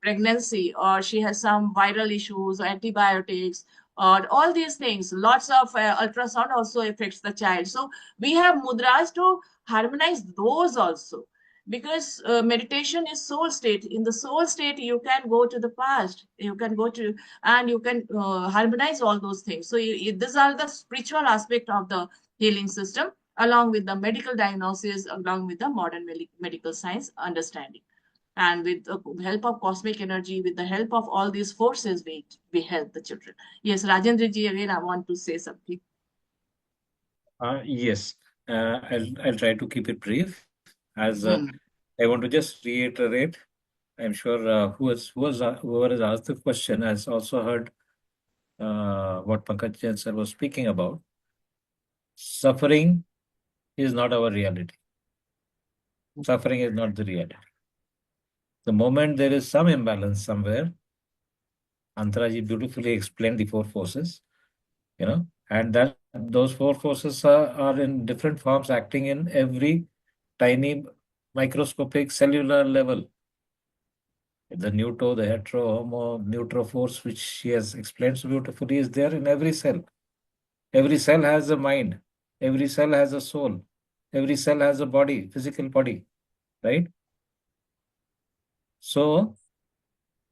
pregnancy, or she has some viral issues, antibiotics, or all these things, lots of ultrasound also affects the child. So we have mudras to harmonize those also, because meditation is soul state. In the soul state you can go to the past, you can go to, and you can harmonize all those things. So these are the spiritual aspect of the healing system, along with the medical diagnosis, along with the modern medical science understanding. And with the help of cosmic energy, with the help of all these forces, we help the children. Yes, Rajendra ji, again I want to say something. Yes, I'll try to keep it brief, as Hmm. I want to just reiterate. I'm sure whoever has asked the question has also heard what Pankaj Jain sir was speaking about. Suffering is not our reality. Suffering is not the reality. The moment there is some imbalance somewhere, Antaraji beautifully explained the four forces, and that those four forces are in different forms, acting in every tiny microscopic cellular level. The neutro, the hetero, homo, neutro force, which she has explained so beautifully, is there in every cell. Every cell has a mind. Every cell has a soul. Every cell has a body, physical body, right? So,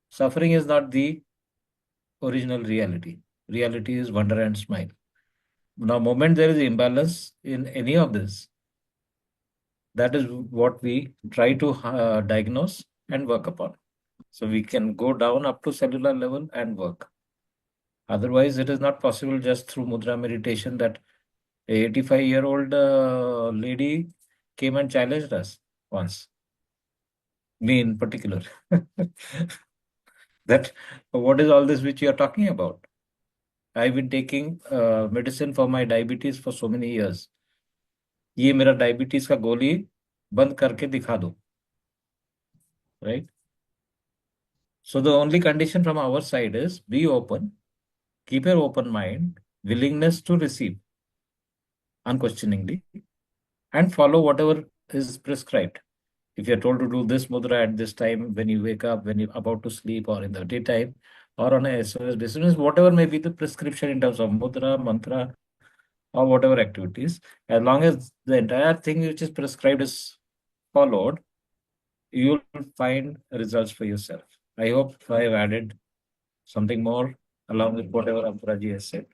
suffering is not the original reality. Reality is wonder and smile. Now, moment there is imbalance in any of this, that is what we try to diagnose and work upon. So we can go down up to cellular level and work. Otherwise, it is not possible just through mudra meditation that a 85-year-old lady came and challenged us once, me in particular. That what is all this which you are talking about? I've been taking medicine for my diabetes for so many years. ये मेरा diabetes का गोली बंद करके दिखा दो, right? So the only condition from our side is be open, keep your open mind, willingness to receive unquestioningly, and follow whatever is prescribed. If you're told to do this mudra at this time, when you wake up, when you're about to sleep, or in the daytime, or on a SOS basis, whatever may be the prescription in terms of mudra, mantra, or whatever activities, as long as the entire thing which is prescribed is followed, you'll find results for yourself. I hope I have added something more along with whatever Amparaji has said.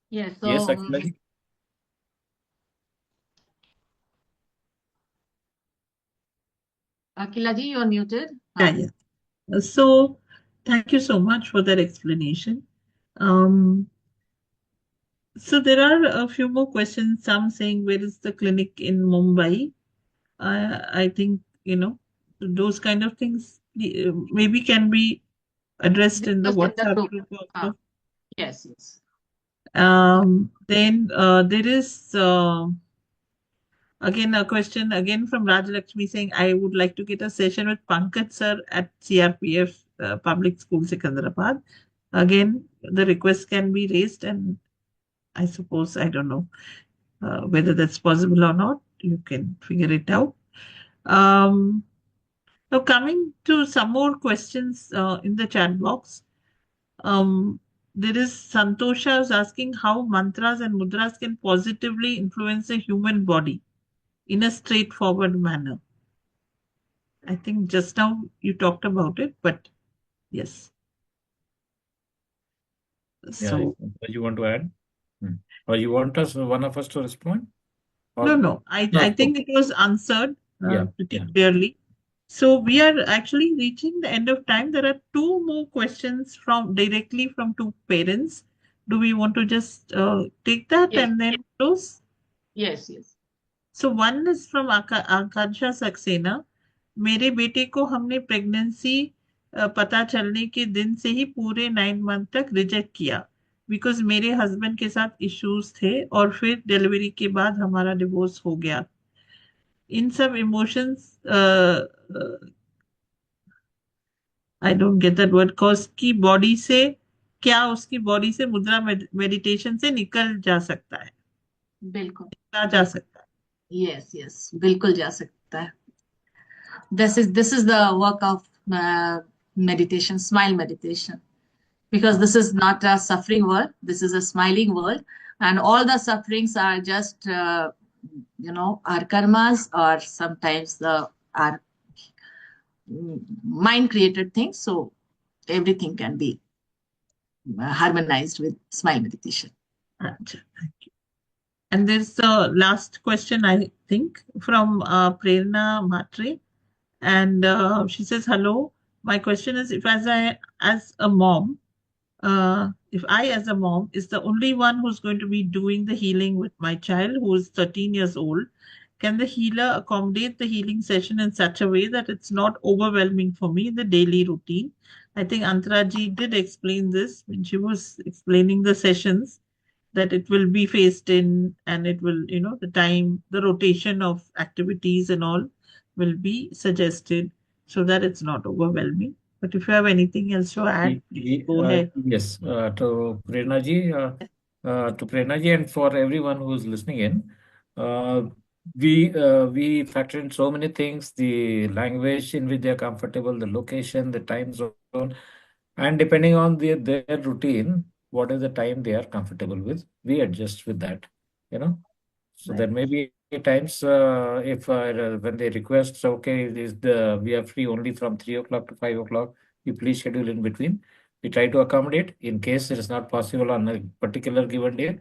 Yes, so Yes, Akhilaji? Akila ji, you're muted. Yeah. So thank you so much for that explanation. Um, So there are a few more questions. Some saying, where is the clinic in Mumbai? I think, those kind of things maybe can be addressed in the Discussed in the WhatsApp group. group also. Yes, yes. Then there is again a question again from Rajalakshmi saying, I would like to get a session with Pankaj sir at CRPF Public School Secunderabad. Again, the request can be raised, and I suppose, I don't know whether that's possible or not. You can figure it out. Um, Now, coming to some more questions in the chat box, there is Santosha who's asking how mantras and mudras can positively influence the human body in a straightforward manner. I think just now you talked about it, but yes. So, You want to add? Or you want one of us to respond? no. I think it was answered pretty Yeah. clearly. So we are actually reaching the end of time. There are two more questions directly from two parents. Do we want to just take that Yes. and then close? Yes, yes. So one is from Akansha Saxena. मेरे बेटे को हमने pregnancy पता चलने के दिन से ही पूरे 9 मंथ तक रिजेक्ट किया बिकॉज मेरे हस्बैंड के साथ इश्यूज थे और फिर डिलीवरी के बाद हमारा डिवोर्स हो गया इन सब emotions I don't get that word cause की बॉडी से क्या उसकी बॉडी से मुद्रा मेडिटेशन से निकल जा सकता है बिल्कुल जा सकता है यस यस बिल्कुल जा सकता है this is the work of meditation, smile meditation, because this is not a suffering world, this is a smiling world, and all the sufferings are just our karmas, or sometimes our mind created things. So everything can be harmonized with smile meditation. Thank you. And there's the last question, I think, from Prerna Matre. And she says, hello. My question is, if as a mom, if I as a mom is the only one who's going to be doing the healing with my child who is 13 years old, can the healer accommodate the healing session in such a way that it's not overwhelming for me in the daily routine? I think Antaraji did explain this when she was explaining the sessions, that it will be phased in and it will, the rotation of activities and all will be suggested so that it's not overwhelming. But if you have anything else to add, please go ahead. Yes, to Prerna ji and for everyone who's listening in, we factor in so many things: the language in which they are comfortable, the location, the time zone, and depending on their routine, what is the time they are comfortable with, we adjust with that. So there may be times if when they request, okay, we are free only from 3 o'clock to 5 o'clock. You please schedule in between. We try to accommodate. In case it is not possible on a particular given day,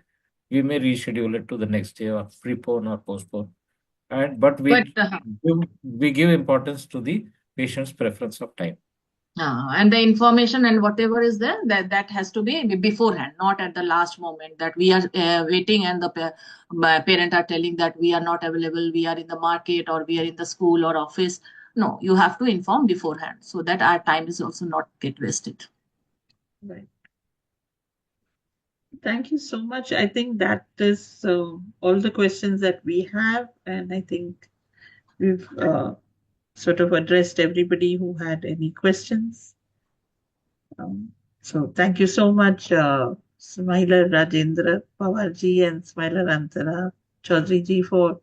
we may reschedule it to the next day or prepone or postpone. But we give importance to the patient's preference of time. And the information and whatever is there, that has to be beforehand, not at the last moment that we are waiting and the parent are telling that we are not available, we are in the market or we are in the school or office. No, you have to inform beforehand so that our time is also not get wasted. Right. Thank you so much. I think that is all the questions that we have, and I think we've sort of addressed everybody who had any questions. So thank you so much, Smiler Rajendra Pawarji and Smiler Antara Chaudhary ji, for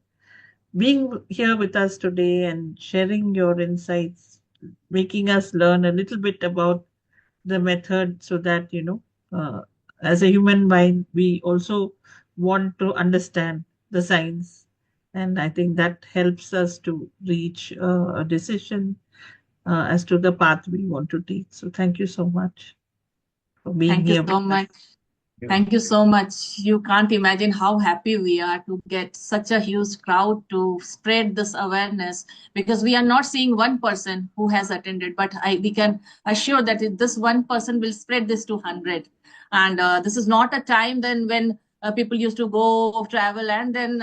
being here with us today and sharing your insights, making us learn a little bit about the method so that, as a human mind, we also want to understand the science. And I think that helps us to reach a decision as to the path we want to take. So thank you so much for being Thank you here so with much. us. Thank you so much. You can't imagine how happy we are to get such a huge crowd to spread this awareness, because we are not seeing one person who has attended, but we can assure that this one person will spread this to 100. And this is not a time then when people used to go travel and then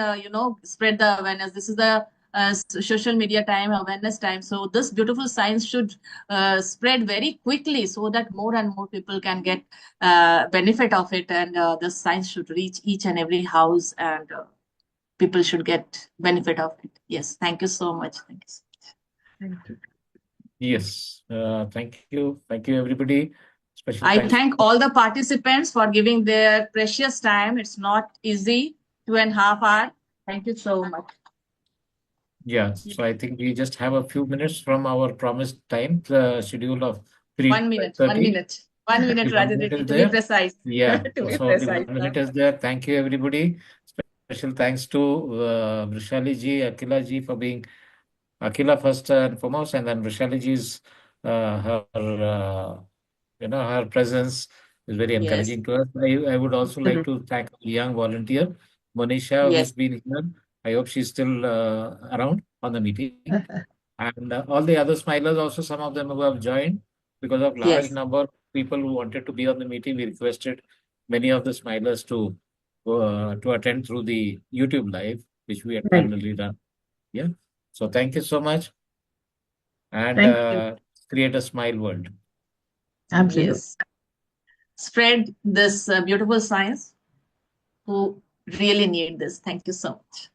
spread the awareness. This is the social media time, awareness time. So this beautiful science should spread very quickly so that more and more people can get benefit of it, and the science should reach each and every house, and people should get benefit of it. Yes, thank you so much. Thank you. Thank you. Yes. Thank you. Thank you, everybody. Special I thanks. thank all the participants for giving their precious time. It's not easy, 2.5 hours. Thank you so much. Yeah. So I think we just have a few minutes from our promised time, schedule of 3 1 minute, 5:30. 1 minute, 1 minute, Only 1 minute Rajendra, is to be there. precise. Yeah. To be So only precise. 1 minute is there. Thank you, everybody. Special thanks to Vrishali ji, Akila ji for being Akila first and foremost, and then Vrishali ji's her presence is very Yes. encouraging to us. I would also like to thank a young volunteer, Monisha, Yes. who's been here. I hope she's still around on the meeting. And all the other smilers, also some of them who have joined, because of large Yes. number of people who wanted to be on the meeting. We requested many of the smilers to attend through the YouTube live, which we had Right. parallelly done. Yeah. So thank you so much, and Thank you. create a smile world. Absolutely. Yes. Spread this beautiful science who really need this. Thank you so much.